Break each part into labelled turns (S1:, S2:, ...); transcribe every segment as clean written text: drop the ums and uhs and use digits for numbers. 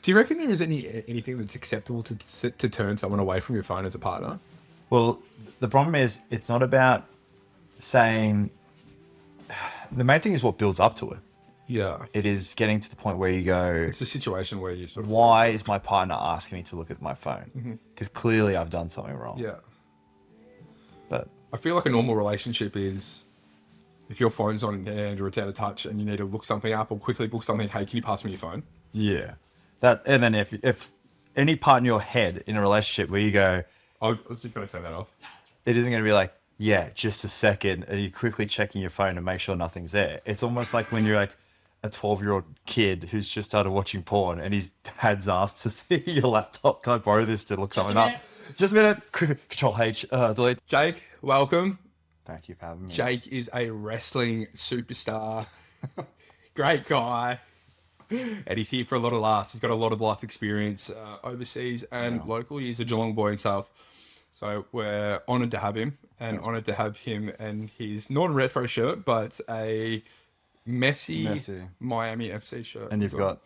S1: Do you reckon there is anything that's acceptable to turn someone away from your phone as a partner?
S2: Well, the problem is it's not about saying. The main thing is what builds up to it.
S1: Yeah.
S2: It is getting to the point where you go,
S1: It's a situation where you sort of...
S2: why is my partner asking me to look at my phone? Because clearly I've done something wrong.
S1: Yeah.
S2: But
S1: I feel like a normal relationship is if your phone's on hand or it's out of touch and you need to look something up or quickly book something, hey, can you pass me your phone?
S2: yeah, and then if any part in your head in a relationship where you go,
S1: I was just going to turn that off.
S2: it isn't going to be like, yeah, just a second, and you're quickly checking your phone to make sure nothing's there. It's almost like when you're like a 12-year-old kid who's just started watching porn and his dad's asked to see your laptop. Can I borrow this to look something up? Just a minute. Control H, delete.
S1: Jake, welcome.
S2: Thank you for having me.
S1: Jake is a wrestling superstar. Great guy. And he's here for a lot of laughs. He's got a lot of life experience overseas and locally. He's a Geelong boy himself. So we're honoured to have him and honoured to have him and his non-retro shirt, but a messy Miami FC shirt.
S2: And you've got...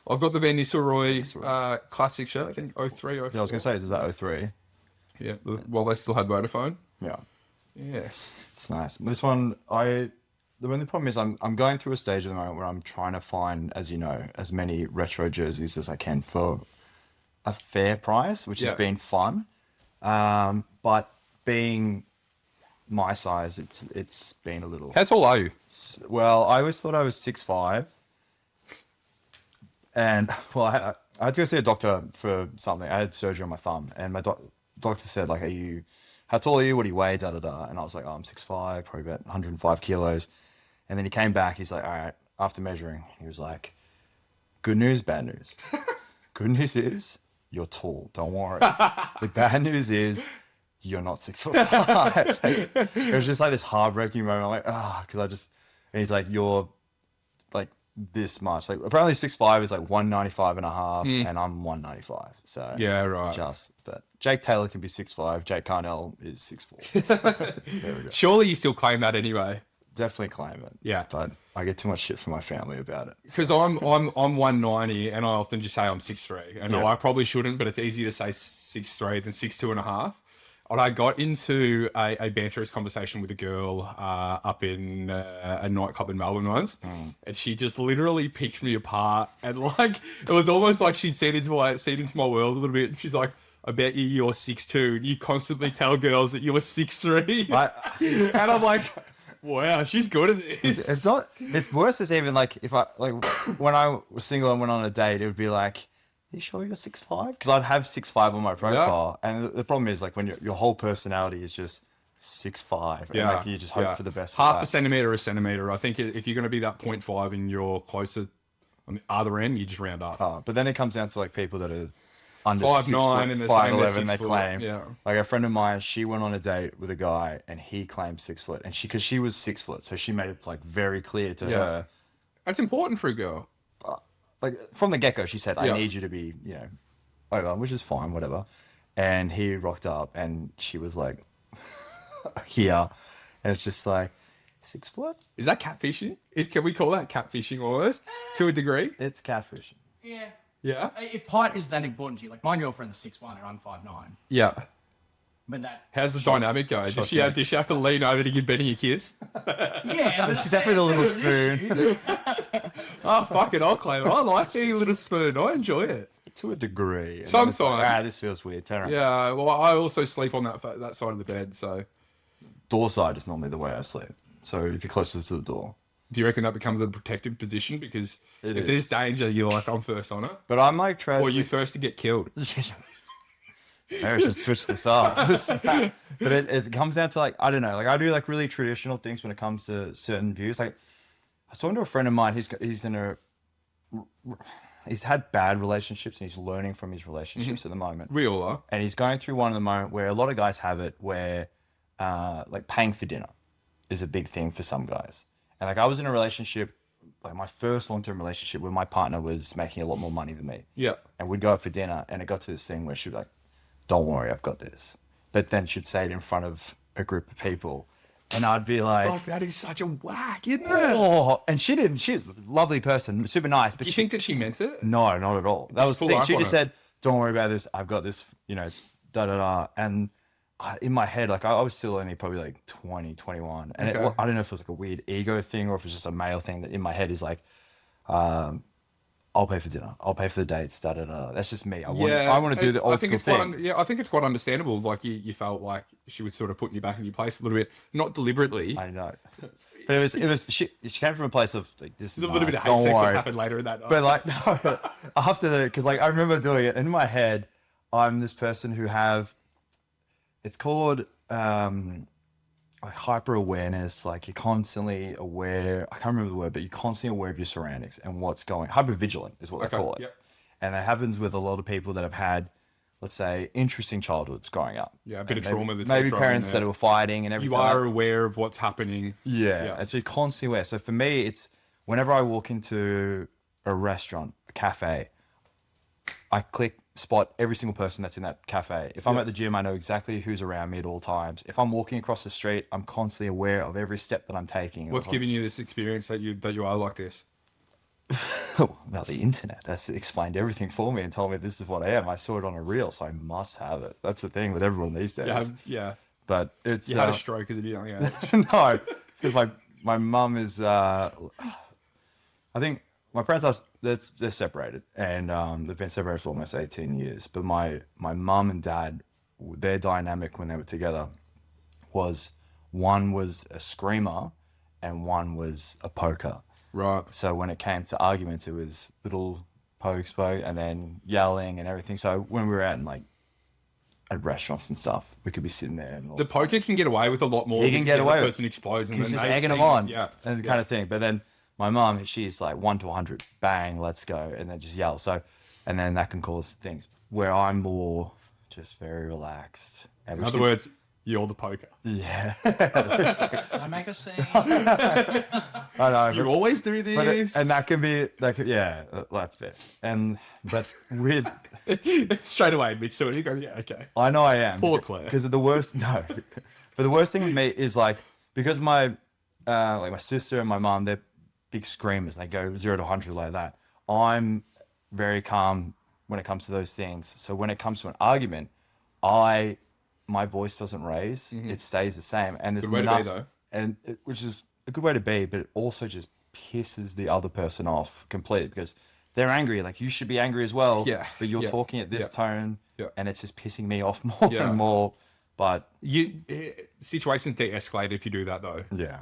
S1: I've got the Van Nistelrooy classic shirt, I think 03, 04.
S2: Yeah, I was going to say, is that 03?
S1: Yeah, well, they still had Vodafone.
S2: Yeah.
S1: Yes.
S2: It's nice. This one, the only problem is I'm going through a stage at the moment where I'm trying to find, as you know, as many retro jerseys as I can for a fair price, which has been fun. But being my size, it's been a little...
S1: How tall are you?
S2: Well, I always thought I was 6'5". And, well, I had to go see a doctor for something. I had surgery on my thumb. And my doctor said, like, how tall are you? What do you weigh? Da, da, da. And I was like, oh, I'm 6'5", probably about 105 kilos. And then he came back. He's like, all right, after measuring, he was like, good news, bad news. Good news is you're tall. Don't worry. The bad news is you're not 6'5". It was just like this heartbreaking moment. I'm like, because and he's like, you're like this much. Like apparently 6'5" is like 195 and a half, and I'm 195. So
S1: yeah, right.
S2: But Jake Taylor can be 6'5". Jake Carnell is 6'4". So, there we go.
S1: Surely you still claim that anyway.
S2: Definitely claim it.
S1: Yeah.
S2: But I get too much shit from my family about it.
S1: Because I'm 190 and I often just say I'm 6'3". And I probably shouldn't, but it's easier to say 6'3" than 6'2.5". And I got into a banterous conversation with a girl up in a nightclub in Melbourne once, and she just literally picked me apart. And like it was almost like she'd seen into my world a little bit. And she's like, "I bet you're 6'2", and you constantly tell girls that you're 6'3". And I'm like, wow, she's good at this.
S2: It's not. It's worse. It's even like if I when I was single and went on a date, it would be like, "Are you sure you're 6'5"? Because I'd have 6'5" on my profile, and the problem is like when your whole personality is just 6'5", and like you just hope for the best.
S1: Half a centimeter. I think if you're going to be that 0.5 and you're closer on the other end, you just round up.
S2: But then it comes down to like people that are under
S1: 5'9" and
S2: 5'11", they claim.
S1: Yeah.
S2: Like a friend of mine, she went on a date with a guy, and he claimed 6 foot, and because she was 6 foot, so she made it like very clear to her.
S1: That's important for a girl.
S2: Like from the get-go, she said, I need you to be, over, which is fine, whatever. And he rocked up and she was like, here. And it's just like, 6 foot?
S1: Is that catfishing? Can we call that catfishing almost? To a degree?
S2: It's catfishing.
S3: Yeah.
S1: Yeah?
S3: If height is that important to you, like my girlfriend's 6'1" and I'm 5'9".
S1: Yeah.
S3: But that...
S1: How's the dynamic go? Does she have to lean over to give Benny a kiss?
S3: Yeah. But
S2: Except for the little spoon.
S1: Oh, fuck it, I'll claim it. I like the little spoon. I enjoy it.
S2: To a degree. And
S1: Sometimes.
S2: like, this feels weird. Turn around.
S1: Yeah, well, I also sleep on that side of the bed, so...
S2: Door side is normally the way I sleep. So if you're closest to the door.
S1: Do you reckon that becomes a protective position? Because if there's danger, you're like, I'm first on it.
S2: But I'm like trying.
S1: Or you first to get killed.
S2: Maybe I should switch this up. But it comes down to like, I don't know, like I do like really traditional things when it comes to certain views. Like I was talking to a friend of mine, he's had bad relationships and he's learning from his relationships at the moment.
S1: We all are.
S2: And he's going through one at the moment where a lot of guys have it where like paying for dinner is a big thing for some guys. And like I was in a relationship, like my first long-term relationship where my partner was making a lot more money than me.
S1: Yeah.
S2: And we'd go out for dinner and it got to this thing where she'd be like, don't worry, I've got this. But then she'd say it in front of a group of people And I'd be like,
S1: Fuck, that is such a whack, isn't it?
S2: oh, and she didn't. She's a lovely person, super nice, but
S1: Do you
S2: she,
S1: think that she meant it?
S2: no, not at all. That was the
S1: Pull
S2: thing.
S1: up
S2: She
S1: on
S2: just
S1: it.
S2: said, "Don't worry about this. I've got this." Da da da. And in my head, like I was still only probably like 20, 21, and
S1: Okay.
S2: I don't know if it was like a weird ego thing or if it's just a male thing that in my head is like, I'll pay for dinner. I'll pay for the dates. Da da da. That's just me. I want to do the
S1: I
S2: old
S1: think
S2: school
S1: it's quite
S2: thing.
S1: yeah, I think it's quite understandable. Like you felt like she was sort of putting you back in your place a little bit, not deliberately.
S2: I know, but it was she came from a place of like this is
S1: There's a little bit
S2: nice,
S1: of hate
S2: don't
S1: sex that
S2: worry.
S1: happened later in that night.
S2: But like no, after because like I remember doing it and in my head, I'm this person who have it's called like hyper awareness. Like you're constantly aware. I can't remember the word, but you're constantly aware of your surroundings and what's going. Hyper vigilant is what they
S1: Okay,
S2: call it.
S1: yep.
S2: And that happens with a lot of people that have had, let's say, interesting childhoods growing up.
S1: Yeah, a bit
S2: And
S1: of trauma that's
S2: Maybe
S1: been thrown in
S2: parents
S1: there.
S2: that were fighting and everything.
S1: You are aware of what's happening.
S2: Yeah. And so you're constantly aware. So for me, it's whenever I walk into a restaurant, a cafe, I spot every single person that's in that cafe. If I'm at the gym, I know exactly who's around me at all times. If I'm walking across the street, I'm constantly aware of every step that I'm taking.
S1: What's giving you this experience that you are like this?
S2: Well, the internet has explained everything for me and told me this is what I am. I saw it on a reel, so I must have it. That's the thing with everyone these days.
S1: Yeah.
S2: But it's
S1: You had a stroke as a young age.
S2: no, because my mum is. I think my parents are they're separated, and they've been separated for almost 18 years. But my mum and dad, their dynamic when they were together was one was a screamer, and one was a poker.
S1: Right.
S2: So when it came to arguments, it was little pokes, and then yelling and everything. So when we were out in like at restaurants and stuff, we could be sitting there and all
S1: The poker can get away with a lot more.
S2: He can
S1: because
S2: get
S1: the
S2: away
S1: other
S2: with
S1: person explodes and
S2: he's
S1: then
S2: just
S1: they
S2: egging
S1: see-
S2: them on,
S1: Yeah.
S2: and kind of thing. But then my mum, she's like 1 to 100, bang, let's go, and then just yell. So, and then that can cause things. Where I'm more just very relaxed. And
S1: In other words, you're the poker.
S2: yeah,
S3: Can I make a scene?
S2: I know.
S1: You always do
S2: but
S1: this.
S2: and that can be yeah, that's fair. And but with
S1: straight away admits to it. He goes, yeah, okay.
S2: I know I am.
S1: Poor Claire.
S2: Because of the worst. No, but the worst thing with me is like because my like my sister and my mom, they're big screamers. They go 0 to 100 like that. I'm very calm when it comes to those things. So when it comes to an argument, my voice doesn't raise. It stays the same. And there's
S1: Good way to be,
S2: nuts,
S1: though.
S2: and which is a good way to be, but it also just pisses the other person off completely because they're angry. Like you should be angry as well.
S1: Yeah,
S2: But you're
S1: yeah,
S2: talking at this
S1: yeah,
S2: tone,
S1: yeah.
S2: and it's just pissing me off more
S1: Yeah.
S2: and more. But
S1: Situations de-escalate if you do that, though.
S2: yeah,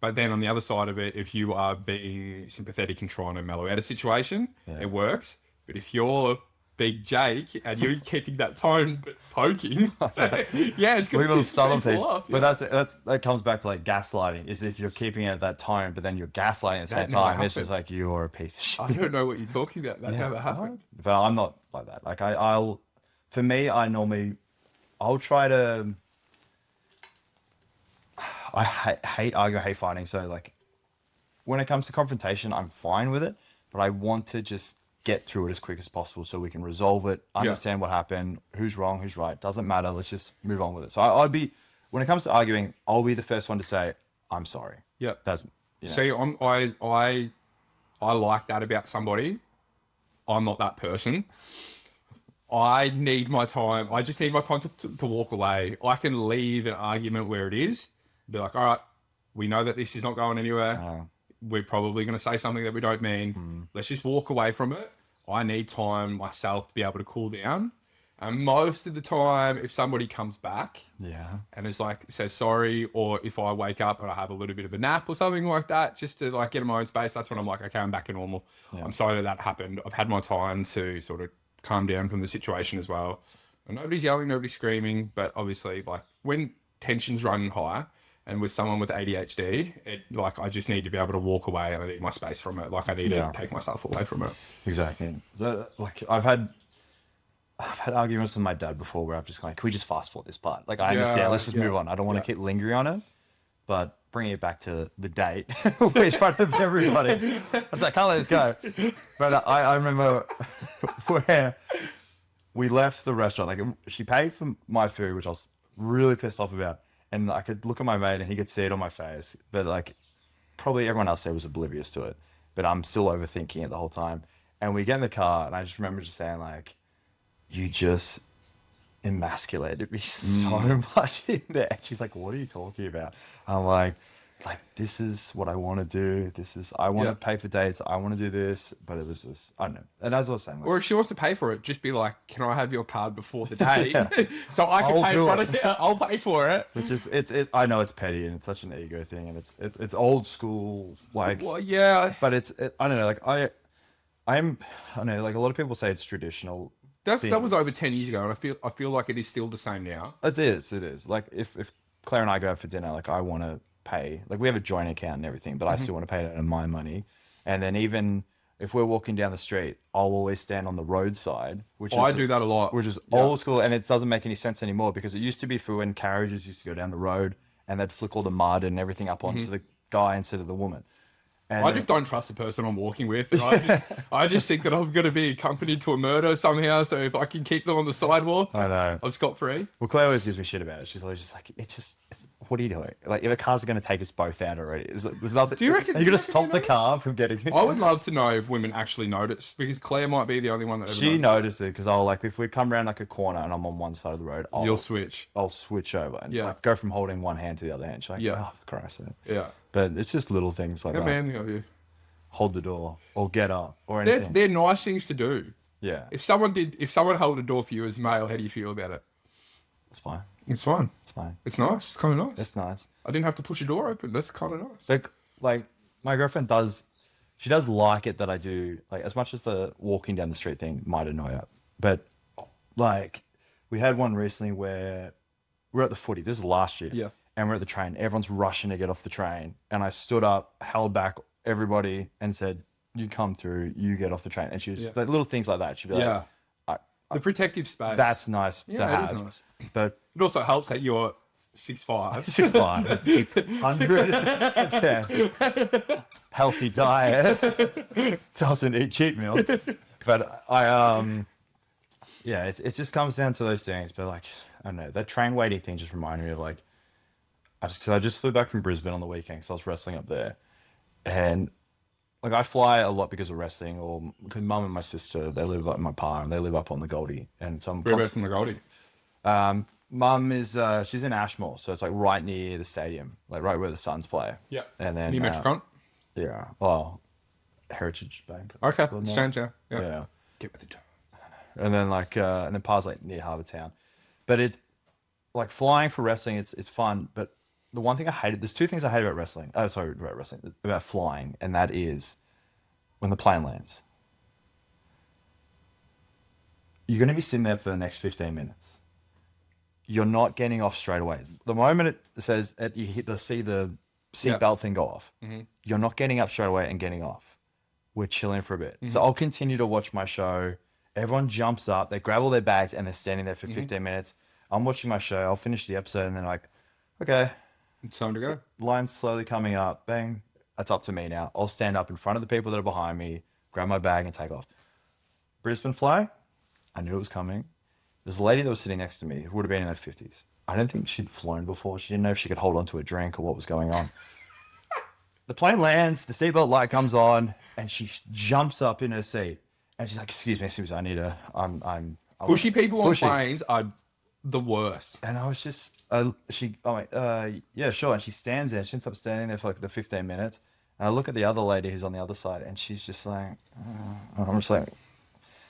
S1: But then on the other side of it, if you are being sympathetic and trying to mellow out a situation, it works. But if you're Big Jake and you're keeping that tone but poking, yeah, it's going to
S2: little
S1: piss
S2: subtle
S1: people
S2: things.
S1: off.
S2: But
S1: yeah.
S2: that comes back to like gaslighting. Is if you're keeping it at that tone, but then you're gaslighting at the same
S1: That never
S2: time. It's just
S1: happened.
S2: like you're a piece of shit.
S1: I don't know what you're talking about. That never happened.
S2: But I'm not like that. Like I'll, for me, I'll try to. I hate arguing, hate fighting. So like, when it comes to confrontation, I'm fine with it, but I want to just get through it as quick as possible so we can resolve it, understand what happened, who's wrong, who's right. Doesn't matter. Let's just move on with it. So I'd be, when it comes to arguing, I'll be the first one to say, I'm sorry.
S1: Yeah.
S2: That's,
S1: See, I like that about somebody. I'm not that person. I need my time. I just need my time to walk away. I can leave an argument where it is. Be like, all right, we know that this is not going anywhere. We're probably going to say something that we don't mean. Let's just walk away from it. I need time myself to be able to cool down. And most of the time, if somebody comes back and is like, says sorry, or if I wake up and I have a little bit of a nap or something like that, just to like get in my own space, that's when I'm like, okay, I'm back to normal. I'm sorry that happened. I've had my time to sort of calm down from the situation as well. And nobody's yelling, nobody's screaming, but obviously like when tension's running high, and with someone with ADHD, I just need to be able to walk away and I need my space from it. Like I need to take myself away from it.
S2: Exactly. So, like I've had arguments with my dad before where I'm just like, can we just fast forward this part? Like I understand, let's just move on. I don't want to keep lingering on it, but bringing it back to the date in front of everybody. I was like, can't let this go. But I remember where we left the restaurant. Like she paid for my food, which I was really pissed off about. and I could look at my mate and he could see it on my face, but like probably everyone else there was oblivious to it, but I'm still overthinking it the whole time. And we get in the car and I just remember just saying like, you just emasculated me so much in there. And she's like, what are you talking about? I'm like, this is what I want to do. I want to pay for dates. I want to do this. But it was just, I don't know. And as I was saying, like,
S1: Or if she wants to pay for it, just be like, can I have your card before the day? So I can
S2: I'll
S1: pay
S2: do
S1: for
S2: it.
S1: it. I'll pay for it.
S2: which is, I know it's petty and it's such an ego thing and it's old school, like,
S1: Well, yeah.
S2: but I don't know, like I don't know, like a lot of people say it's traditional.
S1: That was
S2: things.
S1: over 10 years ago, and I feel like it is still the same now.
S2: It is. Like if Claire and I go out for dinner, like I want to pay, like we have a joint account and everything, but I still want to pay it out of my money. And then even if we're walking down the street, I'll always stand on the roadside, which
S1: I do that a lot.
S2: which is old school, and it doesn't make any sense anymore because it used to be for when carriages used to go down the road and they'd flick all the mud and everything up onto the guy instead of the woman. And
S1: I just don't trust the person I'm walking with. And I just think that I'm going to be accompanied to a murder somehow. So if I can keep them on the sidewalk,
S2: I know.
S1: I'm scot-free.
S2: Well, Claire always gives me shit about it. She's always just like, what are you doing? Like, if a car's going to take us both out already, there's nothing.
S1: Do you reckon-
S2: Are you
S1: do
S2: going
S1: you
S2: to
S1: reckon
S2: stop
S1: he
S2: the
S1: knows?
S2: car from getting?
S1: I would love to know if women actually notice, because Claire might be the only one that ever
S2: She
S1: noticed.
S2: noticed it because I'll like if we come around like a corner and I'm on one side of the road,
S1: You'll switch.
S2: I'll switch over and
S1: Yeah.
S2: like go from holding one hand to the other hand. She's like,
S1: Yeah.
S2: oh, for Christ's sake.
S1: Yeah.
S2: But it's just little things like
S1: How
S2: that.
S1: manly of you.
S2: Hold the door or get up or anything.
S1: They're nice things to do.
S2: Yeah,
S1: If someone held a door for you as male, how do you feel about it?
S2: it's fine.
S1: It's fine.
S2: It's fine.
S1: It's nice. It's kind of nice.
S2: It's nice.
S1: I didn't have to push a door open. That's kind of nice.
S2: Like my girlfriend does, she does like it that I do, like as much as the walking down the street thing might annoy her, but like we had one recently where we're at the footy. This is last year.
S1: Yeah.
S2: And we're at the train. Everyone's rushing to get off the train. And I stood up, held back everybody and said, you come through, you get off the train. And she was like little things like that. She'd be
S1: Yeah.
S2: like,
S1: The protective space.
S2: that's nice to
S1: Yeah, it is
S2: have.
S1: nice.
S2: But
S1: It also helps that you're 6'5".
S2: 6'5", 110, healthy diet, doesn't eat cheat meals. But it just comes down to those things. But like, I don't know, that train waiting thing just reminded me of like, I just flew back from Brisbane on the weekend, so I was wrestling up there, and like I fly a lot because of wrestling, or because mum and my sister they live up in my pa and they live up on the Goldie, and so I'm
S1: Whereabouts in the Goldie?
S2: Mum is she's in Ashmore, so it's like right near the stadium, like right where the Suns play.
S1: Yeah.
S2: And then
S1: Near Metricon?
S2: yeah, well, Heritage Bank.
S1: Okay,
S2: Well,
S1: it's
S2: no.
S1: changed now. Yeah.
S2: Yeah.
S1: Get with the time.
S2: And then and then Pa's like near Harbour Town, but it like flying for wrestling, it's fun. But the one thing I hated, there's two things I hate about wrestling. Oh, sorry, about wrestling, about flying, and that is when the plane lands. You're going to be sitting there for the next 15 minutes. You're not getting off straight away. The moment it says that you see the seatbelt thing go off, you're not getting up straight away and getting off. We're chilling for a bit. So I'll continue to watch my show. Everyone jumps up, they grab all their bags, and they're standing there for 15 minutes. I'm watching my show. I'll finish the episode, and then like, okay,
S1: It's time to go.
S2: line's slowly coming up. Bang. That's up to me now. I'll stand up in front of the people that are behind me, grab my bag, and take off. Brisbane fly. I knew it was coming. There's a lady that was sitting next to me who would have been in her 50s. I don't think she'd flown before. She didn't know if she could hold on to a drink or what was going on. The plane lands, the seatbelt light comes on, and she jumps up in her seat. And she's like, excuse me, I need a...
S1: Pushy people on
S2: Pushy.
S1: planes are the worst.
S2: And I was just, yeah, sure. And she stands there. She ends up standing there for like the 15 minutes. And I look at the other lady who's on the other side, and she's just like, and I'm just like,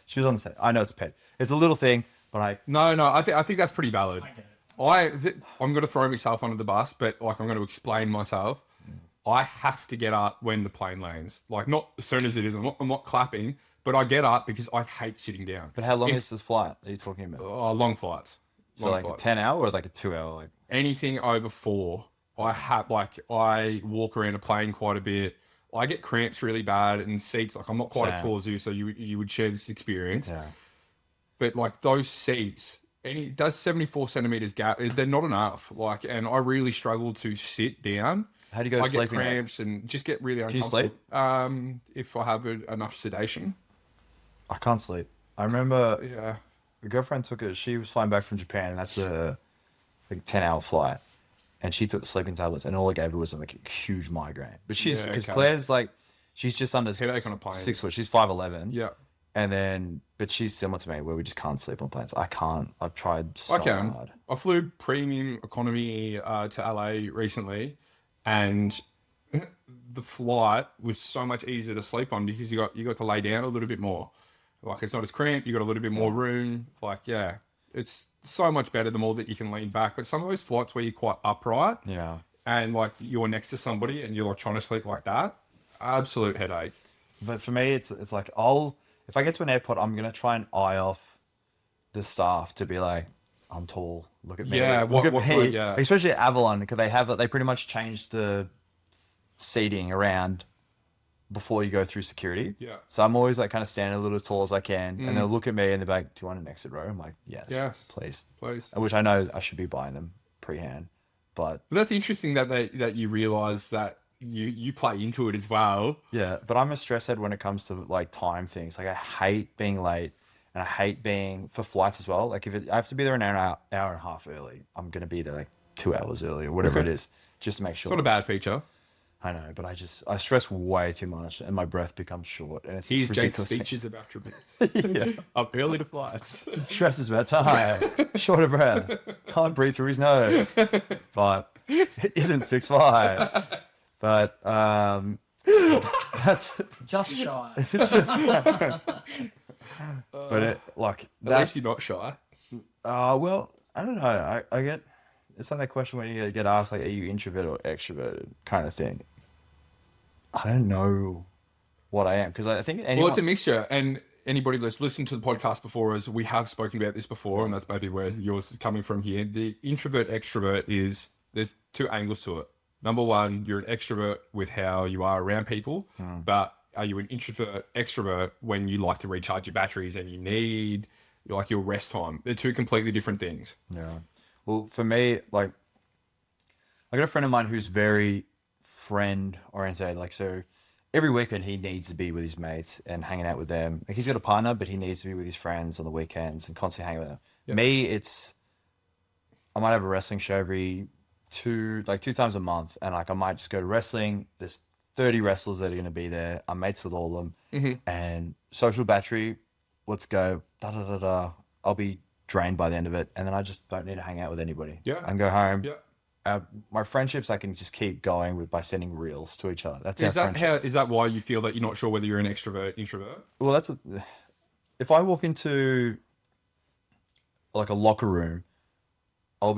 S2: she was on the side. I know it's a pet. It's a little thing, but
S1: No, I think that's pretty valid. I'm going to throw myself under the bus, but like I'm going to explain myself. I have to get up when the plane lands. Like not as soon as it is. I'm not clapping, but I get up because I hate sitting down.
S2: But how long is this flight are you talking about?
S1: Long flights?
S2: So like a 10-hour or like a 2-hour? Like
S1: Anything over 4, I walk around a plane quite a bit. I get cramps really bad and seats. Like I'm not quite as
S2: Same.
S1: tall as you, so you would share this experience.
S2: yeah.
S1: But like those seats, those 74 centimeters gap, they're not enough. Like, and I really struggle to sit down.
S2: How do you go
S1: I get
S2: sleeping?
S1: cramps and just get really
S2: you
S1: uncomfortable.
S2: sleep?
S1: If I have enough sedation.
S2: I can't sleep. I remember
S1: Yeah.
S2: a girlfriend took it. She was flying back from Japan, and that's a like 10-hour flight. and she took the sleeping tablets, and all it gave her was like a huge migraine. But she's
S1: Yeah,
S2: because
S1: okay.
S2: Claire's like, she's just under
S1: Headache on a plane.
S2: 6 foot. She's 5'11".
S1: Yeah.
S2: And then, but she's similar to me, where we just can't sleep on planes. I can't. I've tried so
S1: I can.
S2: hard.
S1: I flew premium economy to LA recently, and the flight was so much easier to sleep on because you got to lay down a little bit more. Like it's not as cramped. You got a little bit more room. Like yeah, it's so much better the more that you can lean back. But some of those flights where you're quite upright,
S2: Yeah.
S1: and like you're next to somebody and you're like trying to sleep like that, absolute headache.
S2: But for me, it's like if I get to an airport, I'm gonna try and eye off the staff to be like, I'm tall. Look at me.
S1: Yeah,
S2: look at
S1: what
S2: me.
S1: flight, yeah.
S2: Especially at Avalon, because they pretty much changed the seating around before you go through security.
S1: Yeah.
S2: So I'm always like kind of standing a little as tall as I can, and they'll look at me and they're like, "Do you want an exit row?" I'm like, "Yes,
S1: Yes.
S2: please."
S1: Please.
S2: Which I know I should be buying them pre-hand, but
S1: But that's interesting that you realize that you play into it as well.
S2: yeah. But I'm a stress head when it comes to like time things. Like I hate being late, and I hate being for flights as well. Like I have to be there an hour and a half early, I'm gonna be there like 2 hours early or whatever
S1: Okay.
S2: it is, just to make sure.
S1: It's not a bad feature.
S2: I know, but I stress way too much, and my breath becomes short, and it's
S1: Here's Jake's
S2: ridiculous.
S1: speeches about tributes. Up early to flights.
S2: Stresses about time, short of breath, can't breathe through his nose, but isn't 6'5". But that's
S3: Just shy.
S2: but it like
S1: At
S2: that.
S1: least you're not shy.
S2: Well, I don't know. I get it's like that question when you get asked like, are you introverted or extroverted, kind of thing. I don't know what I am because I think anyone.
S1: Well, it's a mixture. And anybody that's listened to the podcast before, as we have spoken about this before, and that's maybe where yours is coming from here. The introvert extrovert is there's two angles to it. Number one, you're an extrovert with how you are around people, but are you an introvert extrovert when you like to recharge your batteries and you need like your rest time? They're two completely different things.
S2: Yeah. Well, for me, like, I got a friend of mine who's very friend oriented. Like, so every weekend he needs to be with his mates and hanging out with them. Like, he's got a partner, but he needs to be with his friends on the weekends and constantly hanging with them.
S1: Yeah.
S2: Me, I might have a wrestling show every two times a month, and like I might just go to wrestling. There's 30 wrestlers that are going to be there. I'm mates with all of them, and social battery. Let's go. Da da da da. I'll be drained by the end of it, and then I just don't need to hang out with anybody.
S1: Yeah.
S2: I can go home.
S1: Yeah.
S2: My friendships I can just keep going with by sending reels to each other. That's
S1: Is
S2: our
S1: that
S2: friendship.
S1: is that why you feel that you're not sure whether you're an extrovert, introvert?
S2: Well, if I walk into like a locker room, I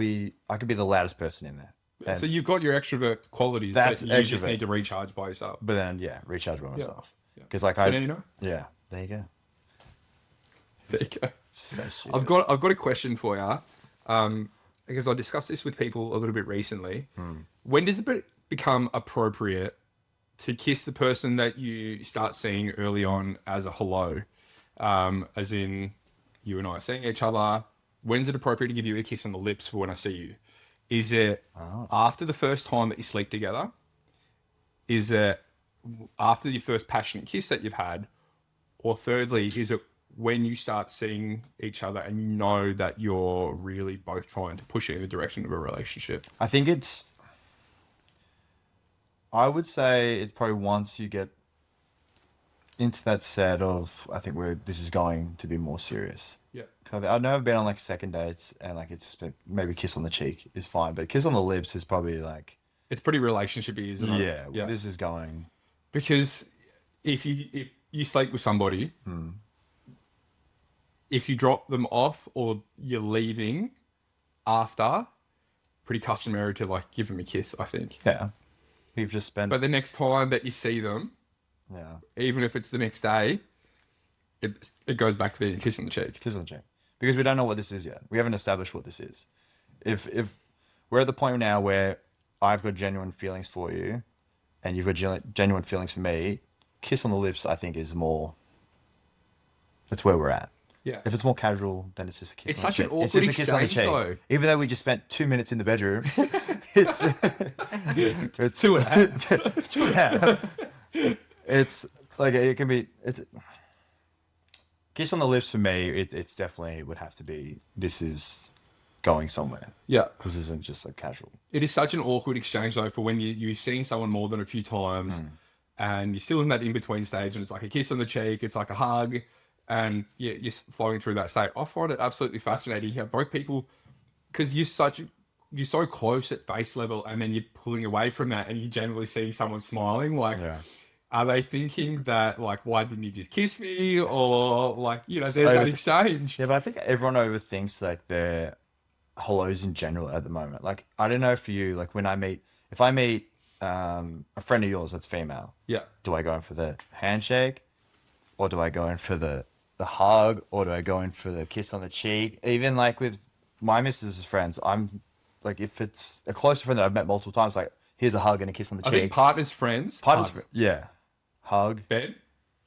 S2: could be the loudest person in there. And,
S1: So you've got your extrovert qualities,
S2: That's
S1: but you just
S2: extrovert.
S1: need to recharge by yourself.
S2: but then recharge by myself.
S1: Yeah.
S2: Because like
S1: So now you know.
S2: yeah, there you go.
S1: There you go.
S2: So stupid.
S1: I've got a question for you, because I discussed this with people a little bit recently. When does it become appropriate to kiss the person that you start seeing early on as a hello, as in you and I are seeing each other? When's it appropriate to give you a kiss on the lips for when I see you? Is it after the first time that you sleep together? Is it after your first passionate kiss that you've had? Or thirdly, is it when you start seeing each other and you know that you're really both trying to push it in the direction of a relationship?
S2: I think I would say it's probably once you get into that set of, I think where this is going to be more serious.
S1: Yeah.
S2: 'Cause I've never been on like second dates and like it's just been, maybe kiss on the cheek is fine, but kiss on the lips is probably like,
S1: It's pretty relationshipy, isn't it?
S2: yeah, this is going.
S1: Because if you sleep with somebody, if you drop them off or you're leaving after, pretty customary to like give them a kiss, I think.
S2: Yeah. We've just spent,
S1: But the next time that you see them,
S2: yeah,
S1: even if it's the next day, it goes back to the kiss on the cheek.
S2: kiss on the cheek. Because we don't know what this is yet. We haven't established what this is. If we're at the point now where I've got genuine feelings for you and you've got genuine feelings for me, kiss on the lips, I think, is more, that's where we're at.
S1: Yeah.
S2: If it's more casual, then it's just a kiss
S1: It's
S2: on the
S1: such an
S2: cheek.
S1: awkward
S2: It's just a kiss on the
S1: exchange,
S2: cheek.
S1: though.
S2: Even though we just spent 2 minutes in the bedroom, it's
S1: 2.5.
S2: 2.5. It's like, it can be, it's kiss on the lips for me, it's definitely would have to be, this is going somewhere.
S1: Yeah.
S2: This isn't just like casual.
S1: It is such an awkward exchange though for when you've seen someone more than a few times and you're still in that in-between stage and it's like a kiss on the cheek, it's like a hug, and you're flowing through that state. I find it absolutely fascinating how both people, because you're so close at base level and then you're pulling away from that and you're generally seeing someone smiling, like are they thinking that like, why didn't you just kiss me? Or like, there's that exchange.
S2: Yeah, but I think everyone overthinks like their hellos in general at the moment. Like, I don't know for you, like if I meet a friend of yours that's female, do I go in for the handshake, or do I go in for the hug, or do I go in for the kiss on the cheek? Even like with my missus's friends, I'm like, if it's a close friend that I've met multiple times, like, here's a hug and a kiss on the cheek.
S1: I think partners, friends,
S2: hug.
S1: Ben.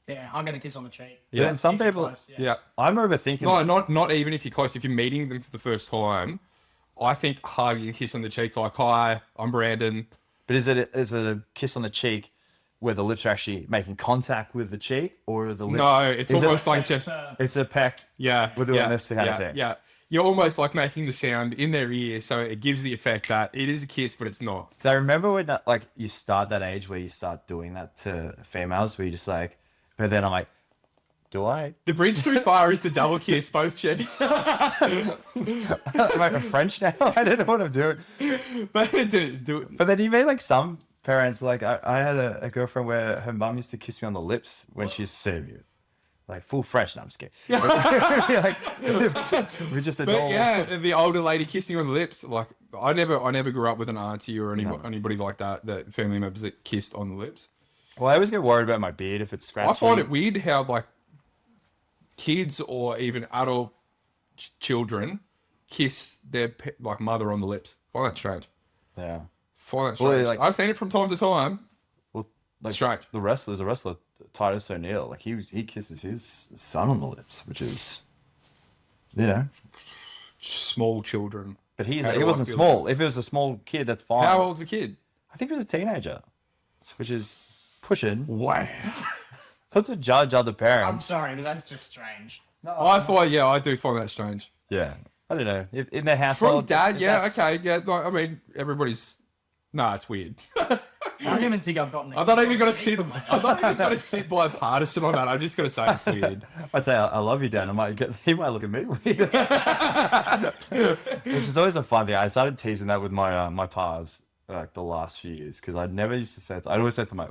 S3: Yeah, I'm gonna kiss on the cheek.
S2: Yeah, and some people,
S3: Close,
S2: I'm overthinking.
S1: No, not even if you're close. If you're meeting them for the first time, I think hug and kiss on the cheek, like, hi, I'm Brandon.
S2: But is it a kiss on the cheek where the lips are actually making contact with the cheek, or the lips?
S1: No, it's almost like just
S2: it's a peck.
S1: we're
S2: doing this kind of thing.
S1: Yeah, you're almost like making the sound in their ear, so it gives the effect that it is a kiss, but it's not.
S2: So I remember when like you start that age where you start doing that to females, where you just like, but then I'm like, do I?
S1: The bridge too far is the double kiss, both cheeks.
S2: Am I French now? I don't know what I'm doing.
S1: But do it.
S2: But then you made like some parents, like I had a girlfriend where her mum used to kiss me on the lips when she's seeing you. Like full French, no, I'm just kidding. We're just
S1: But
S2: adult.
S1: yeah, the older lady kissing on the lips. Like I never grew up with an auntie or anybody like that family members that kissed on the lips.
S2: Well, I always get worried about my beard if it's scratchy.
S1: I find it weird how like kids or even adult children kiss their like mother on the lips. I find that strange.
S2: Yeah.
S1: Find that strange.
S2: Like,
S1: I've seen it from time to time.
S2: well, like
S1: Strange.
S2: There's a wrestler, Titus O'Neil. Like he kisses his son on the lips, which is,
S1: Small children.
S2: But
S1: How
S2: he
S1: do I
S2: wasn't
S1: feel
S2: small. If it was a small kid, that's fine.
S1: How old's the kid?
S2: I think he was a teenager, which is pushing.
S1: Wow.
S2: Not to judge other
S3: I'm
S2: parents.
S3: sorry, but that's just strange.
S1: I do find that strange.
S2: Yeah. I don't know. If in their
S1: From
S2: household,
S1: dad,
S2: if
S1: yeah,
S2: that's-
S1: okay, yeah. Like, I mean, everybody's. Nah, it's weird.
S3: I don't even think I've gotten.
S1: I'm not even gonna sit. I'm not even gonna sit bipartisan on that. I'm just gonna say it's weird.
S2: I'd say I love you, Dan. He might look at me weird. Which is always a fun thing. I started teasing that with my pars like the last few years, because I'd never used to say it. I'd always say to my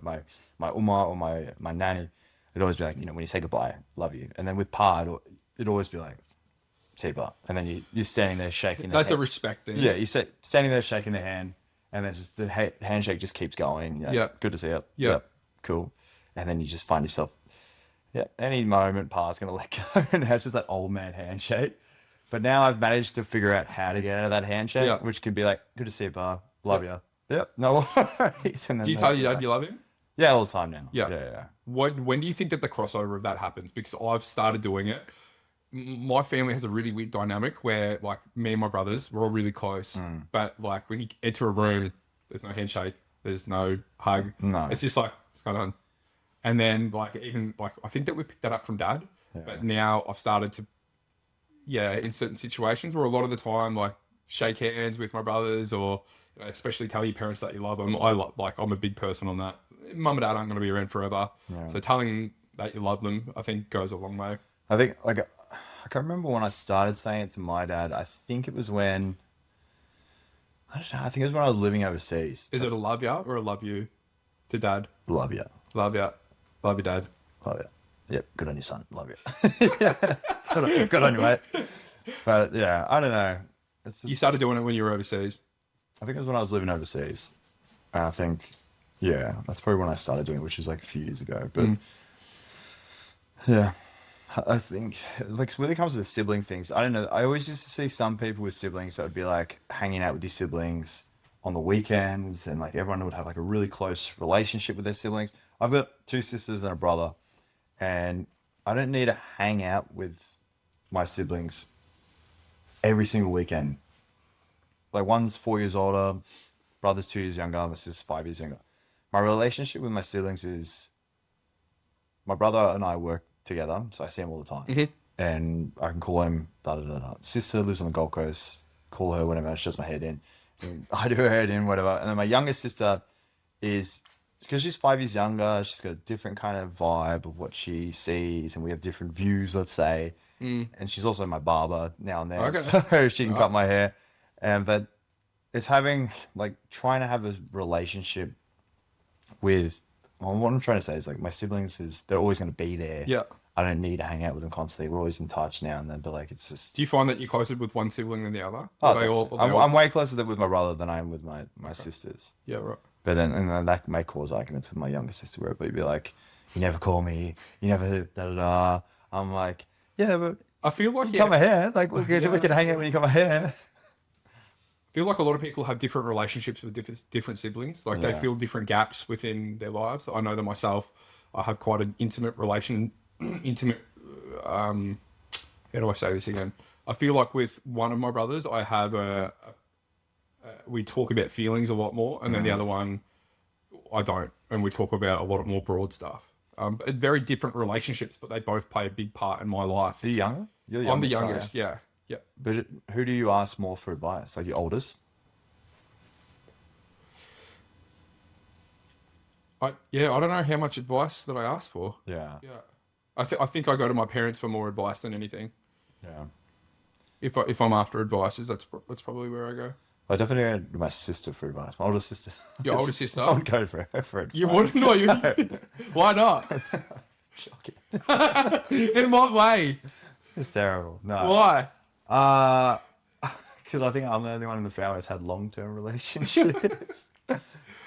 S2: Uma or my nanny, it'd always be like, when you say goodbye, love you. And then with Pa, it'd always be like, see you, bye. And then you're standing there shaking.
S1: That's a
S2: hand.
S1: respect thing.
S2: Yeah, standing there shaking their hand, and then just the handshake just keeps going.
S1: Yeah.
S2: Good to see you.
S1: Yeah.
S2: Yep, cool. And then you just find yourself, any moment Pa's going to let go, and that's just that old man handshake. But now I've managed to figure out how to get out of that handshake, which could be like, good to see you, Pa. Love you. Yep, no worries. And then
S1: Do you tell your dad you love him?
S2: Yeah, all the time now.
S1: Yeah.
S2: Yeah.
S1: When do you think that the crossover of that happens? Because I've started doing it. My family has a really weird dynamic where, like, me and my brothers, we're all really close. But, like, when you enter a room, there's no handshake, there's no hug.
S2: No.
S1: It's just like, what's going on? And then, like, even, like, I think that we picked that up from dad.
S2: Yeah.
S1: But now I've started to, in certain situations where a lot of the time, like, shake hands with my brothers or, especially tell your parents that you love them. I'm a big person on that. Mum and dad aren't going to be around forever.
S2: Yeah.
S1: So telling that you love them, I think, goes a long way.
S2: I think, like, I can't remember when I started saying it to my dad. I think it was when, I don't know, I think it was when I was living overseas.
S1: Is it a love ya or a love you to dad?
S2: Love you.
S1: Love ya. Love you, dad.
S2: Love you. Yep, good on you, son. Love you. Yeah, good on you, mate. But yeah, I don't know.
S1: You started doing it when you were overseas.
S2: I think it was when I was living overseas. And I think, that's probably when I started doing it, which was like a few years ago. But yeah, I think, like, when it comes to the sibling things, I don't know. I always used to see some people with siblings that would be like hanging out with your siblings on the weekends, and like everyone would have like a really close relationship with their siblings. I've got 2 sisters and a brother, and I don't need to hang out with my siblings every single weekend. Like, one's 4 years older, brother's 2 years younger, my sister's 5 years younger. My relationship with my siblings is, my brother and I work together, so I see him all the time. And I can call him, da-da-da-da. Sister lives on the Gold Coast. call her whenever she does my head in. And I do her head in, whatever. And then my youngest sister is, because she's 5 years younger, she's got a different kind of vibe of what she sees, and we have different views, let's say. And she's also my barber now and then,
S1: Okay.
S2: so she can cut my hair. But it's having, like, trying to have a relationship with, well, what I'm trying to say is, like, my siblings they're always going to be there.
S1: Yeah.
S2: I don't need to hang out with them constantly. We're always in touch now and then, but like, it's just.
S1: Do you find that you're closer with one sibling than the other?
S2: Oh,
S1: Are they all,
S2: I'm way closer with my brother than I am with my sisters.
S1: Yeah, right.
S2: But then, and then that may cause arguments with my younger sister, where it'd be like, "You never call me. You never da da da." I'm like, "Yeah, but
S1: I feel like
S2: you cut my hair. Like we could hang out when you cut my hair."
S1: I feel like a lot of people have different relationships with different siblings. Like they
S2: Yeah.
S1: fill different gaps within their lives. I know that myself. I have quite an intimate how do I say this again? I feel like with one of my brothers, I have we talk about feelings a lot more, and then the other one, I don't, and we talk about a lot more broad stuff. Very different relationships, but they both play a big part in my life.
S2: Are you younger? You're
S1: I'm the
S2: youngest,
S1: youngest, yeah.
S2: But who do you ask more for advice? Like your oldest?
S1: I don't know how much advice that I ask for.
S2: Yeah.
S1: Yeah, I think I go to my parents for more advice than anything.
S2: Yeah.
S1: If I'm after advices, that's probably where I go.
S2: I definitely go to my sister for advice. My older sister.
S1: Your older sister?
S2: I would go for her for advice.
S1: You wouldn't, or you? Why not?
S2: Shocking.
S1: In what way?
S2: It's terrible. No.
S1: Why?
S2: Because I think I'm the only one in the family that's had long-term relationships.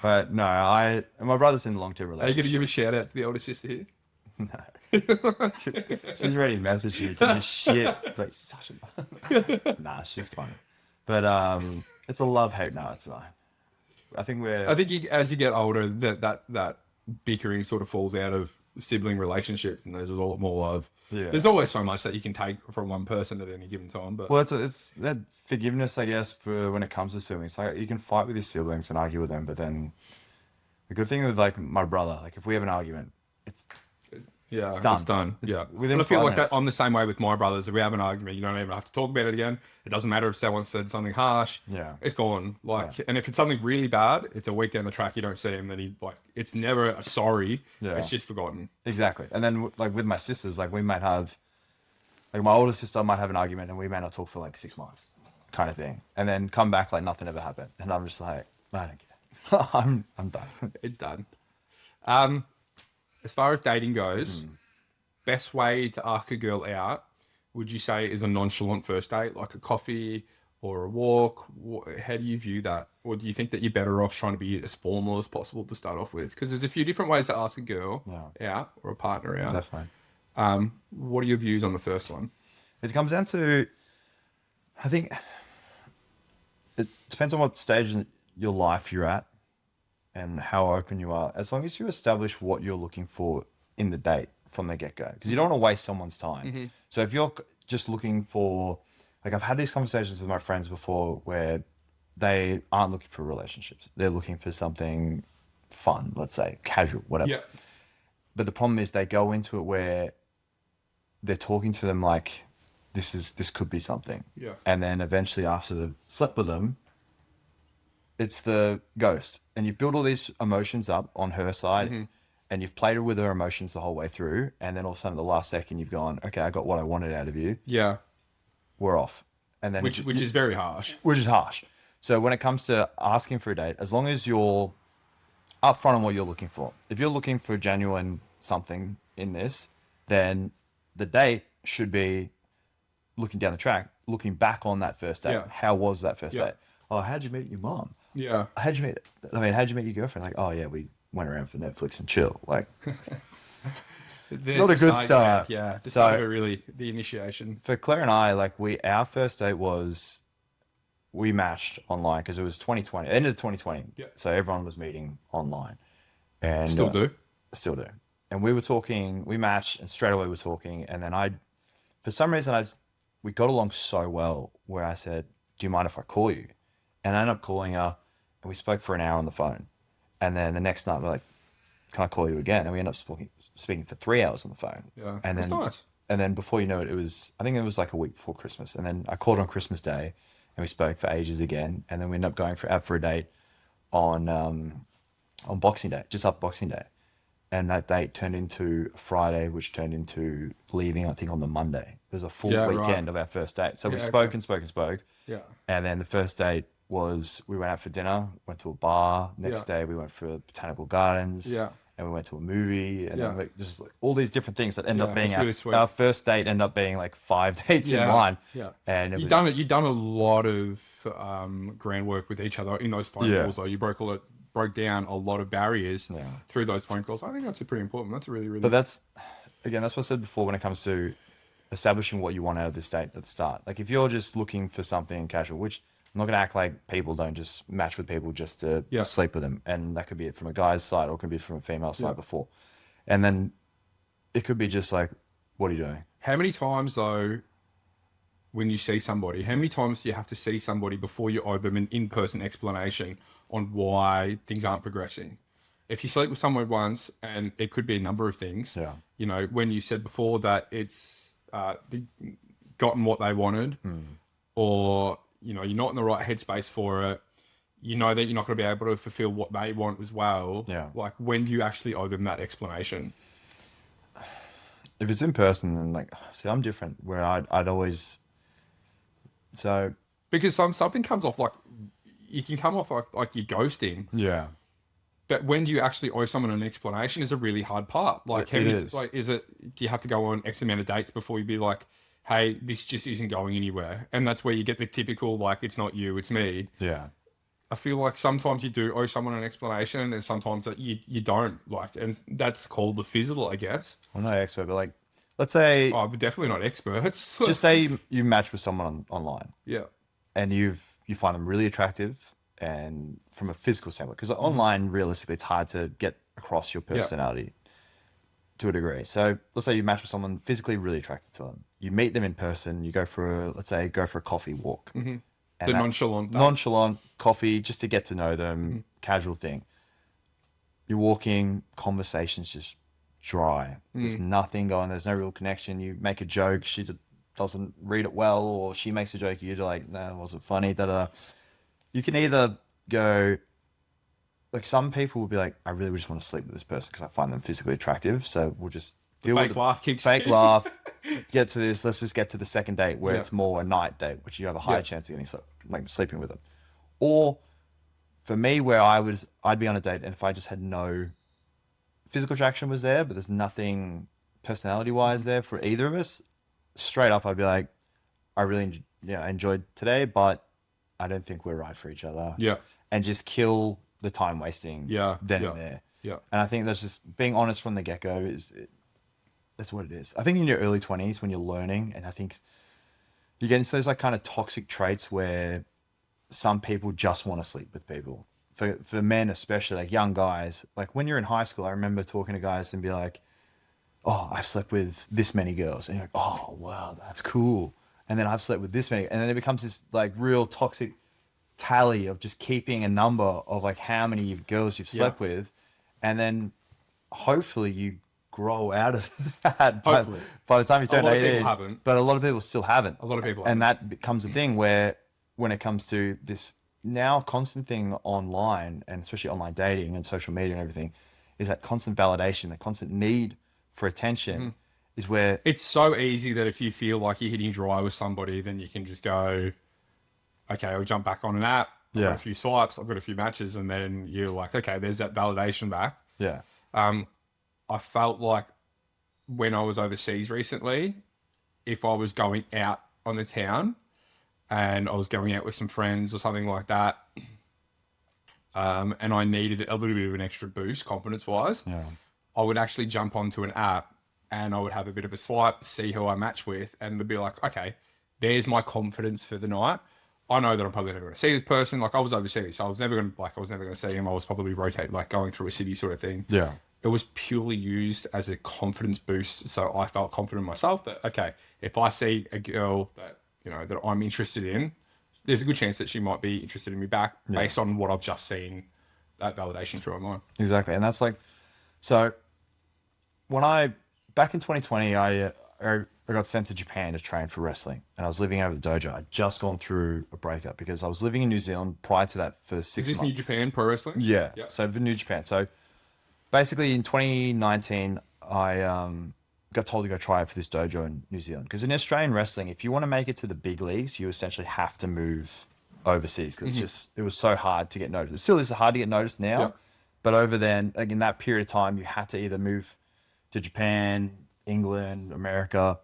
S2: But no, my brother's in a long-term
S1: Are you
S2: relationship.
S1: going to give a shout out to the older sister here?
S2: No. She's ready to message you. Give me shit. Like, such a... Nah, she's fine. But it's a love-hate. No, it's not. I think
S1: As you get older, that bickering sort of falls out of sibling relationships, and there's a lot more love.
S2: Yeah.
S1: There's always so much that you can take from one person at any given time. But
S2: Well, it's that forgiveness, I guess, for when it comes to siblings. Like you can fight with your siblings and argue with them, but then the good thing with like my brother, like if we have an argument, it's
S1: yeah,
S2: done.
S1: it's done.
S2: It's
S1: Yeah,
S2: within
S1: but I feel
S2: 5
S1: like that.
S2: minutes.
S1: I'm the same way with my brothers. If we have an argument, you don't even have to talk about it again. It doesn't matter if someone said something harsh.
S2: Yeah.
S1: It's gone. Like, and if it's something really bad, it's a week down the track. You don't see him. Then it's never a sorry.
S2: Yeah.
S1: It's just forgotten.
S2: exactly. And then like with my sisters, like we might have, like my older sister might have an argument and we may not talk for like 6 months, kind of thing, and then come back like nothing ever happened, and I'm just like, I don't care. I'm done.
S1: It's done. As far as dating goes, best way to ask a girl out, would you say, is a nonchalant first date, like a coffee or a walk? How do you view that? Or do you think that you're better off trying to be as formal as possible to start off with? Because there's a few different ways to ask a girl out or a partner out.
S2: Definitely.
S1: What are your views on the first one?
S2: It comes down to, I think, it depends on what stage in your life you're at and how open you are. As long as you establish what you're looking for in the date from the get-go, because you don't want to waste someone's time. So if you're just looking for, like I've had these conversations with my friends before where they aren't looking for relationships. They're looking for something fun, let's say, casual, whatever.
S1: Yeah.
S2: But the problem is they go into it where they're talking to them like this could be something.
S1: Yeah.
S2: And then eventually after they've slept with them, it's the ghost. And you've built all these emotions up on her side and you've played with her emotions the whole way through. And then all of a sudden at the last second you've gone, okay, I got what I wanted out of you.
S1: Yeah.
S2: We're off. And then
S1: Which is very harsh.
S2: which is harsh. So when it comes to asking for a date, as long as you're upfront on what you're looking for, if you're looking for genuine something in this, then the date should be looking down the track, looking back on that first date.
S1: Yeah.
S2: How was that first
S1: Yeah.
S2: date? Oh, how'd you meet your mom?
S1: Yeah.
S2: How'd you meet your girlfriend? Like, oh yeah, we went around for Netflix and chill. Like, not a good start.
S1: Yeah. Just
S2: So-
S1: never really the initiation.
S2: for Claire and I, like our first date was, we matched online because it was 2020, end of 2020.
S1: Yeah.
S2: So everyone was meeting online, and
S1: Still do.
S2: still do. And we were talking, we matched, and straight away we were talking. And then for some reason, we got along so well where I said, "Do you mind if I call you?" And I ended up calling her, and we spoke for an hour on the phone. And then the next night, we're like, "Can I call you again?" And we ended up speaking for 3 hours on the phone.
S1: Yeah.
S2: And
S1: That's
S2: then,
S1: nice.
S2: And then before you know it, I think it was like a week before Christmas. And then I called on Christmas Day, and we spoke for ages again, and then we ended up going out for a date on Boxing Day, just after Boxing Day, and that date turned into a Friday, which turned into leaving, I think, on the Monday. It was a full
S1: Yeah,
S2: weekend
S1: right.
S2: of our first date. So we
S1: Yeah,
S2: spoke
S1: okay.
S2: and spoke and spoke.
S1: Yeah.
S2: And then the first date was we went out for dinner, went to a bar. Next
S1: Yeah.
S2: day we went for botanical gardens.
S1: Yeah.
S2: And we went to a movie, and then
S1: Yeah.
S2: just like all these different things that end
S1: Yeah,
S2: up being
S1: it's really sweet.
S2: our first date ended up being like 5 dates in
S1: Yeah.
S2: one.
S1: Yeah.
S2: And
S1: You've done a lot of groundwork with each other in those phone
S2: Yeah.
S1: calls. Though you broke down a lot of barriers
S2: Yeah.
S1: through those phone calls. I think that's pretty important. That's really, really.
S2: But that's what I said before when it comes to establishing what you want out of this date at the start. Like if you're just looking for something casual, which I'm not going to act like people don't just match with people just to
S1: Yeah.
S2: sleep with them. And that could be it from a guy's side or it could be from a female side
S1: Yeah.
S2: before. And then it could be just like, what are you doing?
S1: How many times though, when you see somebody, how many times do you have to see somebody before you owe them an in-person explanation on why things aren't progressing? If you sleep with someone once, and it could be a number of things,
S2: Yeah.
S1: you know, when you said before that it's gotten what they wanted, or you know, you're not in the right headspace for it, you know that you're not going to be able to fulfill what they want as well.
S2: Yeah.
S1: Like, when do you actually owe them that explanation?
S2: If it's in person, then like, see, I'm different where I'd always, so
S1: Because something comes off like, you can come off like you're ghosting.
S2: yeah.
S1: But when do you actually owe someone an explanation is a really hard part. Like, how
S2: It
S1: many,
S2: is.
S1: like, do you have to go on X amount of dates before you be like, hey, this just isn't going anywhere? And that's where you get the typical, like, it's not you, it's me.
S2: Yeah.
S1: I feel like sometimes you do owe someone an explanation and sometimes that you don't, like, and that's called the fizzle, I guess.
S2: I'm not an expert, but like, let's say,
S1: Oh, but definitely not experts.
S2: just say you match with someone online
S1: yeah.
S2: and you find them really attractive and from a physical standpoint, because online, realistically, it's hard to get across your personality to a degree. So let's say you match with someone physically really attracted to them. You meet them in person, you go for a coffee walk. Mm-hmm.
S1: The nonchalant.
S2: Nonchalant coffee, just to get to know them, casual thing. You're walking, conversation's just dry. There's nothing going, there's no real connection. You make a joke, she doesn't read it well, or she makes a joke, you're like, no, it wasn't funny, da-da. You can either go, like some people will be like, I really just want to sleep with this person because I find them physically attractive. So we'll just deal
S1: Fake
S2: with
S1: laugh kicks
S2: fake
S1: in.
S2: laugh, get to this. Let's just get to the second date where
S1: Yeah.
S2: it's more a night date, which you have a higher
S1: Yeah.
S2: chance of getting sleeping with them. Or for me, where I'd be on a date and if I just had no physical attraction was there, but there's nothing personality wise there for either of us, straight up, I'd be like, I really enjoyed today, but I don't think we're right for each other.
S1: Yeah.
S2: And just kill the time wasting
S1: Yeah,
S2: then
S1: yeah,
S2: and there.
S1: yeah.
S2: And I think that's just being honest from the get-go that's what it is. I think in your early 20s when you're learning, and I think you get into those like kind of toxic traits where some people just want to sleep with people. For men especially, like young guys, like when you're in high school, I remember talking to guys and be like, oh, I've slept with this many girls. And you're like, oh, wow, that's cool. And then I've slept with this many. And then it becomes this like real toxic tally of just keeping a number of like how many girls you've slept with. And then hopefully you grow out of that
S1: Hopefully.
S2: by the time you turn
S1: lot of
S2: 18.
S1: people haven't.
S2: But a lot of people still haven't.
S1: A lot of people
S2: And that becomes a thing where when it comes to this now constant thing online, and especially online dating and social media and everything, is that constant validation, that constant need for attention is where
S1: It's so easy that if you feel like you're hitting dry with somebody, then you can just go, okay, I'll jump back on an app. I've got a few swipes, I've got a few matches, and then you're like, okay, there's that validation back.
S2: yeah.
S1: I felt like when I was overseas recently, if I was going out on the town and I was going out with some friends or something like that, and I needed a little bit of an extra boost confidence-wise, I would actually jump onto an app and I would have a bit of a swipe, see who I match with, and they'd be like, okay, there's my confidence for the night. I know that I'm probably never going to see this person. Like I was overseas, so I was never going to see him. I was probably rotating, like going through a city sort of thing.
S2: Yeah.
S1: It was purely used as a confidence boost. So I felt confident in myself that, okay, if I see a girl that, that I'm interested in, there's a good chance that she might be interested in me back based on what I've just seen that validation through online.
S2: Exactly. And that's like, so when back in 2020, I I got sent to Japan to train for wrestling, and I was living over the dojo. I'd just gone through a breakup because I was living in New Zealand prior to that for 6
S1: Is this
S2: months.
S1: New Japan Pro Wrestling?
S2: Yeah.
S1: Yeah.
S2: So for New Japan. So basically in 2019, I got told to go try out for this dojo in New Zealand. Because in Australian wrestling, if you want to make it to the big leagues, you essentially have to move overseas because it was so hard to get noticed. It still is hard to get noticed now.
S1: Yeah.
S2: But over then, like in that period of time, you had to either move to Japan, England, America,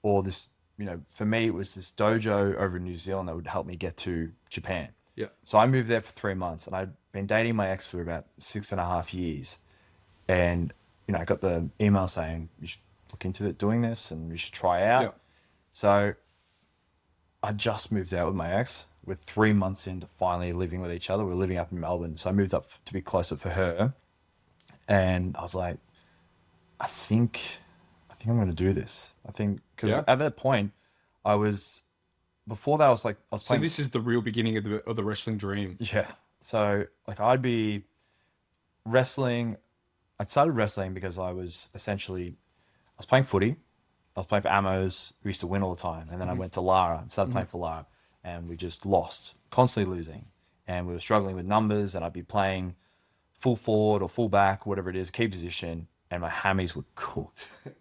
S2: or this, for me, it was this dojo over in New Zealand that would help me get to Japan.
S1: Yeah.
S2: So I moved there for 3 months, and I'd been dating my ex for about 6.5 years. And, I got the email saying, you should look into doing this and you should try out.
S1: Yeah.
S2: So I just moved out with my ex. We're 3 months into finally living with each other. We're living up in Melbourne. So I moved up to be closer for her. And I was like, I think I'm going to do this. I think, because
S1: Yeah.
S2: at that point, before that, I was
S1: So
S2: playing.
S1: this is the real beginning of the wrestling dream.
S2: Yeah. So I'd be wrestling. I'd started wrestling because I was playing footy. I was playing for Amos. We used to win all the time. And then I went to Lara and started playing for Lara. And we just lost, constantly losing. And we were struggling with numbers, and I'd be playing full forward or full back, whatever it is, key position. And my hammies would cook.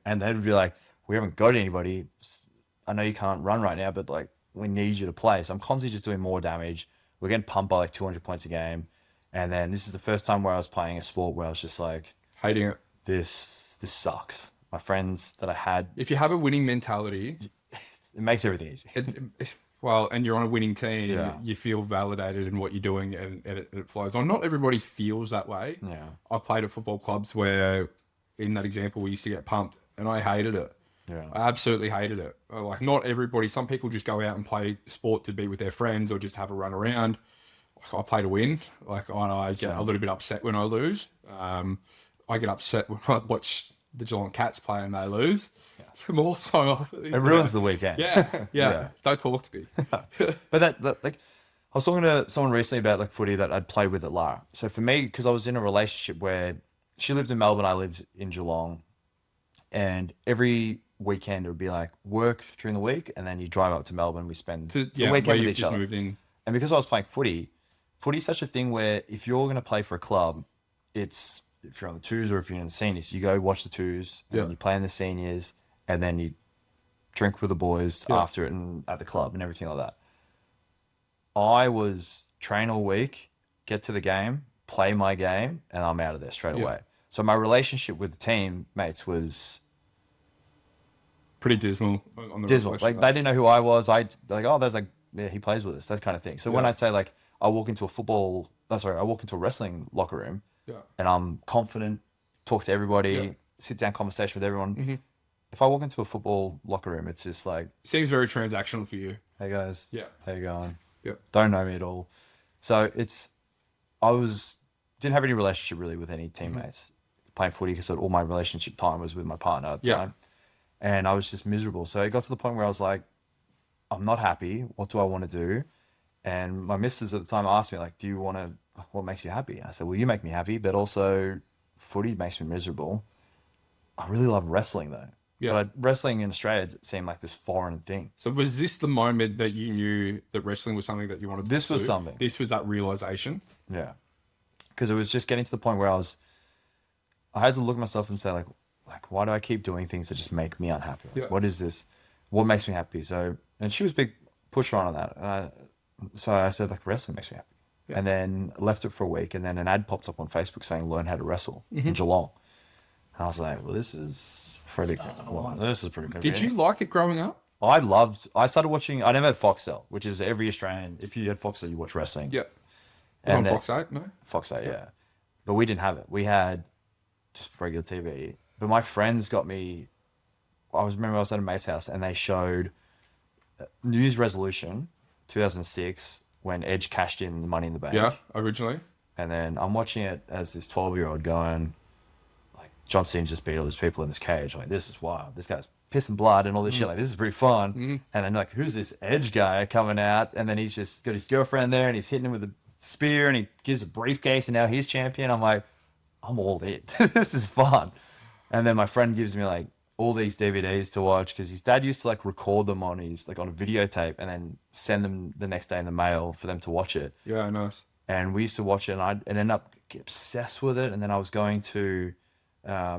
S2: And they'd be like, we haven't got anybody. I know you can't run right now, but we need you to play. So I'm constantly just doing more damage. We're getting pumped by 200 points a game. And then this is the first time where I was playing a sport where I was just like,
S1: Hating it.
S2: this sucks. My friends that I had,
S1: If you have a winning mentality,
S2: it makes everything easy.
S1: and you're on a winning team,
S2: Yeah.
S1: you feel validated in what you're doing, and it flows on. Not everybody feels that way.
S2: Yeah.
S1: I've played at football clubs where, in that example, we used to get pumped, and I hated it.
S2: Yeah.
S1: I absolutely hated it. Not everybody. Some people just go out and play sport to be with their friends or just have a run around. I play to win. I get a little bit upset when I lose. I get upset when I watch the Geelong Cats play and they lose. Yeah. Also,
S2: It ruins the weekend.
S1: Yeah. Don't talk to me.
S2: But that I was talking to someone recently about footy that I'd played with at Lara. So for me, because I was in a relationship where she lived in Melbourne, I lived in Geelong, and every weekend it would be work during the week, and then you drive up to Melbourne. We spend the
S1: Where
S2: weekend with
S1: you've
S2: each
S1: just
S2: other.
S1: moved in.
S2: And because I was playing footy's such a thing where if you're going to play for a club, it's if you're on the twos or if you're in the seniors, you go watch the twos, and then you play in the seniors, and then you drink with the boys after it and at the club and everything like that. I was train all week, get to the game, play my game, and I'm out of there straight away. So my relationship with the teammates was
S1: Pretty dismal. On the
S2: dismal.
S1: reflection.
S2: They didn't know who I was. He plays with us, that kind of thing. So when
S1: Yeah.
S2: I say I walk into a wrestling locker room, and I'm confident, talk to everybody, sit down conversation with everyone. If I walk into a football locker room, it's just
S1: Seems very transactional for you.
S2: hey guys,
S1: Yeah.
S2: how you going?
S1: Yeah.
S2: Don't know me at all. So didn't have any relationship really with any teammates playing footy because all my relationship time was with my partner at the time. And I was just miserable. So it got to the point where I was like, I'm not happy. What do I want to do? And my missus at the time asked me, what makes you happy? I said, well, you make me happy, but also footy makes me miserable. I really love wrestling though.
S1: Yeah.
S2: But wrestling in Australia seemed like this foreign thing.
S1: So was this the moment that you knew that wrestling was something that you wanted to
S2: This was
S1: do?
S2: something.
S1: This was that realization.
S2: Yeah. Because it was just getting to the point where I had to look at myself and say why do I keep doing things that just make me unhappy?
S1: Yeah.
S2: What is this? What makes me happy? So, and she was a big pusher on that. So I said wrestling makes me happy.
S1: Yeah.
S2: And then left it for a week, and then an ad popped up on Facebook saying learn how to wrestle in Geelong. And I was like, well, this is pretty good. This is pretty good.
S1: Did you like it growing up?
S2: I started watching, I never had Foxtel, which is every Australian, if you had Foxtel, you watch wrestling.
S1: Yeah. Was on
S2: And
S1: Fox 8, no?
S2: Fox 8, yeah. But we didn't have it. We had just regular TV. But my friends got me, I remember I was at a mate's house and they showed New Year's resolution 2006 when Edge cashed in the Money in the Bank.
S1: Yeah, originally.
S2: And then I'm watching it as this 12-year-old going, John Cena just beat all these people in this cage. This is wild. This guy's pissing blood and all this shit. This is pretty fun. And then who's this Edge guy coming out? And then he's just got his girlfriend there and he's hitting him with a spear and he gives a briefcase and now he's champion. I'm like, I'm all in. This is fun. And then my friend gives me all these DVDs to watch because his dad used to like record them on his like on a videotape and then send them the next day in the mail for them to watch it.
S1: Yeah, nice.
S2: And we used to watch it, and I'd end up get obsessed with it. And then I was going to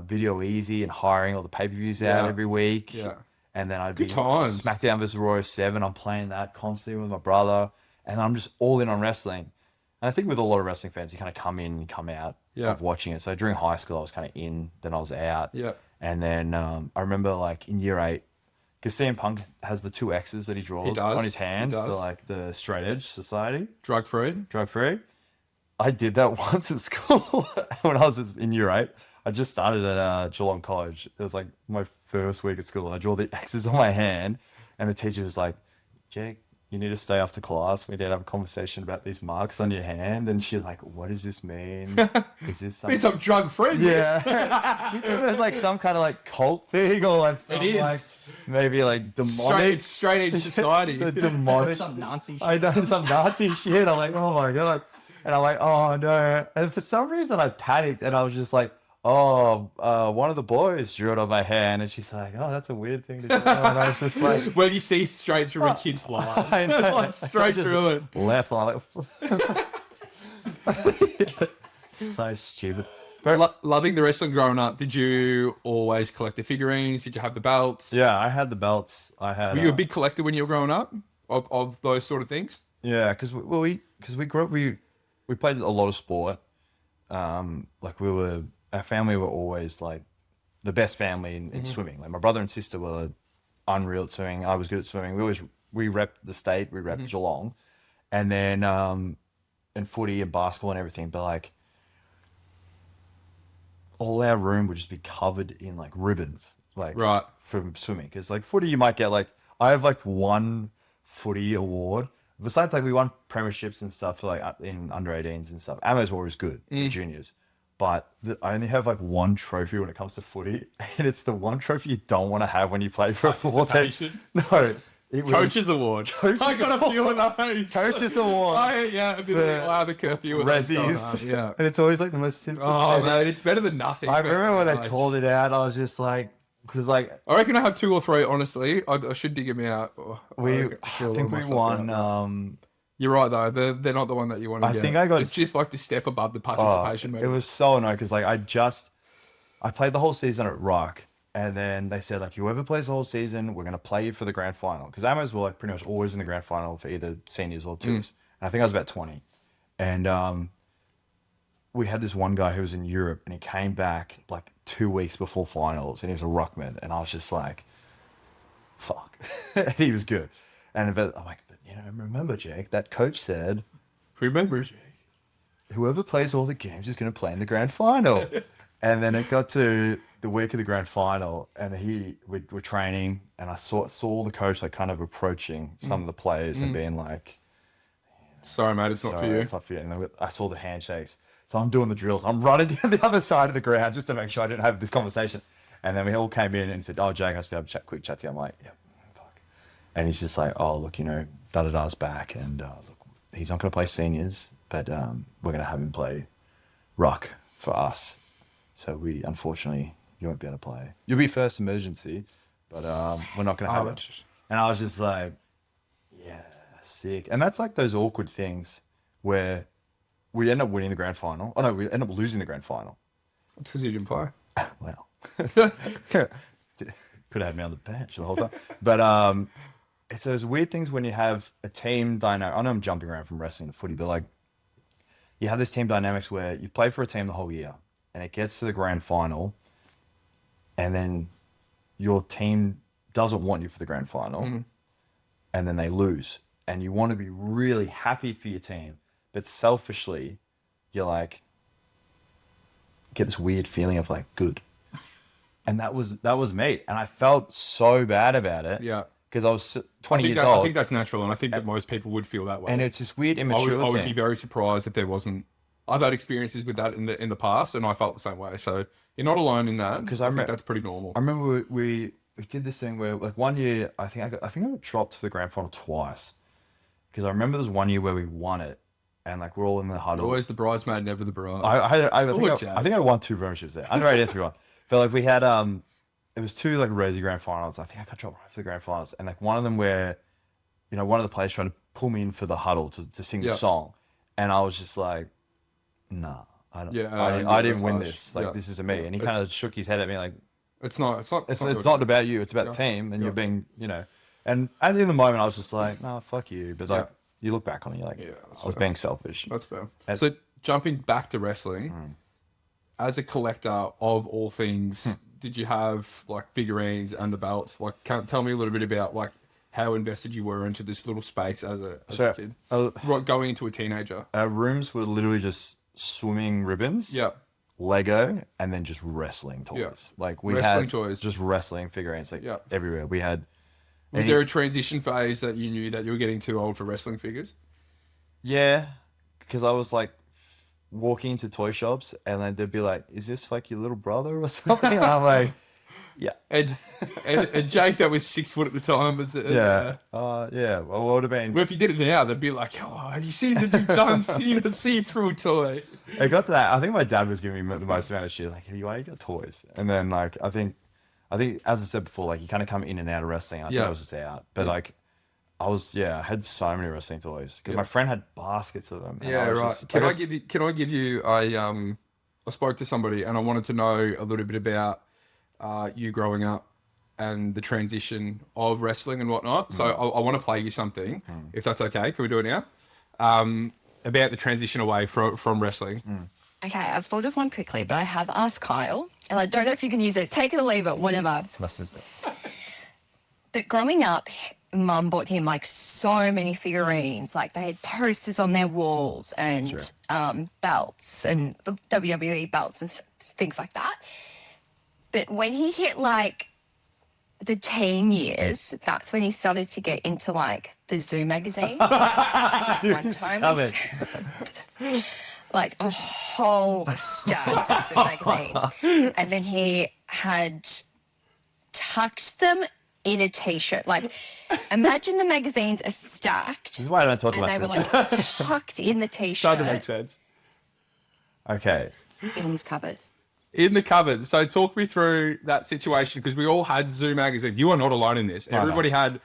S2: Video Easy and hiring all the pay-per-views out
S1: Yeah.
S2: every week.
S1: Yeah.
S2: And then I'd
S1: Good
S2: be
S1: times.
S2: SmackDown vs. Raw 7. I'm playing that constantly with my brother, and I'm just all in on wrestling. And I think with a lot of wrestling fans, you kind of come in and come out
S1: Yeah.
S2: of watching it. So during high school, I was kind of in, then I was out.
S1: Yeah.
S2: And then I remember like in year 8, because CM Punk has the 2 X's that he draws
S1: does.
S2: on his
S1: He
S2: hands for
S1: does.
S2: like the Straight Edge Society,
S1: Drug free.
S2: drug free. I did that once at school when I was in year 8. I just started at Geelong College. It was like my first week at school, and I drew the X's on my hand, and the teacher was like, Jake, you need to stay after class. We need to have a conversation about these marks on your hand. And she's like, what does this mean? Is this
S1: It's
S2: something?
S1: some drug free.
S2: Yeah. It was like some kind of like cult thing or like some
S1: is.
S2: like maybe like demonic.
S1: Straight edge society.
S2: The demonic.
S3: Some Nazi shit.
S2: I know some Nazi shit. I'm like, oh my God. And I'm like, oh no. And for some reason I panicked and I was just like, oh, one of the boys drew it on my hand. And she's like, oh, that's a weird thing to do. And I was just like,
S1: When you see straight through a kid's lives.
S2: I know.
S1: Like, straight
S2: Just
S1: through it.
S2: left. And I'm like, so stupid. But
S1: Loving the wrestling growing up, did you always collect the figurines? Did you have the belts?
S2: yeah, I had the belts. I had.
S1: Were you a big collector when you were growing up of those sort of things?
S2: Yeah, because we grew up, we played a lot of sport. Like our family were always like the best family in swimming. Like my brother and sister were unreal at swimming. I was good at swimming. We repped the state. We repped Geelong, and then and footy and basketball and everything. But like all our room would just be covered in like ribbons, like
S1: Right.
S2: from swimming. Because like footy, you might get like I have like one footy award. Besides, like we won premierships and stuff for like in under 18s and stuff. Ammo's always good, the juniors. But I only have like one trophy when it comes to footy, and it's the one trophy you don't want to have when you play for a full team.
S1: Participation?
S2: No, it was
S1: Coaches Award.
S2: Coaches
S1: I got a few of those.
S2: Coaches Award.
S1: Yeah, a bit of the curfew. with those going on,
S2: Rezzies.
S1: Yeah.
S2: And it's always like the most simple.
S1: Oh,
S2: and
S1: man, it's better than nothing.
S2: I remember when they
S1: Nice.
S2: called it out, I was just like, because like
S1: I reckon I have 2 or 3, honestly. I should dig them out.
S2: I
S1: feel
S2: think we
S1: myself
S2: won.
S1: out. You're right, though. They're not the one that you want to
S2: I
S1: get.
S2: think I got-
S1: It's just like the step above the
S2: Oh,
S1: participation.
S2: it
S1: maybe.
S2: was so annoying because like I played the whole season at Rock, and then they said like whoever plays the whole season, we're gonna play you for the grand final because Amos were like pretty much always in the grand final for either seniors or twos. And I think I was about 20, and we had this one guy who was in Europe, and he came back like 2 weeks before finals, and he was a ruckman, and I was just like, fuck, and he was good, and I'm like, but you know, remember Jake, that coach said.
S1: Remember,
S2: Whoever plays all the games is going to play in the grand final. And then it got to the week of the grand final, and we were training, and I saw the coach like kind of approaching some of the players and being like,
S1: sorry, mate, it's not for
S2: "Sorry,
S1: you.
S2: it's not for you." And then I saw the handshakes, so I'm doing the drills. I'm running down the other side of the ground just to make sure I didn't have this conversation. And then we all came in and said, "Oh, Jake, I just got a quick chat to you." I'm like, "Yeah, fuck." And he's just like, "Oh, look, you know, da-da-da's back, and look, he's not going to play seniors, but we're going to have him play ruck for us. So we, unfortunately, you won't be able to play. You'll be first emergency, but we're not going to have it." And I was just like, yeah, sick. And that's like those awkward things where we end up winning the grand final. Oh no, we end up losing the grand final.
S1: It's because you didn't play.
S2: Well, could have had me on the bench the whole time. But it's those weird things when you have a team dynamic. I know I'm jumping around from wrestling to footy, but like you have this team dynamics where you've played for a team the whole year, and it gets to the grand final, and then your team doesn't want you for the grand final, and then they lose, and you want to be really happy for your team, but selfishly, you're like, get this weird feeling of like good. And that was me, and I felt so bad about it.
S1: Yeah.
S2: Because I was 20 years
S1: I
S2: old,
S1: think that's natural, and I think that most people would feel that way.
S2: and it's this weird
S1: I
S2: immature
S1: would be
S2: thing.
S1: very surprised if there wasn't. I've had experiences with that in the past, and I felt the same way. So you're not alone in that.
S2: 'Cause
S1: I
S2: I
S1: think
S2: remember-
S1: that's pretty normal.
S2: I remember we did this thing where like one year I think I got dropped for the grand final twice, because I remember there's one year where we won it, and like we're all in the huddle.
S1: Always the bridesmaid, never the bride.
S2: I
S1: Jack.
S2: think I won 2 premierships there. Under 8S we won, but like we had it was two like Resi grand finals. I think I got dropped right for the grand finals, and like one of them where, one of the players tried to pull me in for the huddle to sing the song, and I was just like, nah, I don't. I didn't win this. Like this isn't me. And he kind of shook his head at me like,
S1: it's not
S2: about you. It's about the team, and you're being, And at the end of the moment, I was just like, nah, fuck you. But like, you look back on it, you're like, I was being selfish.
S1: That's fair. So jumping back to wrestling, as a collector of all things, did you have like figurines and the belts? Like, tell me a little bit about like how invested you were into this little space as a kid, going into a teenager.
S2: Our rooms were literally just swimming ribbons.
S1: Yeah.
S2: Lego, and then just wrestling toys.
S1: Yeah.
S2: Like we
S1: Wrestling
S2: had
S1: toys.
S2: just wrestling figurines everywhere. We had.
S1: Was there a transition phase that you knew that you were getting too old for wrestling figures?
S2: Yeah, because I was like walking into toy shops and then they'd be like, "Is this like your little brother or something?" And I'm like, "Yeah."
S1: And Jake, that was 6 foot at the time, was it?
S2: Yeah. Yeah. Well, what would have been?
S1: Well, if you did it now, they'd be like, "Oh, have you seen the big done? See through a toy?"
S2: It got to that. I think my dad was giving me the most amount of shit. Like, "Why you got toys?" And then like I think as I said before, like you kind of come in and out of wrestling. I think I was just out, but like I had so many wrestling toys because my friend had baskets of them.
S1: Yeah, right. Can I give you I spoke to somebody and I wanted to know a little bit about you growing up and the transition of wrestling and whatnot. So I want to play you something, if that's okay. Can we do it now? About the transition away from wrestling.
S4: Okay, I've thought of one quickly, but I have asked Kyle, and I don't know if you can use it. Take it or leave it, whatever. But growing up, Mum bought him like so many figurines. Like they had posters on their walls and belts and WWE belts and things like that. But when he hit like the teen years, that's when he started to get into like the Zoo magazine. One time we had, like a whole stack of Zoo magazines. And then he had tucked them in a t-shirt. Like, imagine the magazines are stacked.
S2: This is why I don't talk about
S4: and they
S2: this.
S4: were like tucked in the t-shirt.
S1: Starting to make sense.
S2: Okay.
S4: In his cupboards.
S1: In the cupboard. So talk me through that situation because we all had Zoo magazines. You are not alone in this. Everybody either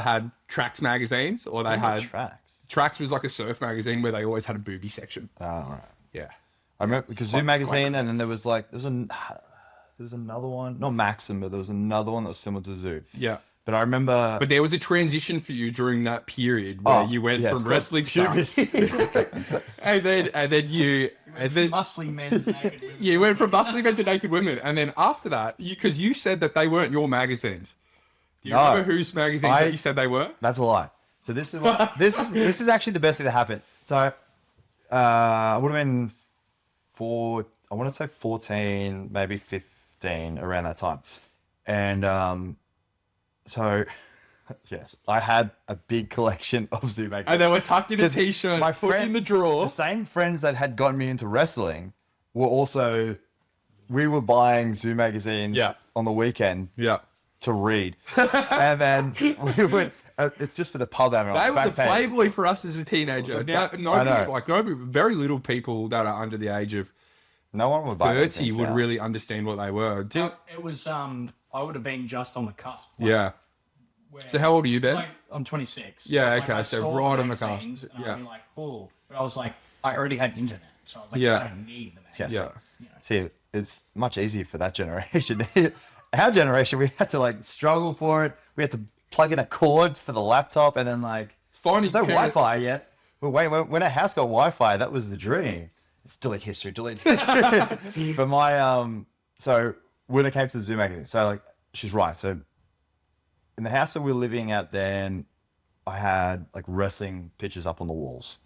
S1: had Trax magazines or they had
S2: Tracks.
S1: Trax was like a surf magazine where they always had a booby section.
S2: Oh, right.
S1: Yeah.
S2: I remember because Zoo magazine, and then there was another one, not Maxim, but there was another one that was similar to Zoo.
S1: Yeah.
S2: But I remember.
S1: But there was a transition for you during that period where you went from wrestling stuff, and then you
S3: Muscly men, naked women.
S1: you went from bustling men to naked women, and then after that, because you said that they weren't your magazines. Do you remember whose magazines that you said they were?
S2: That's a lie. So this is this is actually the best thing that happened. So I would have been I want to say 14, maybe 15 around that time, and so. Yes, I had a big collection of Zoo magazines.
S1: And they were tucked in a t-shirt,
S2: my
S1: put in the drawer.
S2: The same friends that had gotten me into wrestling we were buying Zoo magazines on the weekend to read. And then we went, it's just for the pub.
S1: They were the Playboy for us as a teenager. Now, very little people that are under the age of
S2: no one would buy
S1: 30 would really understand what they were.
S3: It was, I would have been just on the cusp.
S1: Yeah. So how old are you, Ben?
S3: Like, I'm 26.
S1: Yeah,
S3: Like,
S1: okay,
S3: I
S1: so
S3: saw
S1: right
S3: the
S1: on the cusp.
S3: magazines and
S1: Yeah.
S3: I'd be like, oh. But I was like, I already had internet. So I was like,
S1: Yeah.
S3: I don't need the magazine.
S2: Yes.
S1: Yeah.
S2: See, it's much easier for that generation. Our generation, we had to like struggle for it. We had to plug in a cord for the laptop and then like, there's no Wi-Fi yet. Well, when our house got Wi-Fi, that was the dream. Delete history. But my, so when it came to the Zoo magazine, so like, she's right. So in the house that we were living at then, I had like wrestling pictures up on the walls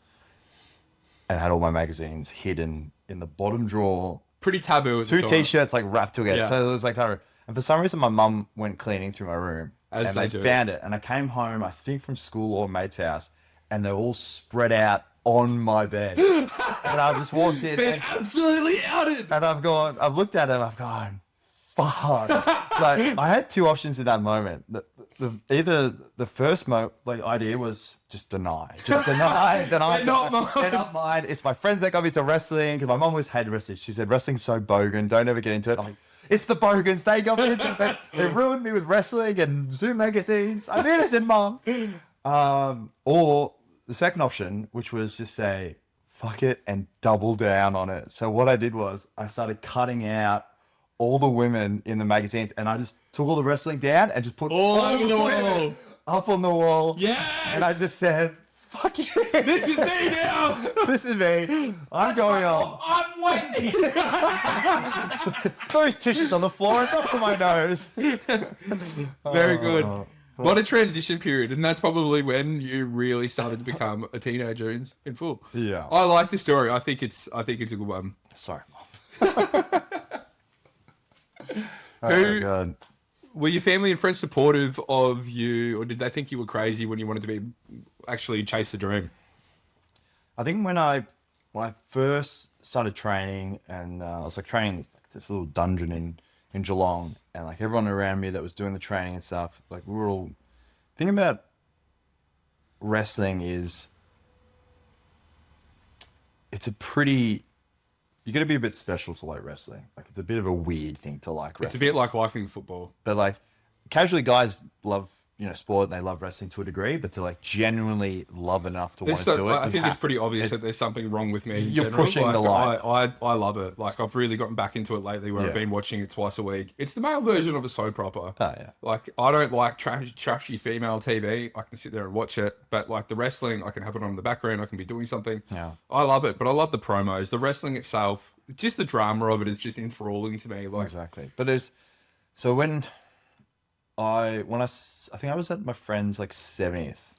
S2: and had all my magazines hidden in the bottom drawer.
S1: Pretty taboo at the
S2: Two
S1: time.
S2: t-shirts like wrapped together.
S1: Yeah.
S2: So it was like, and for some reason my mum went cleaning through my room
S1: As
S2: and
S1: they
S2: they
S1: do.
S2: found it. And I came home, I think from school or a mate's house, and they're all spread out on my bed. And I just walked in
S1: Ben absolutely outed.
S2: and I've looked at it and I've gone, fuck. So I had two options in that moment. Either the first idea was just deny. Just deny.
S1: They're not mine.
S2: They're not mine. It's my friends that got me to wrestling because my mom always hated wrestling. She said, wrestling's so bogan. Don't ever get into it. I'm like, It's the Bogans. They got me into it. They ruined me with wrestling and Zoom magazines. I'm innocent, Mom. Or the second option, which was just say, fuck it and double down on it. So what I did was I started cutting out all the women in the magazines and I just took all the wrestling down and just put
S1: All
S2: all
S1: over
S2: the
S1: the
S2: women
S1: wall.
S2: up on the wall.
S1: Yes.
S2: And I just said, fuck you.
S1: This is me now.
S2: This is me. I'm going on.
S3: I'm waiting.
S2: Those tissues on the floor and up to my nose.
S1: Very good. What a transition period, and that's probably when you really started to become a teenager in full.
S2: Yeah.
S1: I like the story. I think it's a good one.
S2: Sorry, Mom. Oh, God.
S1: Were your family and friends supportive of you, or did they think you were crazy when you wanted to be actually chase the dream?
S2: I think when I first started training, and I was like training in this little dungeon in Geelong, and like everyone around me that was doing the training and stuff, like we were all thinking about wrestling is it's a pretty you got to be a bit special to like wrestling. Like it's a bit of a weird thing to like wrestling.
S1: It's a bit like liking football.
S2: But like casually guys love, you know, sport and they love wrestling to a degree, but to like genuinely love enough to want to do it.
S1: I think it's pretty obvious that there's something wrong with me.
S2: You're pushing the
S1: line.
S2: line.
S1: I love it. Like I've really gotten back into it lately where I've
S2: Yeah.
S1: been watching it twice a week. It's the male version of a soap opera.
S2: Oh, yeah.
S1: Like I don't like trashy female TV. I can sit there and watch it, but like the wrestling, I can have it on in the background. I can be doing something.
S2: Yeah.
S1: I love it, but I love the promos. The wrestling itself, just the drama of it is just enthralling to me. Like
S2: Exactly. But there's so when I think I was at my friend's like 70th.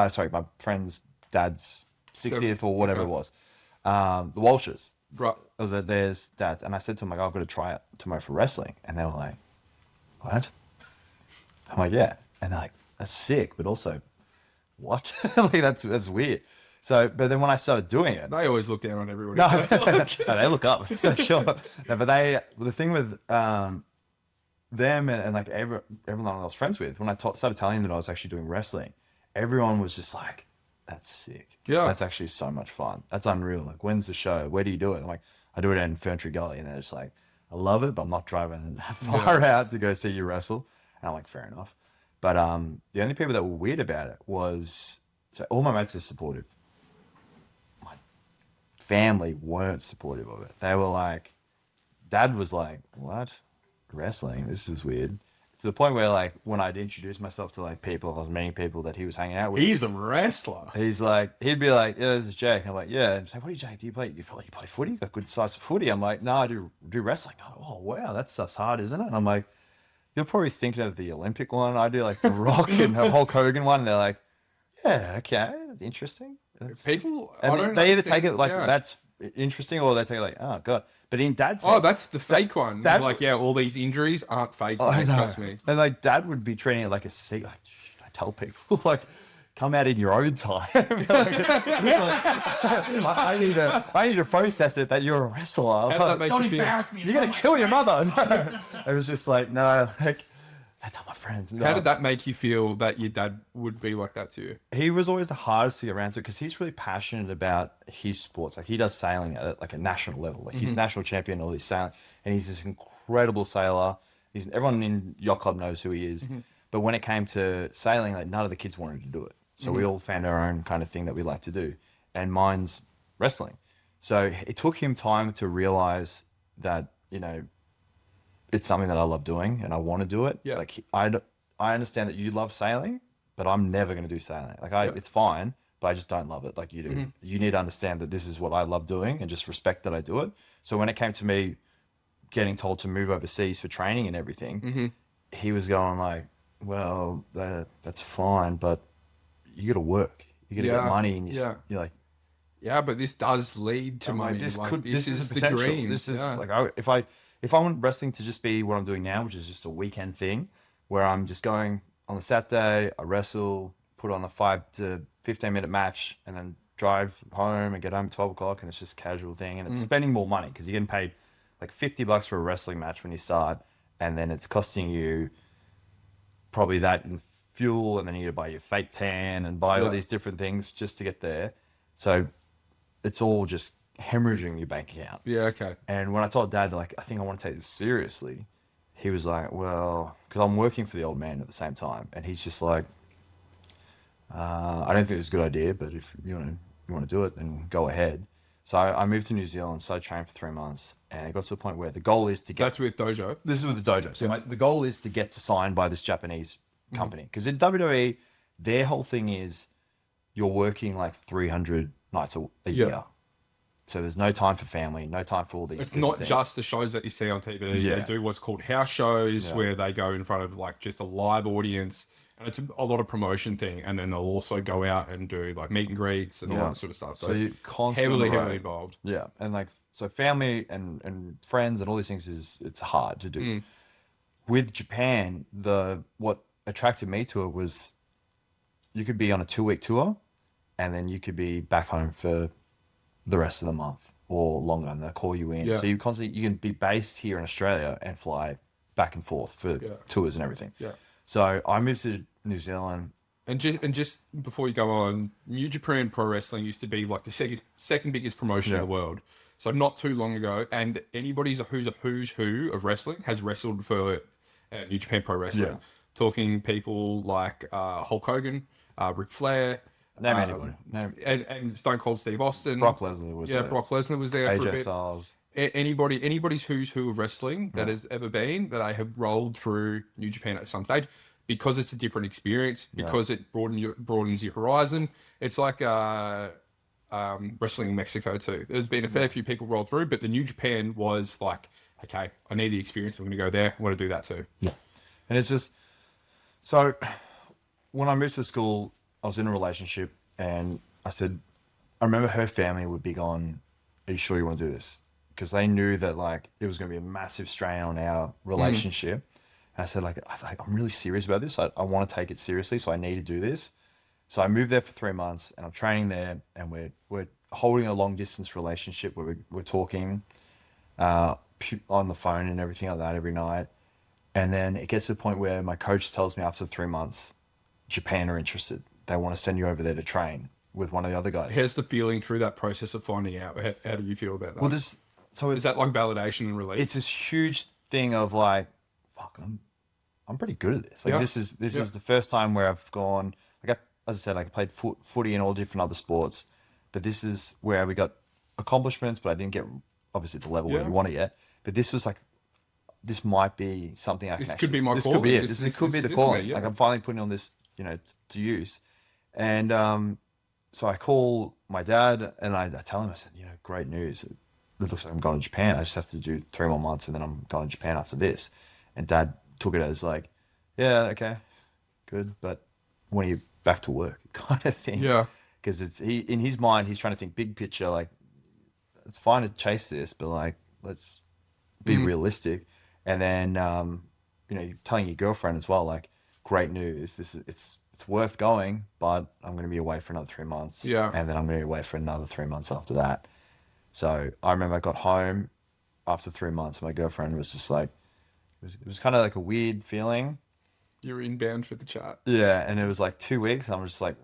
S2: Sorry, my friend's dad's 60th or whatever
S1: Okay.
S2: it was. The Walshers.
S1: right.
S2: I was at theirs, dad's, and I said to them like, I've got to try it tomorrow for wrestling, and they were like, "What?" I'm like, "Yeah," and they're like, "That's sick, but also, what?" Like that's weird. So, but then when I started doing it,
S1: They always look down on everybody.
S2: no, they look up. So sure. No, but the thing with them and like everyone I was friends with, when I started telling them that I was actually doing wrestling, everyone was just like, "That's sick.
S1: Yeah.
S2: That's actually so much fun. That's unreal. Like, when's the show? Where do you do it?" I'm like, "I do it in Ferntree Gully," and they're just like, "I love it, but I'm not driving that far out to go see you wrestle." And I'm like, "Fair enough." But the only people that were weird about it was so all my mates are supportive. Family weren't supportive of it. They were like, Dad was like, "What? Wrestling? This is weird." To the point where like when I'd introduce myself to like people, I was meeting people that he was hanging out with.
S1: He's a wrestler.
S2: He's like, he'd be like, "Yeah, this is Jake." I'm like, "Yeah." And he's like, "What do you, Jake? Do you play? You play footy? You got good size for footy?" I'm like, "No, I do wrestling." "Oh wow, that stuff's hard, isn't it?" And I'm like, "You're probably thinking of the Olympic one. I do like the Rock and the Hulk Hogan one." And they're like, "Yeah, okay, that's interesting."
S1: People, I
S2: And
S1: don't
S2: they either take
S1: understand-
S2: it like
S1: yeah.
S2: that's interesting, or they take it like, "Oh god." But in Dad's
S1: Oh,
S2: head,
S1: that's the fake one.
S2: Dad-
S1: Like, yeah, all these injuries aren't fake.
S2: I
S1: mate,
S2: know.
S1: trust me.
S2: And like Dad would be treating it like a secret. Like, "Shh, I tell people like, come out in your own time." I need to process it that you're a wrestler.
S1: How did that make
S3: Don't
S1: you feel?
S3: embarrass me. in
S2: You're gonna
S3: front
S2: kill your mother. No. It was just like, no, like I tell my friends. No.
S1: How did that make you feel that your dad would be like that to you?
S2: He was always the hardest to get around to because he's really passionate about his sports. Like he does sailing at like a national level. Like he's national champion all this sailing, and he's this incredible sailor. Everyone in yacht club knows who he is. But when it came to sailing, like none of the kids wanted to do it. So we all found our own kind of thing that we like to do, and mine's wrestling. So it took him time to realize that it's something that I love doing and I want to do it.
S1: Yeah.
S2: Like I understand that you love sailing, but I'm never going to do sailing. Like it's fine, but I just don't love it like you do. You need to understand that this is what I love doing and just respect that I do it. So when it came to me getting told to move overseas for training and everything, he was going like, "Well, that's fine, but you got to work. You got to
S1: Yeah,
S2: get money, and
S1: yeah.
S2: you're like,
S1: Yeah, but this does lead to
S2: I'm like,
S1: money.
S2: this
S1: Like,
S2: could
S1: this is
S2: the
S1: the
S2: potential.
S1: dream.
S2: This is
S1: Yeah.
S2: like if I want wrestling to just be what I'm doing now, which is just a weekend thing, where I'm just going on the Saturday, I wrestle, put on a 5 to 15-minute match, and then drive home and get home at 12 o'clock, and it's just a casual thing, and it's spending more money because you're getting paid like $50 for a wrestling match when you start, and then it's costing you probably that in fuel, and then you need to buy your fake tan and buy all
S1: Yeah.
S2: these different things just to get there. So it's all just hemorrhaging your bank account.
S1: Yeah, okay.
S2: And when I told Dad, like, I think I want to take this seriously, he was like, well, because I'm working for the old man at the same time, and he's just like, I don't think it's a good idea, but if you want to do it, then go ahead. So I moved to New Zealand, started training for 3 months, and it got to a point where the goal is to get.
S1: That's with Dojo.
S2: This is with the dojo. So the goal is to get to sign by this Japanese company, because in WWE, their whole thing is you're working like 300 nights a year. So there's no time for family, no time for all these.
S1: It's
S2: different
S1: not
S2: things.
S1: just the shows that you see on TV.
S2: Yeah.
S1: They do what's called house shows,
S2: Yeah.
S1: where they go in front of like just a live audience, and it's a lot of promotion thing. And then they'll also go out and do like meet and greets and all
S2: Yeah.
S1: that sort of stuff.
S2: So you're constantly
S1: heavily,
S2: on the
S1: heavily
S2: road.
S1: involved.
S2: Yeah, and like so, family and friends and all these things it's hard to do. With Japan, what attracted me to it was you could be on a 2-week tour, and then you could be back home for the rest of the month or longer, and they'll call you in.
S1: Yeah.
S2: So you can be based here in Australia and fly back and forth for tours and everything.
S1: Yeah.
S2: So I moved to New Zealand.
S1: And just before you go on, New Japan Pro Wrestling used to be like the second biggest promotion in the world. So not too long ago, and anybody who's a who's who of wrestling has wrestled for New Japan Pro Wrestling.
S2: Yeah.
S1: Talking people like Hulk Hogan, Ric Flair,
S2: Name anybody.
S1: and Stone Cold Steve Austin.
S2: Brock Lesnar was there.
S1: Brock Lesnar was there for a
S2: AJ
S1: bit.
S2: Styles.
S1: Anybody's who's who of wrestling that has ever been that I have rolled through New Japan at some stage, because it's a different experience, because it broadens your horizon. It's like wrestling in Mexico too. There's been a fair few people rolled through, but the New Japan was like, okay, I need the experience. I'm going to go there. I want to do that too.
S2: Yeah. And it's just, so when I moved to the school, I was in a relationship, and I said, I remember her family were big on, are you sure you want to do this? Because they knew that like it was going to be a massive strain on our relationship. And I said, like, I'm really serious about this. I want to take it seriously, so I need to do this. So I moved there for 3 months, and I'm training there, and we're holding a long distance relationship where we're talking on the phone and everything like that every night. And then it gets to the point where my coach tells me after 3 months, Japan are interested. They want to send you over there to train with one of the other guys.
S1: Here's the feeling through that process of finding out. How do you feel about that?
S2: Well,
S1: Is
S2: it's
S1: that like validation and relief?
S2: this huge thing of like, fuck, I'm pretty good at this. Like
S1: Yeah.
S2: this is the first time where I've gone. Like as I said, like I played footy and all different other sports, but this is where we got accomplishments. But I didn't get obviously the level where
S1: Yeah.
S2: you want it yet. But this was like, this might be something I can.
S1: This could be my
S2: This
S1: calling.
S2: could be it.
S1: This
S2: This could be
S1: is
S2: the
S1: it,
S2: calling.
S1: yeah.
S2: Like I'm finally putting on this, to use. And so I call my dad and I tell him, I said, great news. It looks like I'm going to Japan. I just have to do 3 more months and then I'm going to Japan after this. And Dad took it as like, yeah, okay, good. But when are you back to work kind of thing?
S1: Yeah.
S2: Because in his mind, he's trying to think big picture. Like, it's fine to chase this, but like, let's be realistic. And then, you're telling your girlfriend as well, like, great news. It's worth going, but I'm going to be away for another 3 months.
S1: Yeah.
S2: And then I'm going to be away for another 3 months after that. So I remember I got home after 3 months. My girlfriend was just like, it was kind of like a weird feeling.
S1: You're inbound for the chat.
S2: Yeah. And it was like 2 weeks. I'm just like,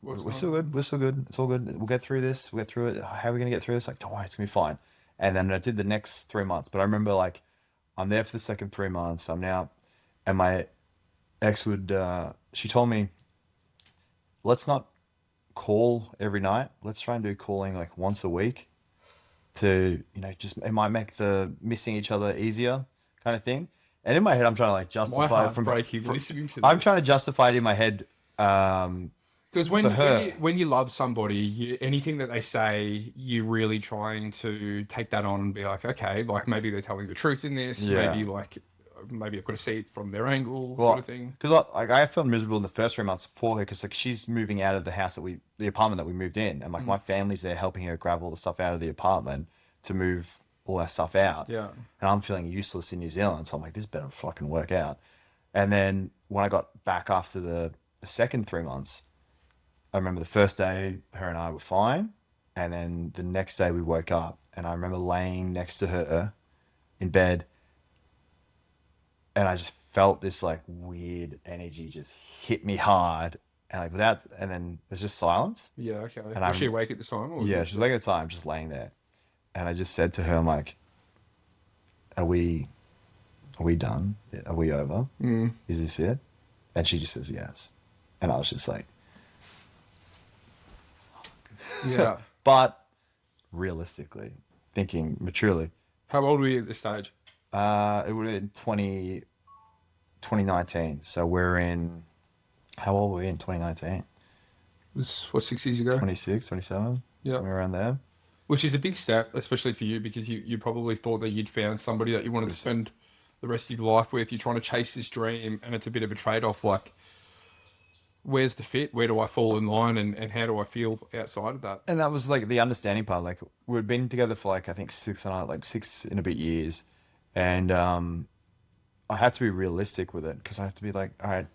S1: What's
S2: we're
S1: going
S2: still good. We're still good. It's all good. We'll get through this. We'll get through it. How are we going to get through this? Like, don't worry, it's going to be fine. And then I did the next 3 months. But I remember, like, I'm there for the second 3 months. I'm now, and my ex she told me, let's not call every night. Let's try and do calling like once a week to, it might make the missing each other easier kind of thing. And in my head, I'm trying to like justify it
S1: heart's breaking listening to
S2: I'm
S1: this.
S2: trying to justify it in my head.
S1: Because
S2: For her.
S1: when you love somebody, anything that they say, you're really trying to take that on and be like, okay, like maybe they're telling the truth in this.
S2: Yeah.
S1: Maybe I've got to see it from their angle,
S2: Well,
S1: sort of thing.
S2: Because I felt miserable in the first 3 months for her because like she's moving out of the house the apartment that we moved in, and like my family's there helping her grab all the stuff out of the apartment to move all that stuff out.
S1: Yeah.
S2: And I'm feeling useless in New Zealand, so I'm like, this better fucking work out. And then when I got back after the second 3 months, I remember the first day her and I were fine, and then the next day we woke up, and I remember laying next to her in bed. And I just felt this like weird energy just hit me hard, and like and then there's just silence.
S1: Yeah, okay.
S2: And
S1: Was she awake at this time? Or
S2: Yeah, she was like at the time just laying there, And I just said to her, I'm like, are we done? Are we over? Is this it? And she just says yes. And I was just like,
S1: Yeah.
S2: but realistically, thinking maturely,
S1: How old were you at this stage?
S2: it would have been 2019. So we're in, how old were we in 2019?
S1: It was, what, 6 years ago?
S2: 26, 27?
S1: Yeah.
S2: Somewhere around there.
S1: Which is a big step, especially for you, because you probably thought that you'd found somebody that you wanted to spend the rest of your life with. You're trying to chase this dream, and it's a bit of a trade-off. Like, where's the fit? Where do I fall in line, and how do I feel outside of that?
S2: And that was like the understanding part. Like we'd been together for like, I think 6 and a bit years. And I had to be realistic with it because I had to be like, all right,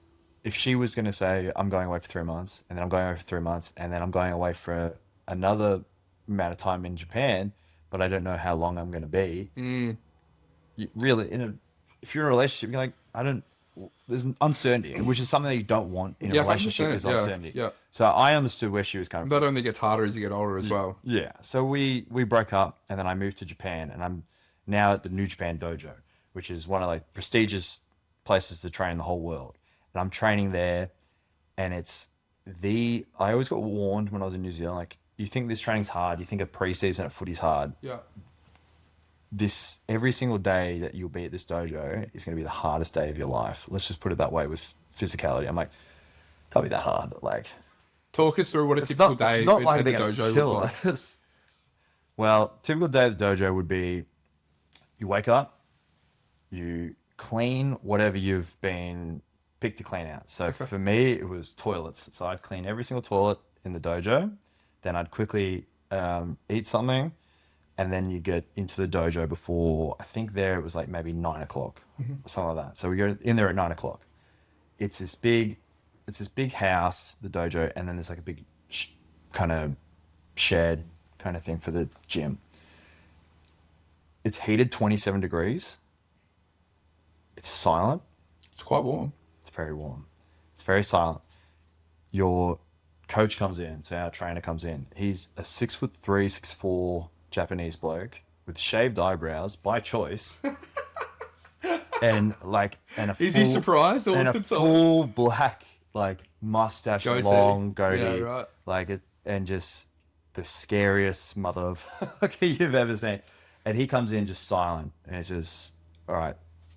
S2: if she was going to say, I'm going away for 3 months, and then I'm going away for 3 months, and then I'm going away for another amount of time in Japan, but I don't know how long I'm going to be. You really, if you're in a relationship, you're like, there's an uncertainty, which is something that you don't want in a relationship,
S1: 100%,
S2: is uncertainty.
S1: yeah.
S2: So I understood where she was coming from.
S1: That only gets harder as you get older as well.
S2: Yeah. So we broke up, and then I moved to Japan, and I'm now at the New Japan Dojo, which is one of like prestigious places to train in the whole world. And I'm training there, and I always got warned when I was in New Zealand, like, you think this training's hard, you think a pre-season at footy's hard.
S1: Yeah.
S2: Every single day that you'll be at this dojo is going to be the hardest day of your life. Let's just put it that way with physicality. I'm like, can't be that hard. Like,
S1: Talk us through what a typical day at the dojo looks like.
S2: Well, typical day at the dojo would be you wake up, you clean whatever you've been picked to clean out. So for me, it was toilets. So I'd clean every single toilet in the dojo. Then I'd quickly eat something. And then you get into the dojo before, I think there it was like maybe 9 o'clock, or something like that. So we go in there at 9 o'clock. It's this big house, the dojo, and then there's like a big kind of shed kind of thing for the gym. It's heated 27 degrees. It's silent.
S1: It's quite warm.
S2: It's very warm. It's very silent. Your coach comes in, so our trainer comes in. He's a 6'3", 6'4" Japanese bloke with shaved eyebrows by choice. and a
S1: Is he surprised all
S2: and
S1: of
S2: a
S1: the time?
S2: full black like mustache,
S1: Goatee.
S2: long goatee,
S1: Yeah, right.
S2: and just the scariest motherfucker you've ever seen. And he comes in just silent, and it's just, all right,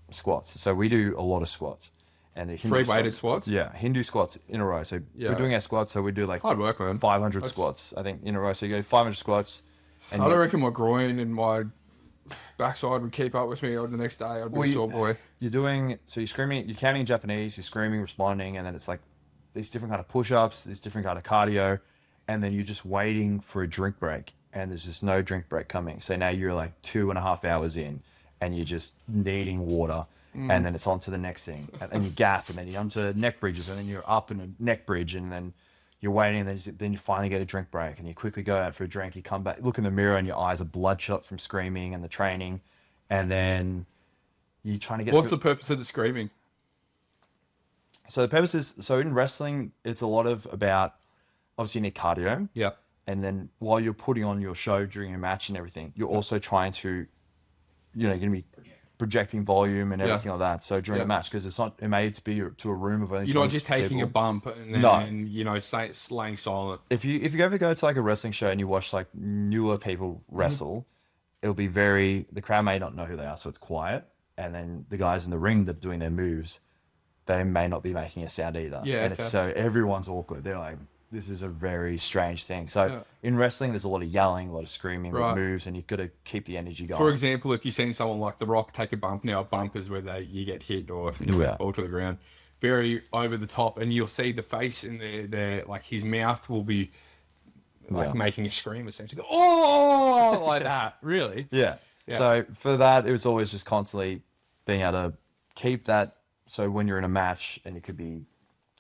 S2: squats. So we do a lot of squats, and the Hindu
S1: Free weighted squats?
S2: Yeah, Hindu squats in a row. So
S1: Yeah.
S2: we're doing our squats. So we do like
S1: Hard work, man.
S2: 500
S1: That's-
S2: squats, I think, in a row. So you go 500 squats. And
S1: I don't reckon my groin and my backside would keep up with me. Or the next day, I'd be a sore boy.
S2: You're doing, so you're screaming, you're counting in Japanese, you're screaming, responding, and then it's like these different kind of push-ups, this different kind of cardio, and then you're just waiting for a drink break, and there's just no drink break coming. So now you're like 2.5 hours in, and you're just needing water, and then it's on to the next thing, and you gas, and then you're onto neck bridges, and then you're up in a neck bridge, and then you're waiting, and then you finally get a drink break, and you quickly go out for a drink, you come back, look in the mirror, and your eyes are bloodshot from screaming and the training, and then you're trying to get
S1: What's
S2: through.
S1: the purpose of the screaming?
S2: So the purpose is, so in wrestling, it's a lot of about, obviously you need cardio.
S1: Yeah.
S2: And then while you're putting on your show during a match and everything, you're also trying to, you're going to be projecting volume and everything like that. So during a match, because it's not made to be to a room of only
S1: You're not
S2: 20
S1: just taking a
S2: people.
S1: bump and then,
S2: No.
S1: laying silent.
S2: If you ever go to like a wrestling show and you watch like newer people wrestle, it'll be the crowd may not know who they are, so it's quiet. And then the guys in the ring that are doing their moves, they may not be making a sound either.
S1: Yeah,
S2: And
S1: okay.
S2: so everyone's awkward. They're like, this is a very strange thing. So in wrestling, there's a lot of yelling, a lot of screaming with
S1: Right.
S2: moves, and you've got to keep the energy going.
S1: For example, if you've seen someone like The Rock take a bump, now a bump is where you get hit or fall to the ground. Very over the top, and you'll see the face in there, like his mouth will be like making a scream essentially. Oh, like that. Really?
S2: Yeah.
S1: Yeah.
S2: So for that, it was always just constantly being able to keep that. So when you're in a match, and it could be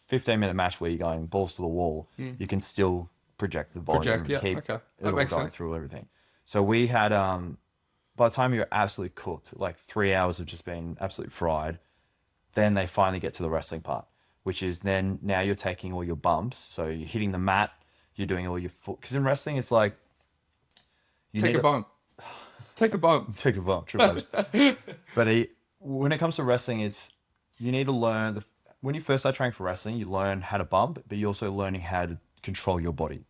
S2: 15-minute match where you're going balls to the wall, you can still project the volume and keep
S1: okay.
S2: it
S1: That
S2: all
S1: makes
S2: going
S1: sense.
S2: through everything. So we had, by the time you're absolutely cooked, like 3 hours of just being absolutely fried, then they finally get to the wrestling part, which is then now you're taking all your bumps. So you're hitting the mat, you're doing all your foot. Because in wrestling, it's like, you
S1: Take
S2: need
S1: a bump. Take a bump.
S2: take a bump, Triple H. But when it comes to wrestling, you need to learn when you first start training for wrestling, you learn how to bump, but you're also learning how to control your body.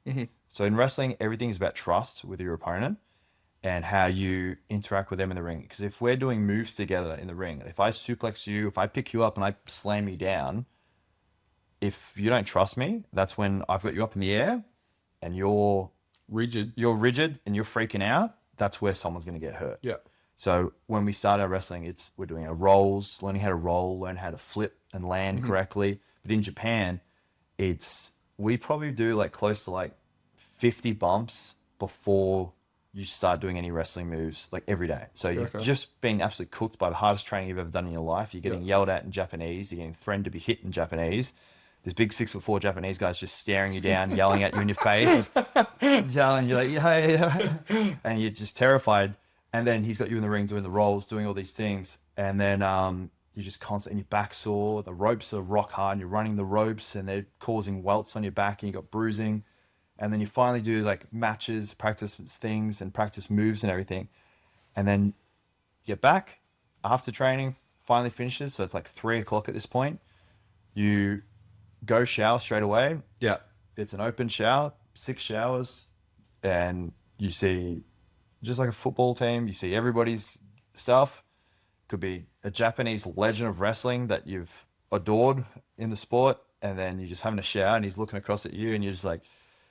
S2: So in wrestling, everything is about trust with your opponent and how you interact with them in the ring. Because if we're doing moves together in the ring, if I suplex you, if I pick you up and I slam you down, if you don't trust me, that's when I've got you up in the air and you're
S1: Rigid.
S2: and you're freaking out. That's where someone's going to get hurt.
S1: Yeah.
S2: So when we start our wrestling, we're doing our rolls, learning how to roll, learn how to flip and land correctly. But in Japan, we probably do like close to like 50 bumps before you start doing any wrestling moves, like every day. So you've just been absolutely cooked by the hardest training you've ever done in your life. You're getting yelled at in Japanese. You're getting threatened to be hit in Japanese. This big 6'4" Japanese guy's just staring you down, yelling at you in your face, yelling. You're like, hey, and you're just terrified. And then he's got you in the ring doing the rolls, doing all these things. And then you're just constantly, your back sore. The ropes are rock hard. And you're running the ropes and they're causing welts on your back and you got bruising. And then you finally do like matches, practice things and practice moves and everything. And then you get back after training, finally finishes. So it's like 3 o'clock at this point. You go shower straight away.
S1: Yeah.
S2: It's an open shower, 6 showers, and you see just like a football team, you see everybody's stuff. Could be a Japanese legend of wrestling that you've adored in the sport, and then you're just having a shower and he's looking across at you and you're just like,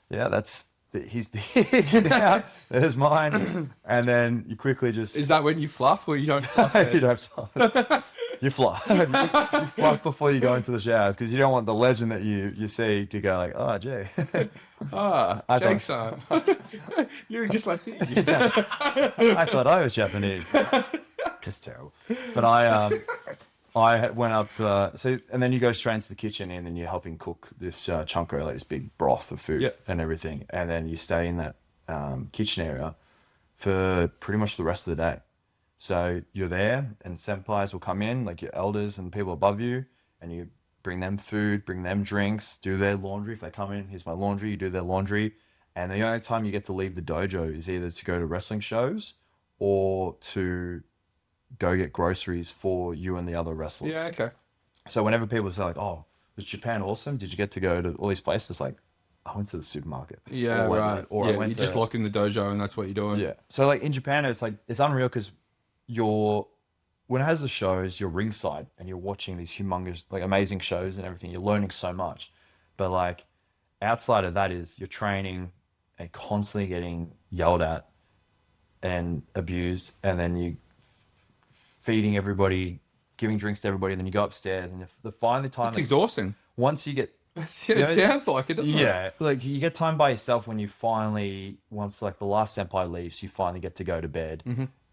S2: yeah, he's yeah, there's mine. And then you quickly just...
S1: Is that when you fluff or you don't fluff?
S2: You don't fluff. You fluff. You fluff before you go into the showers because you don't want the legend that you see to go like, oh, Jay. I
S1: Jake's
S2: thought,
S1: son. You're just like me.
S2: I thought I was Japanese. It's terrible. But I went up, and then you go straight into the kitchen and then you're helping cook this chunko, like this big broth of food and everything. And then you stay in that kitchen area for pretty much the rest of the day. So you're there and senpais will come in, like your elders and people above you, and you bring them food, bring them drinks, do their laundry. If they come in, here's my laundry, you do their laundry. And the only time you get to leave the dojo is either to go to wrestling shows or to go get groceries for you and the other wrestlers.
S1: Yeah, okay.
S2: So whenever people say like, oh, was Japan awesome? Did you get to go to all these places? Like, I went to the supermarket.
S1: Yeah,
S2: or
S1: right.
S2: Or
S1: yeah,
S2: I went
S1: you
S2: to,
S1: just lock in the dojo and that's what you're doing.
S2: Yeah. So like in Japan, it's unreal because when it has the shows, you're ringside and you're watching these humongous, like amazing shows and everything. You're learning so much. But like outside of that is you're training and constantly getting yelled at and abused. And then you feeding everybody, giving drinks to everybody. And then you go upstairs and the finally time.
S1: It's exhausting.
S2: Once you get,
S1: It sounds like it, doesn't it?
S2: yeah, like you get time by yourself when you finally, once like the last senpai leaves, you finally get to go to bed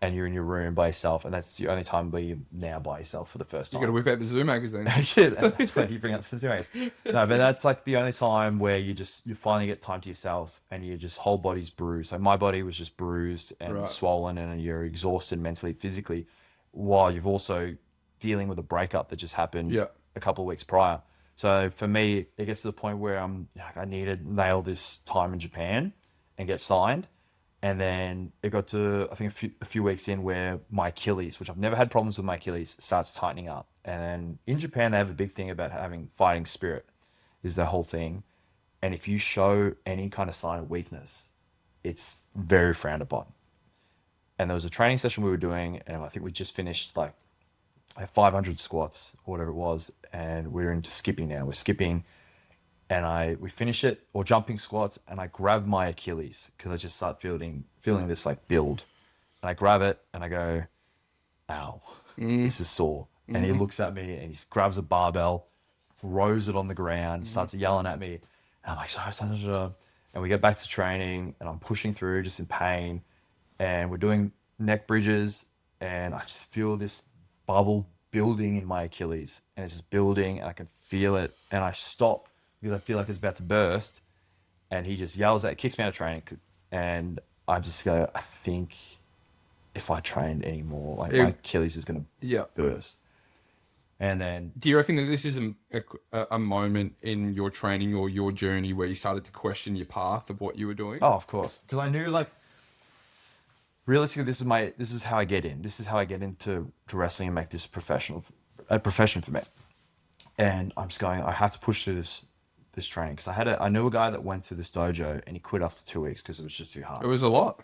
S2: and you're in your room by yourself. And that's the only time where you're now by yourself for the first time.
S1: You got to whip out the Zoo magazine.
S2: Yeah, that's when you bring up the series. No, but that's like the only time where you finally get time to yourself and your just whole body's bruised. So my body was just bruised and swollen and you're exhausted mentally, physically, while you've also dealing with a breakup that just happened a couple of weeks prior. So for me, it gets to the point where I need to nail this time in Japan and get signed. And then it got to, I think, a few weeks in where my Achilles, which I've never had problems with my Achilles, starts tightening up. And then in Japan, they have a big thing about having fighting spirit, is the whole thing. And if you show any kind of sign of weakness, it's very frowned upon. And there was a training session we were doing, and I think we just finished like 500 squats or whatever it was, and we're into skipping now. We're skipping, and we finish it, or jumping squats, and I grab my Achilles because I just start feeling this like build, and I grab it and I go, ow, this is sore. And he looks at me and he grabs a barbell, throws it on the ground, starts yelling at me, and I'm like, sorry. And we get back to training and I'm pushing through just in pain, and we're doing neck bridges, and I just feel this bubble building in my Achilles, and it's just building and I can feel it, and I stop because I feel like it's about to burst, and he just yells kicks me out of training, and I just go, I think if I trained anymore, like my Achilles is going to burst. And then,
S1: do you reckon that this is a moment in your training or your journey where you started to question your path of what you were doing?
S2: Oh, of course, because I knew like realistically, this is how I get in. This is how I get into to wrestling and make this a profession for me. And I'm just going, I have to push through this training, because I knew a guy that went to this dojo and he quit after 2 weeks because it was just too hard.
S1: It was a lot.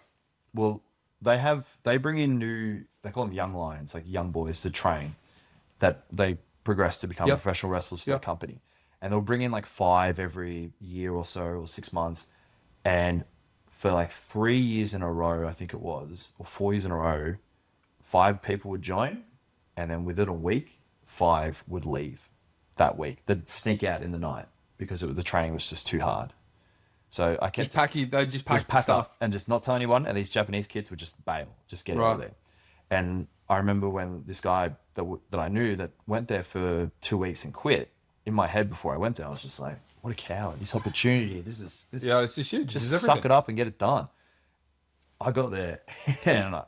S2: Well, they bring in they call them young lions, like young boys to train, that they progress to become
S1: Yep.
S2: professional wrestlers for
S1: Yep.
S2: the company. And they'll bring in like 5 every year or so, or 6 months. And for like 3 years in a row, I think it was, or 4 years in a row, 5 people would join. And then within a week, 5 would leave that week. They'd sneak out in the night because the training was just too hard. So I kept
S1: They just pack stuff.
S2: up and just not tell anyone. And these Japanese kids would just bail, just get out of
S1: Right.
S2: there. And I remember when this guy that I knew that went there for 2 weeks and quit, in my head before I went there, I was just like, what a coward. This opportunity. This
S1: Yeah, it's just huge.
S2: just
S1: It's
S2: suck
S1: everything.
S2: it up and get it done. I got there and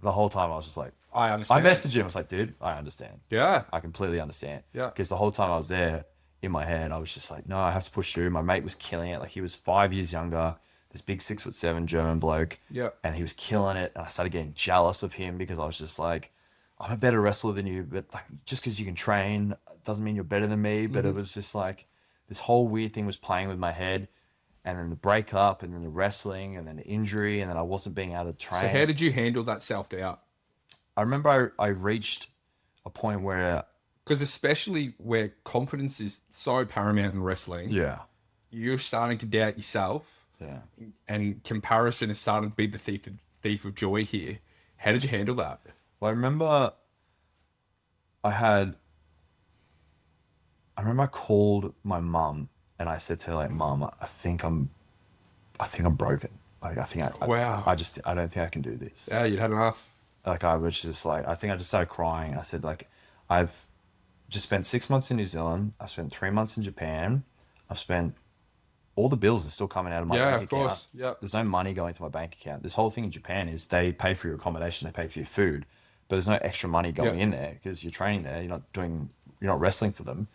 S2: the whole time I was just like,
S1: I
S2: I
S1: understand.
S2: messaged him. I was like, dude, I understand.
S1: Yeah.
S2: I completely understand.
S1: Yeah.
S2: Because the whole time I was there, in my head, I was just like, no, I have to push through. My mate was killing it. Like, he was 5 years younger, this big 6'7" German bloke.
S1: Yeah.
S2: And he was killing it. And I started getting jealous of him because I was just like, I'm a better wrestler than you, but like, just because you can train doesn't mean you're better than me. But it was just like, this whole weird thing was playing with my head. And then the breakup, and then the wrestling, and then the injury, and then I wasn't being able to train.
S1: So how did you handle that self-doubt?
S2: I remember I reached a point where,
S1: Because especially where confidence is so paramount in wrestling,
S2: yeah,
S1: you're starting to doubt yourself,
S2: yeah.
S1: and comparison is starting to be the thief of joy here. How did you handle that?
S2: Well, I remember I called my mum and I said to her, like, Mum, I think I'm broken. Like,
S1: Wow.
S2: I don't think I can do this.
S1: Yeah, you'd had enough.
S2: Like, I was just like, I think I just started crying. I said, like, I've just spent 6 months in New Zealand. I've spent 3 months in Japan. I've spent all the bills are still coming out of my
S1: Yeah,
S2: bank
S1: of
S2: account.
S1: course. Yeah.
S2: There's no money going to my bank account. This whole thing in Japan is they pay for your accommodation, they pay for your food, but there's no extra money going
S1: Yeah.
S2: in there because you're training there. You're not wrestling for them.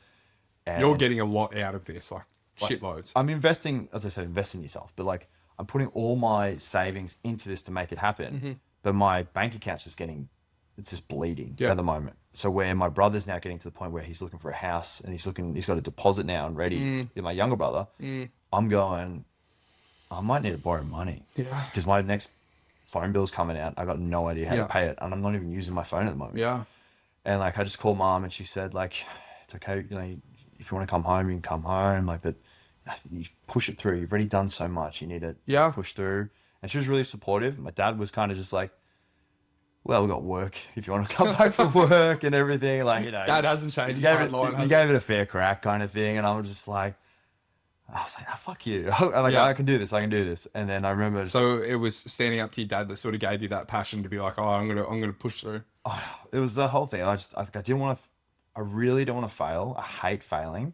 S2: And
S1: You're getting a lot out of this, like shitloads.
S2: I'm investing, as I said, invest in yourself, but like I'm putting all my savings into this to make it happen.
S1: Mm-hmm.
S2: But my bank account's it's just bleeding
S1: Yeah.
S2: at the moment. So where my brother's now getting to the point where he's looking for a house and he's got a deposit now and ready.
S1: Mm.
S2: My younger brother, I'm going, I might need to borrow money.
S1: Yeah.
S2: Because my next phone bill's coming out. I got no idea how
S1: Yeah.
S2: to pay it. And I'm not even using my phone at the moment.
S1: Yeah.
S2: And like, I just called Mom and she said, like, it's okay. You know, if you want to come home, you can come home. Like, but you push it through. You've already done so much. You need to
S1: Yeah.
S2: push through. And she was really supportive. My dad was kind of just like, well, we got work. If you want to come back from work and everything, like, you know,
S1: That hasn't changed.
S2: he gave it a fair crack kind of thing. And I was just like, fuck you. Like,
S1: Yeah.
S2: I can do this. I can do this. And then I remember
S1: So it was standing up to your dad that sort of gave you that passion to be like, oh, I'm gonna push through.
S2: it was the whole thing. I didn't want to, I really don't want to fail. I hate failing.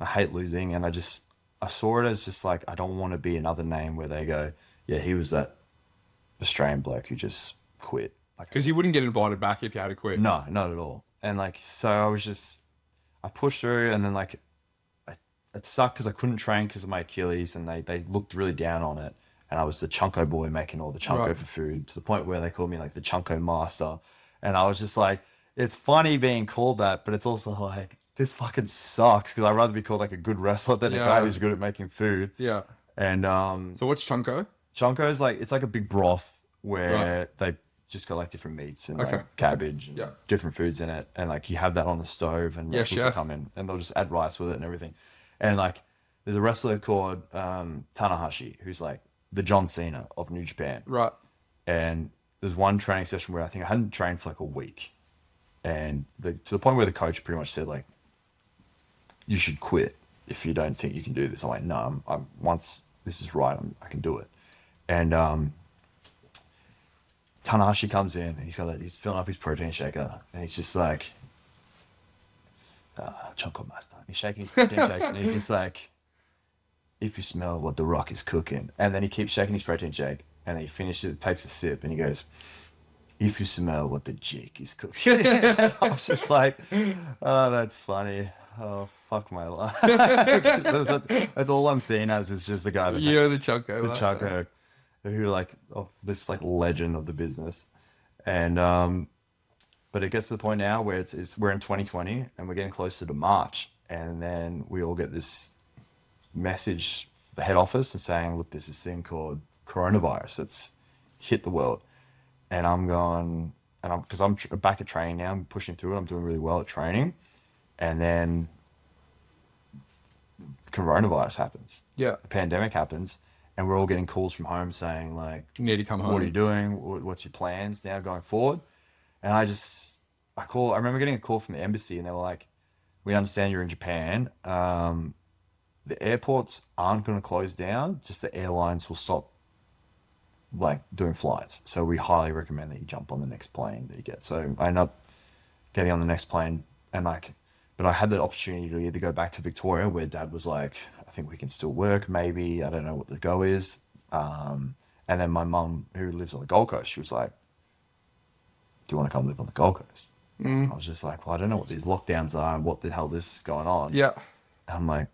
S2: I hate losing. And I saw it as just like, I don't want to be another name where they go, yeah, he was that Australian bloke who just quit. Like,
S1: Because you wouldn't get invited back if you had to quit.
S2: no, not at all. And like, so I pushed through and then like, it sucked because I couldn't train because of my Achilles and they looked really down on it. And I was the Chunko boy making all the Chunko
S1: Right.
S2: for food to the point where they called me like the Chunko master. And I was just like, it's funny being called that, but it's also like, this fucking sucks because I'd rather be called like a good wrestler than a
S1: Yeah.
S2: guy who's good at making food.
S1: Yeah.
S2: And
S1: So what's Chunko?
S2: Chunko is like, it's like a big broth where
S1: Right.
S2: they just got like different meats and
S1: Okay.
S2: like cabbage and
S1: Yeah.
S2: different foods in it. And like you have that on the stove and
S1: Yeah,
S2: wrestlers will
S1: chef.
S2: come in and they'll just add rice with it and everything. And like there's a wrestler called Tanahashi who's like the John Cena of New Japan.
S1: Right.
S2: And there's one training session where I think I hadn't trained for like a week. And to the point where the coach pretty much said like, you should quit if you don't think you can do this. I'm like, no, I'm once this is right, I can do it. And Tanahashi comes in and he's filling up his protein shaker and he's just like, Chunko master. He's shaking his protein shake and he's just like, if you smell what the Rock is cooking. And then he keeps shaking his protein shake and then he finishes, takes a sip and he goes, if you smell what the Jake is cooking. And I was just like, oh, that's funny. Oh, fuck my life. that's all I'm seeing as is just the guy that
S1: You're the Chunko.
S2: the
S1: master.
S2: Chunko. who like of this like legend of the business, and but it gets to the point now where it's we're in 2020 and we're getting closer to March, and then we all get this message, the head office, and saying, look, there's this thing called coronavirus that's hit the world, and I'm going, and I'm because I'm back at training now, I'm pushing through it, I'm doing really well at training, and then coronavirus happens,
S1: Yeah.
S2: a pandemic happens, and we're all getting calls from home saying like,
S1: You need to come home.
S2: what are you doing? What's your plans now going forward? And I remember getting a call from the embassy, and they were like, we understand you're in Japan. The airports aren't going to close down, just the airlines will stop like doing flights. So we highly recommend that you jump on the next plane that you get. So I ended up getting on the next plane, and like, but I had the opportunity to either go back to Victoria, where Dad was like, I think we can still work, maybe, I don't know what the go is. And then my mum, who lives on the Gold Coast, she was like, do you want to come live on the Gold Coast? I was just like, well, I don't know what these lockdowns are and what the hell this is going on.
S1: Yeah.
S2: And I'm like,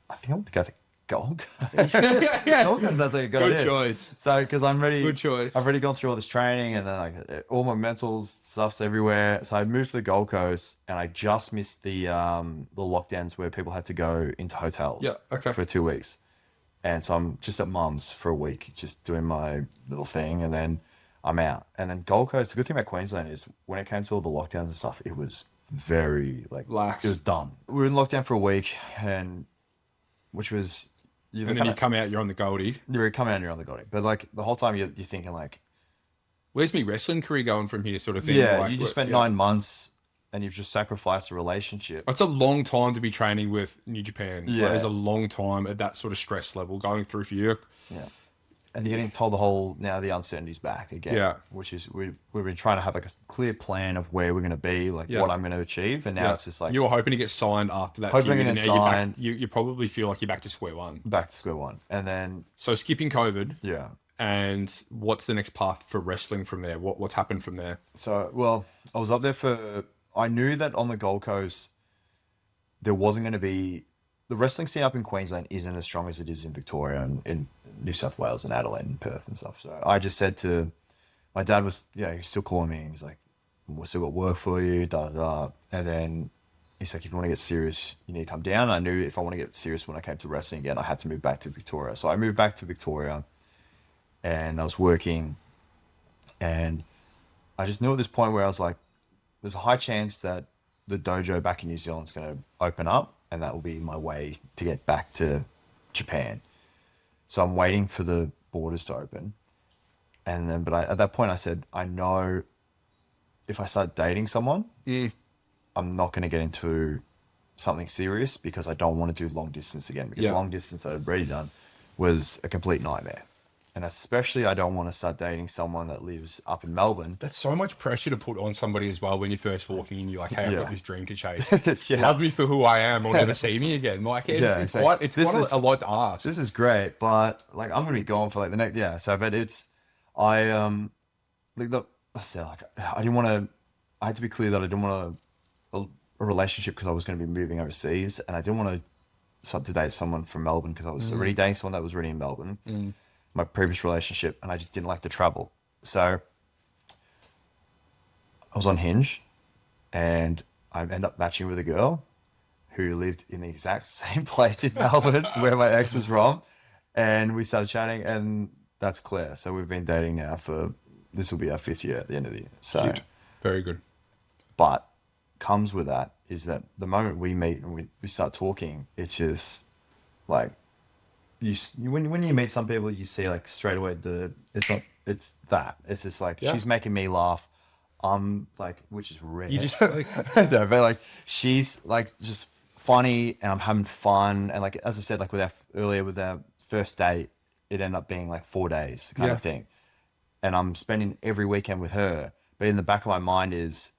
S2: I think I want to go to Gold Coast. Gold Coast, that's like a good
S1: Good
S2: idea.
S1: choice.
S2: So, because I'm ready.
S1: Good choice.
S2: I've already gone through all this training, and then like all my mental stuff's everywhere. So I moved to the Gold Coast, and I just missed the lockdowns where people had to go into hotels.
S1: Yeah, okay.
S2: For 2 weeks, and so I'm just at Mum's for a week, just doing my little thing, and then I'm out. And then Gold Coast. The good thing about Queensland is when it came to all the lockdowns and stuff, it was very like
S1: Lax.
S2: It was done. We were in lockdown for a week, and which was.
S1: And then you come out, you're on the Goldie.
S2: You're coming out and you're on the Goldie. But like the whole time you're thinking like,
S1: Where's my wrestling career going from here, sort of thing?
S2: yeah,
S1: Like,
S2: you just spent
S1: yeah.
S2: 9 months and you've just sacrificed a relationship.
S1: It's a long time to be training with New Japan. Like,
S2: Yeah.
S1: there's a long time at that sort of stress level going through for you.
S2: Yeah. And you're getting told now the uncertainty's back again.
S1: Yeah.
S2: Which is, we've been trying to have like a clear plan of where we're going to be, like
S1: Yeah.
S2: what I'm going to achieve. And now
S1: Yeah.
S2: it's just like
S1: You were hoping to get signed after that.
S2: Hoping to
S1: period,
S2: get
S1: and now you're back-
S2: signed.
S1: You probably feel like you're back to square one.
S2: back to square one. And then,
S1: So skipping COVID,
S2: yeah.
S1: and what's the next path for wrestling from there? What's happened from there?
S2: So, well, I was up there I knew that on the Gold Coast, there wasn't going to be, the wrestling scene up in Queensland isn't as strong as it is in Victoria and in New South Wales and Adelaide and Perth and stuff. So I just said to, my dad was, he's still calling me. He's like, we've still got work for you, da da da. And then he's like, if you want to get serious, you need to come down. I knew if I want to get serious when I came to wrestling again, I had to move back to Victoria. So I moved back to Victoria, and I was working, and I just knew at this point where I was like, there's a high chance that the dojo back in New Zealand is going to open up, and that will be my way to get back to Japan. So I'm waiting for the borders to open. And then, at that point I said, I know if I start dating someone, I'm not going to get into something serious, because I don't want to do long distance again, because
S1: Yeah.
S2: long distance that I'd already done was a complete nightmare. And especially I don't want to start dating someone that lives up in Melbourne.
S1: That's so much pressure to put on somebody as well when you're first walking in. You're like, hey, I've got
S2: Yeah.
S1: this dream to chase.
S2: Yeah.
S1: Love me for who I am or never see me again. Like, it's,
S2: Yeah,
S1: it's
S2: exactly.
S1: quite, it's
S2: This
S1: quite
S2: is-
S1: a lot to ask.
S2: This is great, but like I'm gonna be gone for like the next but I said, like, I didn't want to. I had to be clear that I didn't want a relationship, because I was going to be moving overseas, and I didn't want to start to date someone from Melbourne, because I was already dating someone that was already in Melbourne, my previous relationship, and I just didn't like to travel. So I was on Hinge, and I ended up matching with a girl who lived in the exact same place in Melbourne where my ex was from, and we started chatting, and that's Claire. So we've been dating now this will be our 5th year at the end of the year. So,
S1: Cute. Very good.
S2: but comes with that is that the moment we meet and we start talking, it's just like when you meet some people, you see like straight away it's just like,
S1: Yeah.
S2: she's making me laugh. I'm like, which is rare.
S1: You just like,
S2: No, but like she's like just funny, and I'm having fun, and like as I said, like with our first date, it ended up being like 4 days kind
S1: Yeah.
S2: of thing, and I'm spending every weekend with her. But in the back of my mind is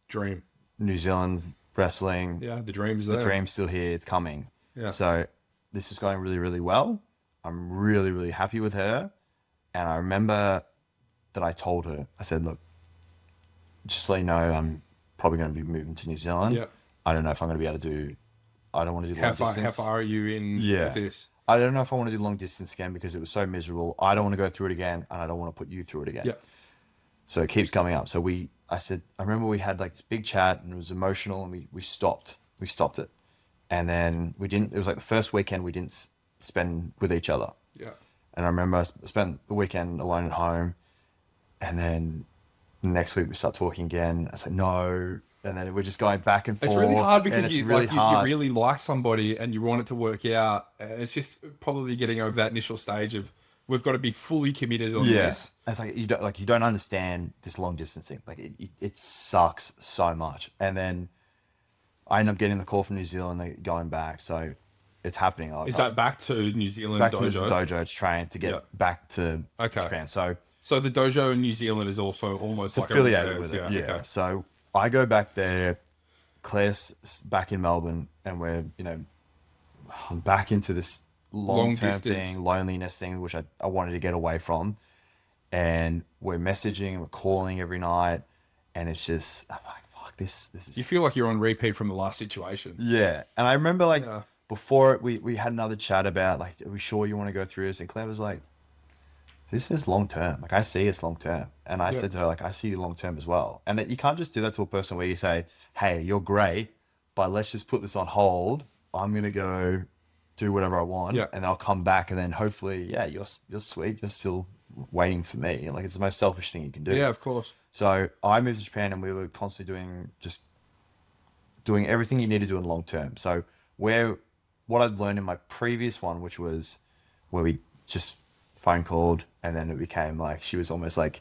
S1: dream.
S2: New Zealand wrestling.
S1: Yeah, the dream's
S2: The
S1: there.
S2: dream's still here. It's coming.
S1: Yeah.
S2: So this is going really, really well. I'm really, really happy with her. And I remember that I told her, I said, look, just so you know, I'm probably going to be moving to New Zealand.
S1: Yeah.
S2: I don't know if I'm going to be able to do, I don't want to do
S1: How
S2: long
S1: far
S2: distance.
S1: are you in
S2: Yeah.
S1: with this?
S2: I don't know if I want to do long distance again because it was so miserable. I don't want to go through it again, and I don't want to put you through it again.
S1: Yeah.
S2: So it keeps coming up. So I remember we had like this big chat and it was emotional, and we stopped it. And then it was like the first weekend we didn't spend with each other.
S1: Yeah.
S2: And I remember I spent the weekend alone at home, and then the next week we start talking again. I said, no. And then we're just going back and forth.
S1: It's really hard because
S2: and
S1: you really like somebody and you want it to work out. It's just probably getting over that initial stage of we've got to be fully committed on this.
S2: It's like you don't understand this long distance thing. Like it sucks so much. And then I end up getting the call from New Zealand, they're going back. So it's happening.
S1: Is that back to New Zealand
S2: back
S1: dojo?
S2: to the dojo to train to get back to Japan. So
S1: the dojo in New Zealand is also almost like
S2: affiliated with it.
S1: Yeah. Okay.
S2: So I go back there. Claire's back in Melbourne, and I'm back into this long-term thing, loneliness thing, which I wanted to get away from. And we're messaging, we're calling every night, and it's just, I'm like, fuck, this is...
S1: You feel like you're on repeat from the last situation.
S2: Yeah. And I remember before we had another chat about like, are we sure you want to go through this? And Claire was like, this is long-term. Like I see it's long-term. And I said to her, like, I see you long-term as well. And you can't just do that to a person where you say, hey, you're great, but let's just put this on hold. I'm going to go do whatever I want.
S1: Yeah.
S2: And I'll come back. And then hopefully, you're sweet. You're still waiting for me. Like it's the most selfish thing you can do.
S1: Yeah, of course.
S2: So I moved to Japan, and we were constantly doing everything you need to do in long term. So what I'd learned in my previous one, which was where we just phone called, and then it became like she was almost like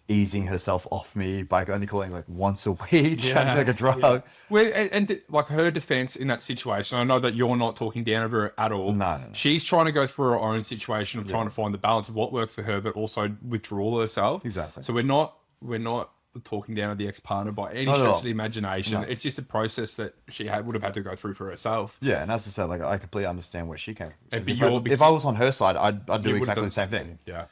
S2: easing herself off me by only calling like once a week, like a drug.
S1: Yeah. Well, and like her defense in that situation, I know that you're not talking down of her at all.
S2: No.
S1: She's trying to go through her own situation of trying to find the balance of what works for her, but also withdraw herself.
S2: Exactly.
S1: So we're not talking down of the ex-partner by any stretch of the imagination. No. It's just a process that she would have had to go through for herself.
S2: Yeah, and as I said, like I completely understand where she came from.
S1: But
S2: if I was on her side, I'd do exactly the same thing.
S1: Yeah.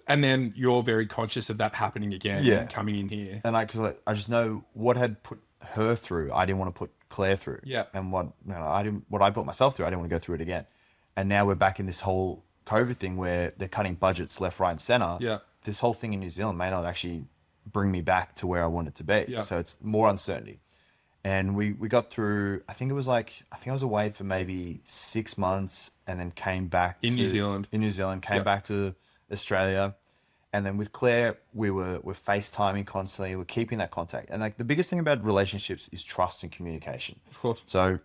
S1: And then you're very conscious of that happening again and coming in here.
S2: And I just know what had put her through, I didn't want to put Claire through.
S1: Yeah.
S2: And what I put myself through, I didn't want to go through it again. And now we're back in this whole COVID thing where they're cutting budgets left, right, and center.
S1: Yeah.
S2: This whole thing in New Zealand may not actually bring me back to where I want it to be.
S1: Yeah.
S2: So it's more uncertainty. And we got through, I think I was away for maybe 6 months, and then came back
S1: New Zealand,
S2: came back to Australia. And then with Claire, we're FaceTiming constantly. We're keeping that contact. And like the biggest thing about relationships is trust and communication.
S1: Of course.
S2: So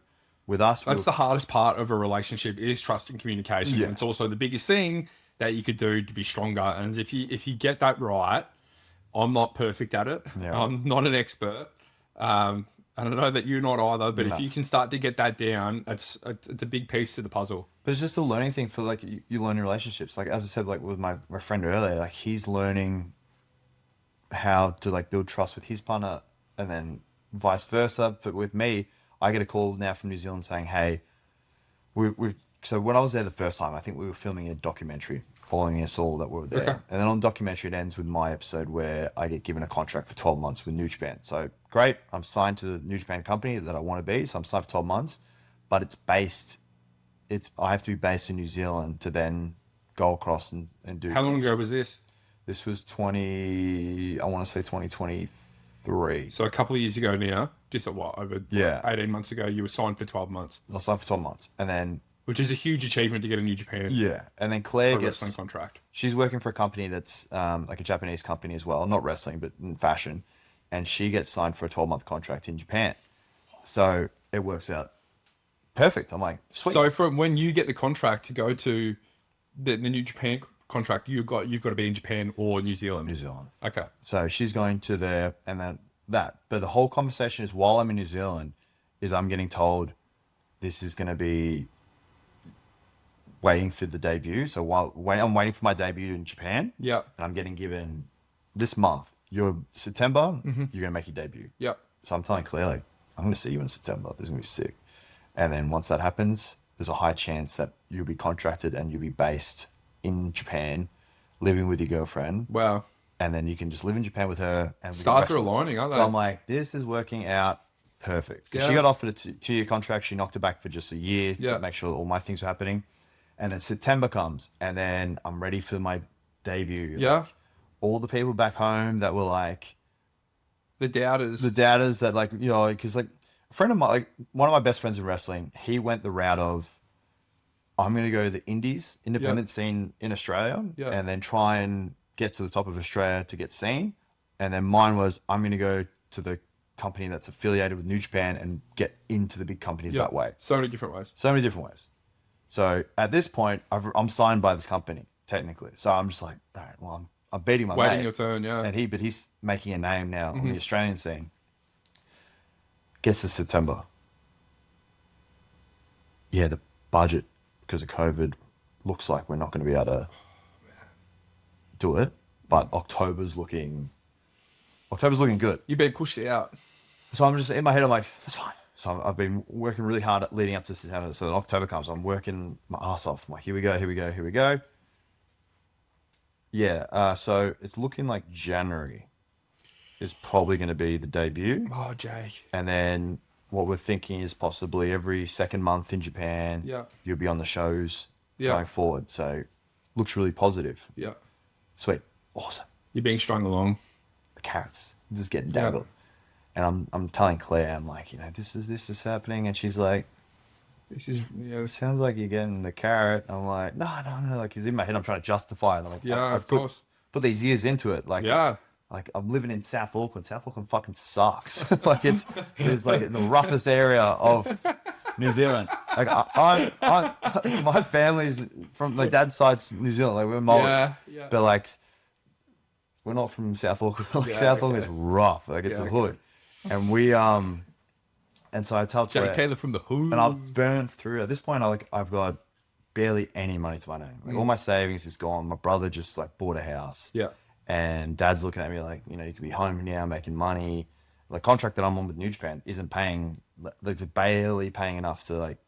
S2: with us,
S1: that's the hardest part of a relationship is trust and communication. Yeah. It's also the biggest thing that you could do to be stronger. And if you get that right, I'm not perfect at it. Yeah. I'm not an expert. And I know that you're not either, but if you can start to get that down, it's a big piece to the puzzle.
S2: But it's just a learning thing for like you learn in relationships. Like as I said, like with my friend earlier, like he's learning how to like build trust with his partner, and then vice versa. But with me, I get a call now from New Zealand saying, hey, so when I was there the first time, I think we were filming a documentary following us all that were there. Okay. And then on the documentary, it ends with my episode where I get given a contract for 12 months with New Japan. So great, I'm signed to the New Japan company that I want to be. So I'm signed for 12 months, but I have to be based in New Zealand to then go across and do.
S1: How long ago was this?
S2: This was 2023.
S1: So a couple of years ago now, just over 18 months ago, you were signed for 12 months.
S2: I was signed for 12 months. And then,
S1: which is a huge achievement to get a New Japan.
S2: Yeah. And then Claire gets
S1: wrestling contract.
S2: She's working for a company that's like a Japanese company as well, not wrestling, but in fashion. And she gets signed for a 12-month contract in Japan. So it works out perfect. I'm like, sweet.
S1: So from when you get the contract to go to the New Japan contract, you've got to be in Japan or New Zealand.
S2: New Zealand.
S1: Okay.
S2: So she's going to there, and then that. But the whole conversation is while I'm in New Zealand, is I'm getting told this is going to be waiting for the debut. So when I'm waiting for my debut in Japan, and I'm getting given this month, September, you're going to make your debut.
S1: Yep.
S2: So I'm telling Claire, like, I'm going to see you in September. This is going to be sick. And then once that happens, there's a high chance that you'll be contracted and you'll be based in Japan, living with your girlfriend.
S1: Wow.
S2: And then you can just live in Japan with her. And
S1: stars are aligning, aren't they?
S2: So I'm like, this is working out perfect. 'Cause she
S1: Yeah.
S2: got offered a 2-year contract. She knocked it back for just a year
S1: Yeah.
S2: to make sure all my things were happening. And then September comes, and then I'm ready for my debut.
S1: Yeah.
S2: Like, all the people back home that were like
S1: The doubters.
S2: the doubters that like, you know, because like a friend of mine, like one of my best friends in wrestling, he went the route of I'm going to go to the indies, independent scene in Australia,
S1: Yeah.
S2: and then try and get to the top of Australia to get seen. And then mine was I'm going to go to the company that's affiliated with New Japan and get into the big companies
S1: Yeah.
S2: that way.
S1: So many different ways.
S2: So many different ways. So at this point, I'm signed by this company technically. So I'm just like, all right, well, I'm beating my
S1: Waiting
S2: mate.
S1: your turn, yeah.
S2: And he's making a name now on
S1: Mm-hmm.
S2: the Australian scene. Gets to September. Yeah, the budget because of COVID looks like we're not going to be able to do it. But October's looking good.
S1: You've been pushed out.
S2: So I'm just in my head, I'm like, that's fine. So I've been working really hard at leading up to September. So when October comes, I'm working my ass off. I'm like, here we go. Yeah, so it's looking like January is probably going to be the debut.
S1: Oh, Jake.
S2: And then what we're thinking is possibly every second month in Japan,
S1: Yeah.
S2: you'll be on the shows
S1: Yeah.
S2: going forward. So looks really positive.
S1: Yeah.
S2: Sweet. Awesome.
S1: You're being strung along.
S2: The carrots just getting dangled. And I'm telling Claire, I'm like, you know, this is happening. And she's like,
S1: This is, yeah.
S2: it sounds like you're getting the carrot. I'm like, no. Like, he's in my head. I'm trying to justify it. I'm like,
S1: Yeah,
S2: I've
S1: of course.
S2: put these years into it. Like,
S1: Yeah.
S2: like I'm living in South Auckland. South Auckland fucking sucks. Like it's like the roughest area of New Zealand. Like my family's from my dad's side's New Zealand. Like we're Maori,
S1: Yeah.
S2: but like we're not from South Auckland. Like
S1: Yeah,
S2: South Auckland is
S1: okay.
S2: rough. Like it's
S1: Yeah,
S2: a hood, and we and so I tell
S1: Jake
S2: Claire,
S1: Taylor from the Who.
S2: and I've burned through. At this point, I've got barely any money to my name. Like all my savings is gone. My brother just like bought a house.
S1: Yeah.
S2: And Dad's looking at me like, you know, you could be home now making money. The contract that I'm on with New Japan isn't paying, like it's barely paying enough to like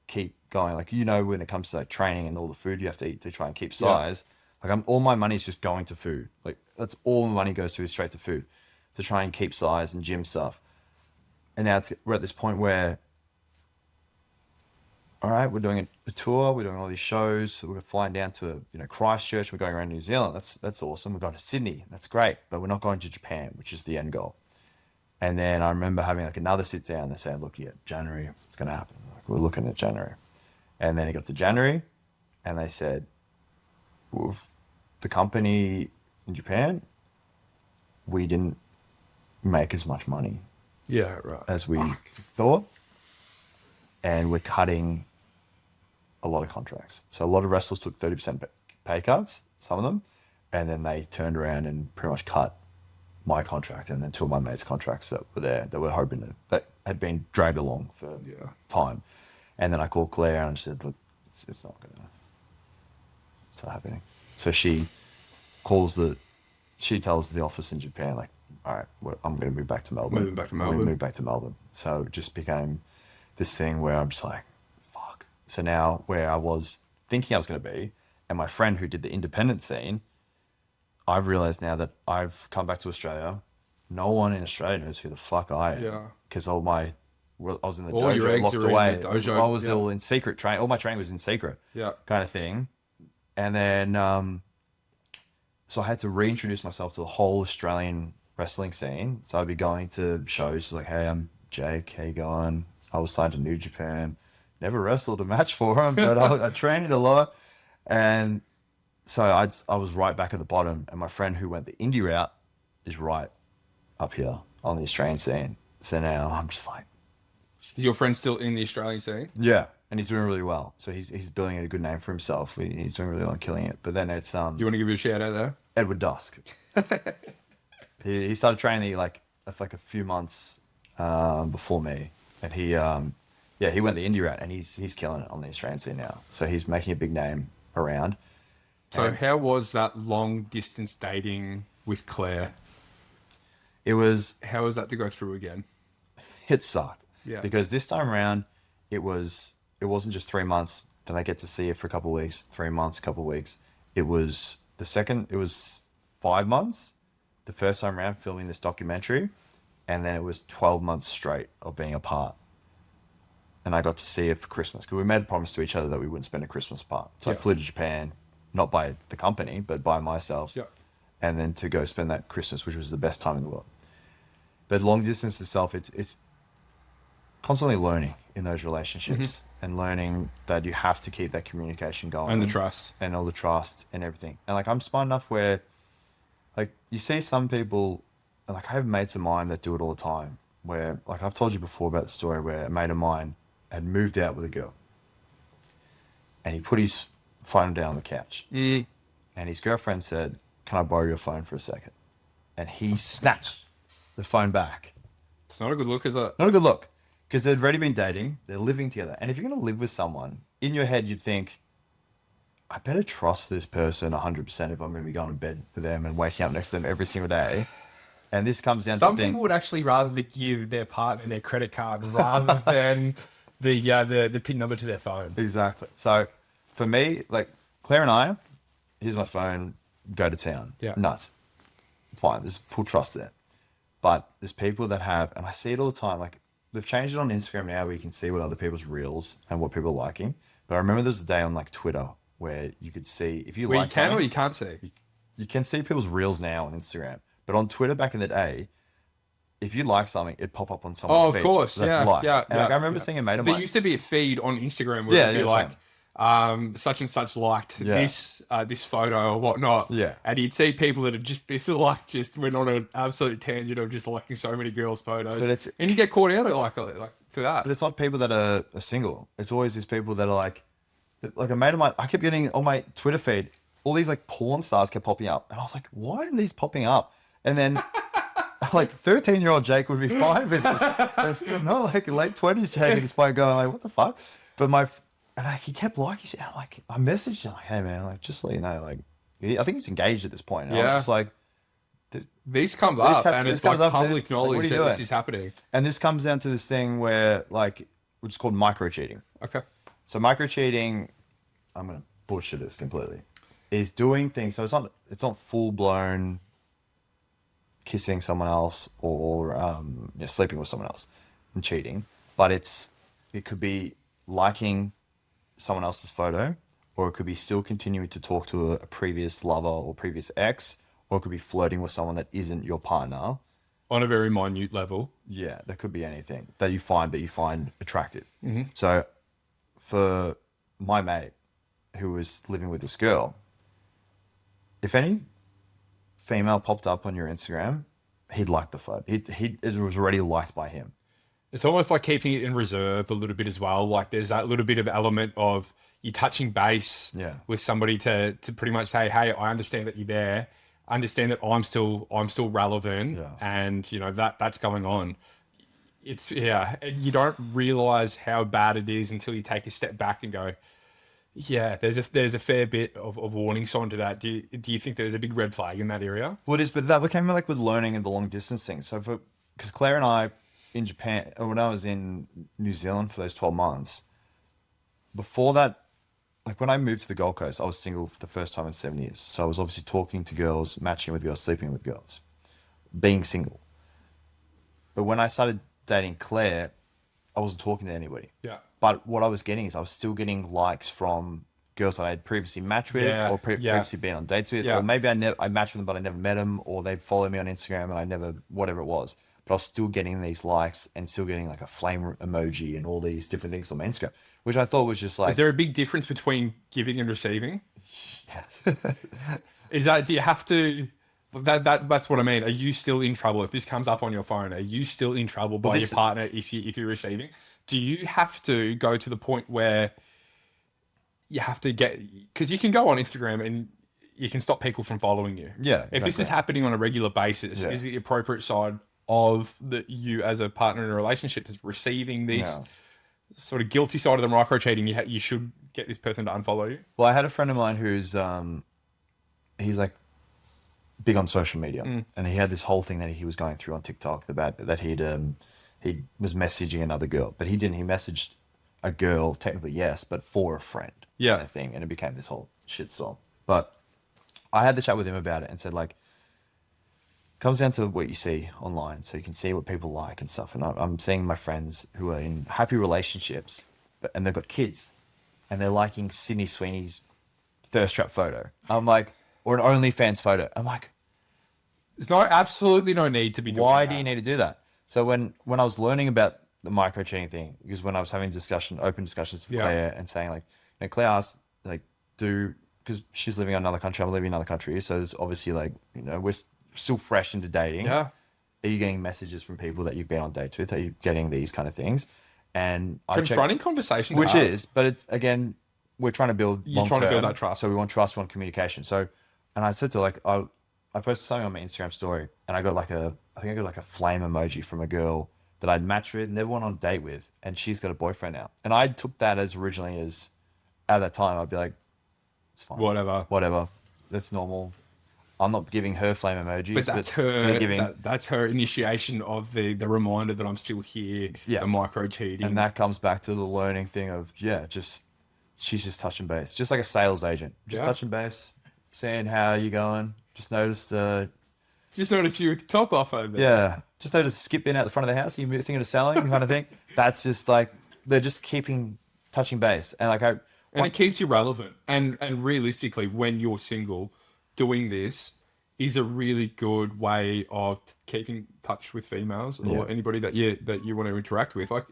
S2: keep going. Like, you know, when it comes to like training and all the food you have to eat to try and keep size, like all my money's just going to food. Like that's all the money goes to is straight to food to try and keep size and gym stuff. And now we're at this point where, all right, we're doing a tour, we're doing all these shows, we're flying down to Christchurch, we're going around New Zealand. That's awesome. We're going to Sydney, that's great, but we're not going to Japan, which is the end goal. And then I remember having like another sit down. They said, look, yeah, January, it's going to happen. Like, we're looking at January. And then it got to January, and they said, with the company in Japan, we didn't make as much money
S1: Yeah, right.
S2: as we thought, and we're cutting a lot of contracts. So a lot of wrestlers took 30% pay cuts, some of them, and then they turned around and pretty much cut my contract and then two of my mates' contracts that were there that were hoping that had been dragged along for time. And then I called Claire and she said, look, it's not not happening. So she tells the office in Japan, like, all right, I'm going to move back to Melbourne.
S1: Moving back to
S2: I'm gonna
S1: Melbourne.
S2: move back to Melbourne. So it just became this thing where I'm just like, fuck. So now where I was thinking I was going to be, and my friend who did the independent scene, I've realized now that I've come back to Australia. No one in Australia knows who the fuck I am.
S1: Yeah.
S2: Because I was in the
S1: All your
S2: dojo
S1: eggs
S2: locked
S1: are in
S2: away.
S1: the dojo,
S2: I was
S1: yeah.
S2: all in secret training. All my training was in secret.
S1: Yeah.
S2: Kind of thing. And then, so I had to reintroduce myself to the whole Australian wrestling scene. So I'd be going to shows like, hey, I'm Jake. How you going? I was signed to New Japan. Never wrestled a match for him, but I trained a lot. And so I was right back at the bottom. And my friend who went the indie route is right up here on the Australian scene. So now I'm just like,
S1: Is your friend still in the Australian scene?
S2: yeah. And he's doing really well. So he's building a good name for himself. He's doing really well, killing it. But then it's
S1: You want to give you a shout out there?
S2: Edward Dusk. he started training like a few months before me, and he went the indie route, and he's killing it on the Australian scene now. So he's making a big name around.
S1: So how was that long distance dating with Claire?
S2: It was
S1: How was that to go through again?
S2: it sucked.
S1: Yeah.
S2: Because this time around, it wasn't just 3 months. Did I get to see it for a couple of weeks? 3 months, a couple of weeks. It was 5 months. The first time around filming this documentary, and then it was 12 months straight of being apart. And I got to see it for Christmas because we made a promise to each other that we wouldn't spend a Christmas apart. So I
S1: Yeah.
S2: flew to Japan, not by the company, but by myself.
S1: Yeah.
S2: And then to go spend that Christmas, which was the best time in the world. But long distance itself, it's constantly learning in those relationships and learning that you have to keep that communication going.
S1: And the trust.
S2: And all the trust and everything. And like, I'm smart enough where, like, you see some people, like, I have mates of mine that do it all the time, where, like, I've told you before about the story where a mate of mine had moved out with a girl and he put his phone down on the couch and his girlfriend said, "Can I borrow your phone for a second?" And he snatched the phone back.
S1: It's not a good look, is it?
S2: Not a good look, because they'd already been dating, they're living together. And if you're going to live with someone, in your head, you'd think, I better trust this person 100% if I'm going to be going to bed with them and waking up next to them every single day. And this comes down
S3: Some
S2: to the
S3: people
S2: thing.
S3: would actually rather give their partner their credit card rather than the PIN number to their phone.
S2: Exactly. So for me, like, Claire and I, here's my phone, go to town.
S1: Yeah.
S2: Nuts. Fine. There's full trust there. But there's people that have, and I see it all the time, like, they've changed it on Instagram now where you can see what other people's reels and what people are liking. But I remember there was a day on, like, Twitter where you could see, if you
S1: Well, you
S2: like
S1: can or
S2: something,
S1: you can't see.
S2: you can see people's reels now on Instagram. But on Twitter back in the day, if you like something, it'd pop up on someone's
S1: Oh, of
S2: feed
S1: course.
S2: that
S1: Yeah.
S2: liked.
S1: Yeah.
S2: And like, I remember
S1: yeah.
S2: seeing a mate of
S1: There
S2: mine.
S1: used to be a feed on Instagram where
S2: Yeah,
S1: it'd be
S2: yeah,
S1: like, such and such liked
S2: Yeah.
S1: this photo or whatnot.
S2: Yeah.
S1: And you'd see people that had just, it feel like just went on an absolute tangent of just liking so many girls' photos.
S2: But it's-
S1: and you get caught out like for that.
S2: But it's not people that are single. It's always these people that are like a mate of mine. I kept getting on my Twitter feed, all these like porn stars kept popping up. And I was like, why are these popping up? And then like 13-year-old Jake would be fine with this. And not like late 20s Jake at this point going like, what the fuck? But he kept liking shit. I'm like, I messaged him like, hey man, like just so you know, like I think he's engaged at this point. And I
S1: Yeah.
S2: was just like,
S1: This comes up and
S2: this
S1: it's like
S2: comes up,
S1: public
S2: dude. Like, what
S1: knowledge
S2: are you
S1: that
S2: doing?
S1: this is happening.
S2: and this comes down to this thing where like, which is called micro cheating.
S1: Okay.
S2: So micro cheating, I'm gonna butcher this completely, is doing things. So it's not full blown kissing someone else or sleeping with someone else and cheating, but it could be liking someone else's photo, or it could be still continuing to talk to a previous lover or previous ex, or it could be flirting with someone that isn't your partner.
S1: On a very minute level.
S2: Yeah, that could be anything that you find attractive. So for my mate who was living with this girl, if any female popped up on your Instagram, he'd like the photo. It was already liked by him.
S1: It's almost like keeping it in reserve a little bit as well. Like there's that little bit of element of you touching base
S2: Yeah.
S1: with somebody to pretty much say, hey, I understand that you're there. I understand that I'm still relevant,
S2: Yeah.
S1: and you know that's going on. It's and you don't realize how bad it is until you take a step back and go, yeah, there's a fair bit of warning sign to that. Do you think there's a big red flag in that area?
S2: Well, it is, but that became like with learning and the long distance thing. So because Claire and I in Japan, or when I was in New Zealand for those 12 months, before that, like when I moved to the Gold Coast, I was single for the first time in 7 years. So I was obviously talking to girls, matching with girls, sleeping with girls, being single. But when I started dating Claire, I wasn't talking to anybody.
S1: Yeah.
S2: But what I was getting is I was still getting likes from girls that I had previously matched with,
S1: Yeah,
S2: or
S1: yeah.
S2: previously been on dates with,
S1: Yeah.
S2: or maybe I matched with them but I never met them, or they followed me on Instagram and I never, whatever it was. But I was still getting these likes and still getting like a flame emoji and all these different things on my Instagram, which I thought was just like,
S1: Is there a big difference between giving and receiving?
S2: yes.
S1: Is that, do you have to, that's what I mean. Are you still in trouble? If this comes up on your phone, are you still in trouble by your partner if you're receiving? Do you have to go to the point where you have to get, because you can go on Instagram and you can stop people from following you.
S2: Yeah,
S1: If this is
S2: exactly.
S1: happening on a regular basis,
S2: Yeah.
S1: is the appropriate side of you as a partner in a relationship is receiving this
S2: Yeah.
S1: sort of guilty side of the micro cheating? You should get this person to unfollow you.
S2: Well, I had a friend of mine who's he's like big on social media, and he had this whole thing that he was going through on TikTok about that he was messaging another girl, but he didn't. He messaged a girl, technically yes, but for a friend,
S1: Yeah.
S2: kind of thing, and it became this whole shitstorm. But I had the chat with him about it and said like, comes down to what you see online. So you can see what people like and stuff. And I'm seeing my friends who are in happy relationships, and they've got kids, and they're liking Sydney Sweeney's thirst trap photo. I'm like, or an OnlyFans photo. I'm like,
S1: There's absolutely no need to be doing
S2: why
S1: that.
S2: do you need to do that? So when I was learning about the micro cheating thing, because when I was having open discussions with
S1: Yeah.
S2: Claire and saying like, Claire asked like, because she's living in another country, I'm living in another country, so there's obviously like, we're still fresh into dating.
S1: Yeah.
S2: Are you getting messages from people that you've been on dates with? Are you getting these kind of things? And I
S1: Confronting
S2: checked,
S1: conversation,
S2: which is, but it's again, we're trying to build.
S1: You're trying to build
S2: long-term,
S1: that trust.
S2: So we want trust, we want communication. So, and I said to her, like, I posted something on my Instagram story, and I got like I think I got like a flame emoji from a girl that I'd matched with, never went on a date with, and she's got a boyfriend now. And I took that as originally as, at that time, I'd be like, it's fine,
S1: whatever.
S2: that's normal. I'm not giving her flame emojis,
S1: But that's
S2: they're
S1: her. That's her initiation of the reminder that I'm still here.
S2: Yeah.
S1: The micro cheating.
S2: and that comes back to the learning thing of she's just touching base, just like a sales agent, just
S1: Yeah.
S2: touching base, seeing how you going. Just noticed
S1: Just noticed you top off over there.
S2: yeah, just noticed Skip in out the front of the house. Are you thinking of selling, kind of thing? That's just like they're just keeping touching base, and like
S1: And it keeps you relevant. And realistically, when you're single, doing this is a really good way of keeping touch with females or
S2: Yeah.
S1: anybody that you want to interact with. Like,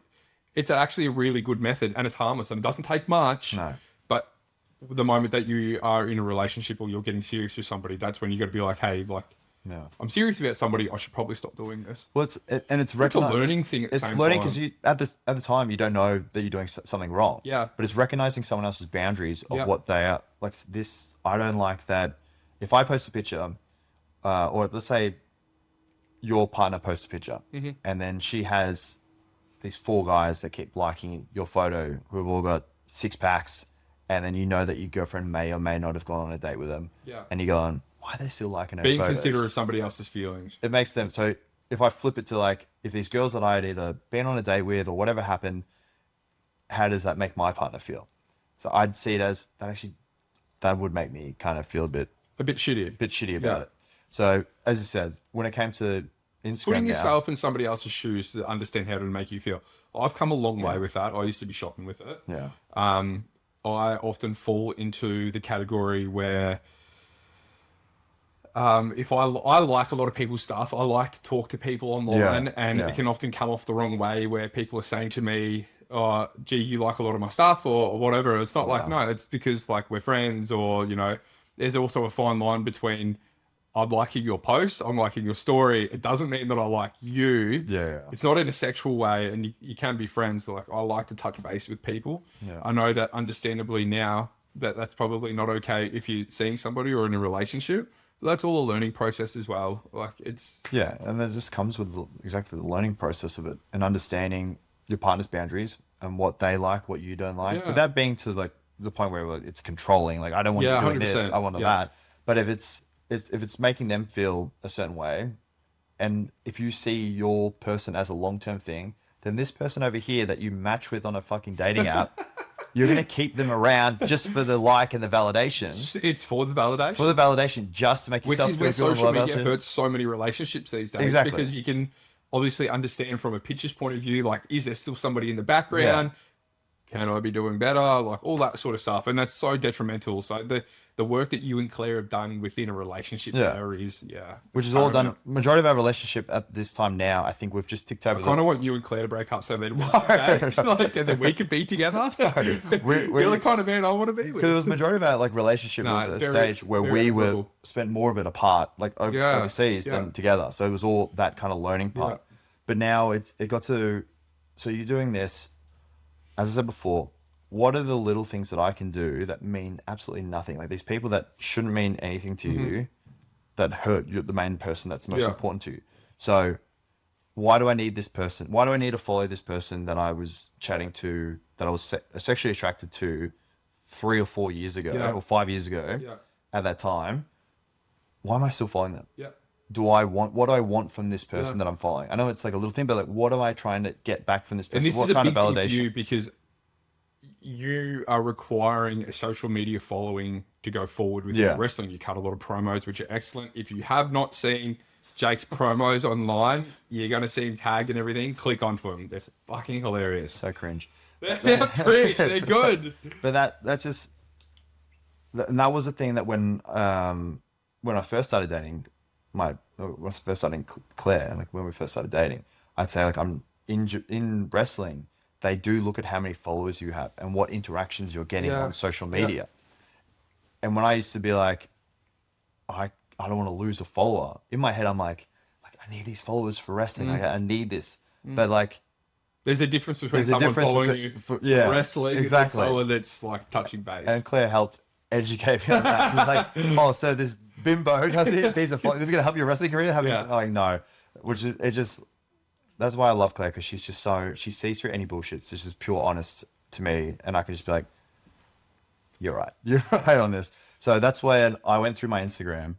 S1: it's actually a really good method, and it's harmless, and it doesn't take much.
S2: No.
S1: But the moment that you are in a relationship or you're getting serious with somebody, that's when you got to be like, hey, like,
S2: no.
S1: I'm serious about somebody. I should probably stop doing this.
S2: Well, it's
S1: It's a learning thing. At the
S2: It's
S1: same
S2: learning
S1: time.
S2: because you at the time you don't know that you're doing something wrong.
S1: Yeah.
S2: But it's recognizing someone else's boundaries of
S1: Yeah.
S2: what they are. Like this, I don't like that. If I post a picture, or let's say your partner posts a picture,
S1: Mm-hmm.
S2: and then she has these 4 guys that keep liking your photo who've all got 6 packs, and then you know that your girlfriend may or may not have gone on a date with them.
S1: Yeah.
S2: And you're going, why are they still liking her
S1: being
S2: photos?
S1: considerate of somebody else's feelings.
S2: It makes them so if I flip it to like if these girls that I had either been on a date with or whatever happened, how does that make my partner feel? So I'd see it as that would make me kind of feel a bit
S1: shitty
S2: about
S1: Yeah.
S2: it. So as I said, when it came to Instagram,
S1: Putting
S2: now,
S1: yourself in somebody else's shoes to understand how to make you feel. I've come a long way with that. I used to be shocking with it.
S2: yeah,
S1: I often fall into the category where if I like a lot of people's stuff, I like to talk to people online,
S2: Yeah,
S1: and
S2: yeah.
S1: it can often come off the wrong way where people are saying to me, oh, gee, you like a lot of my stuff or whatever. It's not like, no, it's because like we're friends, or, there's also a fine line between I'm liking your post, I'm liking your story. It doesn't mean that I like you.
S2: Yeah.
S1: It's not in a sexual way, and you can be friends. Like, I like to touch base with people.
S2: Yeah.
S1: I know that understandably now that's probably not okay if you're seeing somebody or in a relationship. But that's all a learning process as well. Like, it's
S2: yeah, and that just comes with exactly the learning process of it and understanding your partner's boundaries and what they like, what you don't like,
S1: Yeah.
S2: without being to like the point where it's controlling. Like I don't want
S1: Yeah,
S2: you doing this,
S1: 100%,
S2: I want
S1: yeah.
S2: that. But if it's making them feel a certain way, and if you see your person as a long-term thing, then this person over here that you match with on a fucking dating app, you're gonna keep them around just for the like and the validation.
S1: it's for the validation.
S2: For the validation, just to make
S1: Which
S2: yourself
S1: is where
S2: feel good.
S1: social media hurts so many relationships these days.
S2: Exactly.
S1: Because you can obviously understand from a pitcher's point of view, like, is there still somebody in the background? Can I be doing better? Like, all that sort of stuff. And that's so detrimental. So the work that you and Claire have done within a relationship
S2: Yeah.
S1: there is,
S2: Which is all done. Majority of our relationship at this time now, I think we've just ticked over.
S1: I kind of want you and Claire to break up so then like, and then we could be together. You're the kind of man I want to be with.
S2: Because it was majority of our like relationship
S1: No,
S2: was at a
S1: very-
S2: stage where
S1: very
S2: we were
S1: cool.
S2: spent more of it apart, like
S1: Yeah,
S2: overseas
S1: yeah.
S2: than together. So it was all that kind of learning part.
S1: Yeah.
S2: But now it got to. So you're doing this, as I said before. What are the little things that I can do that mean absolutely nothing? Like these people that shouldn't mean anything to you, that hurt you, the main person that's most
S1: Yeah.
S2: important to you. So why do I need this person? Why do I need to follow this person that I was chatting to, that I was sexually attracted to 3 or 4 years ago
S1: Yeah.
S2: or 5 years ago
S1: Yeah.
S2: at that time? Why am I still following them?
S1: Yeah.
S2: What do I want from this person
S1: Yeah.
S2: that I'm following? I know it's like a little thing, but like, what am I trying to get back from this person?
S1: And this
S2: What
S1: is a
S2: kind
S1: big
S2: of
S1: thing for
S2: validation?
S1: you because you are requiring a social media following to go forward with
S2: Yeah.
S1: your wrestling. You cut a lot of promos, which are excellent. If you have not seen Jake's promos online, you're going to see him tagged and everything. Click onto them. They're fucking hilarious.
S2: So cringe.
S1: They're great. They're good.
S2: But that's just, and that was the thing that when I first started dating when I first started Claire, like when we first started dating, I'd say like I'm in wrestling, they do look at how many followers you have and what interactions you're getting
S1: Yeah.
S2: on social media. And when I used to be like, I don't want to lose a follower, in my head I'm like I need these followers for wrestling. Like, I need this. But like,
S1: There's a difference between
S2: There's a
S1: someone
S2: difference
S1: following
S2: between-
S1: you
S2: for- yeah,
S1: wrestling
S2: exactly.
S1: and someone that's like touching base.
S2: and Claire helped educate me on that. She was like, oh, so this bimbo does it. These are this is gonna help your wrestling career.
S1: Yeah.
S2: Like, no, which is it just. That's why I love Claire, because she's just she sees through any bullshit. It's just pure honest to me, and I can just be like, you're right, you're right on this. So that's when I went through my Instagram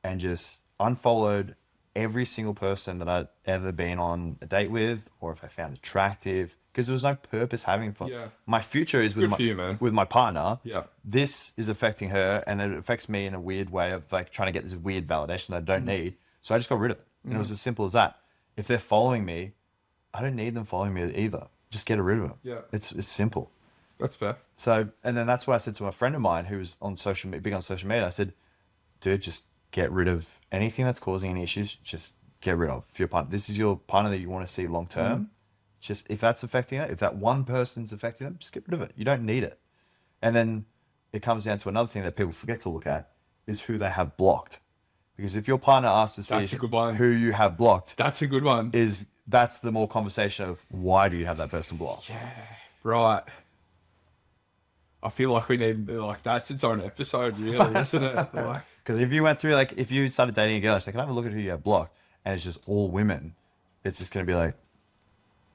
S2: and just unfollowed every single person that I'd ever been on a date with, or if I found attractive, because there was no purpose having fun.
S1: Yeah.
S2: My future is with
S1: Good for you, man.
S2: with my partner.
S1: Yeah.
S2: This is affecting her, and it affects me in a weird way of like trying to get this weird validation that I don't need. So I just got rid of it. And it was as simple as that. If they're following me, I don't need them following me either. Just get rid of it.
S1: Yeah.
S2: It's simple.
S1: That's fair.
S2: So, and then that's what I said to a friend of mine who's on social media, big on social media. I said, dude, just get rid of anything that's causing any issues. Just get rid of your partner. This is your partner that you want to see long term. Just if that's affecting it, if that one person's affecting them, just get rid of it. You don't need it. And then it comes down to another thing that people forget to look at is who they have blocked. Because if your partner asks to
S1: That's
S2: see
S1: a good one.
S2: who you have blocked,
S1: That's a good one.
S2: that's the more conversation of why do you have that person blocked?
S1: Right. I feel like we need like that's its own episode, really, isn't it? Like,
S2: Because if you went through, like, if you started dating a girl, she's like, can I have a look at who you have blocked? And it's just all women. It's just going to be like,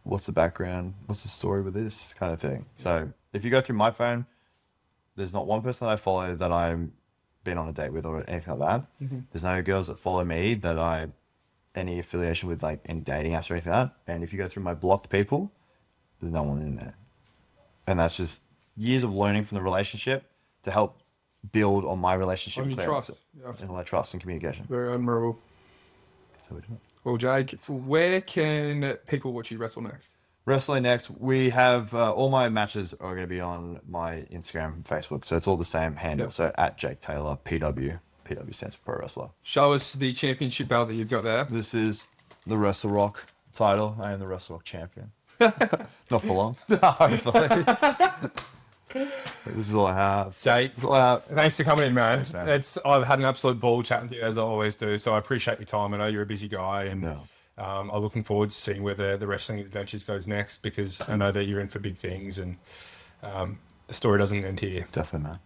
S2: what's the background? What's the story with this kind of thing? So if you go through my phone, there's not one person that I follow that I'm been on a date with or anything like that. There's no girls that follow me that I any affiliation with, like any dating apps or anything like that. And if you go through my blocked people, there's no one in there. And that's just years of learning from the relationship to help build on my relationship
S1: On your
S2: clearance.
S1: trust, yeah.
S2: And all that trust and communication.
S1: very admirable.
S2: So we do it.
S1: Well, Jake, where can people watch you wrestle next?
S2: Wrestling next, we have all my matches are going to be on my Instagram and Facebook. So it's all the same handle.
S1: Yep.
S2: So at Jake Taylor, PW. PW stands for Pro Wrestler.
S1: Show us the championship belt that you've got there.
S2: This is the Wrestle Rock title. I am the Wrestle Rock champion. Not for long. Hopefully. This is all I have.
S3: Jake,
S2: This is all I have.
S3: thanks for coming in, man.
S2: man.
S3: I've had an absolute ball chatting to you, as I always do. So I appreciate your time. I know you're a busy guy, and
S2: No.
S3: I'm looking forward to seeing where the wrestling adventures goes next, because I know that you're in for big things, and the story doesn't end here.
S2: Definitely, man.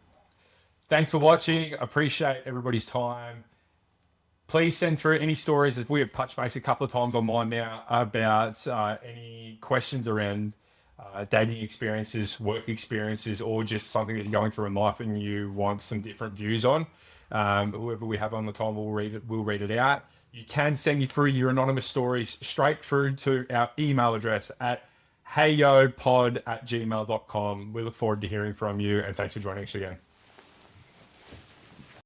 S3: Thanks for watching. Appreciate everybody's time. Please send through any stories, as we have touched base a couple of times on mine now, about any questions around dating experiences, work experiences, or just something that you're going through in life and you want some different views on. Whoever we have on the time, we'll read it out. You can send me through your anonymous stories straight through to our email address at heyopod@gmail.com. We look forward to hearing from you, and thanks for joining us again.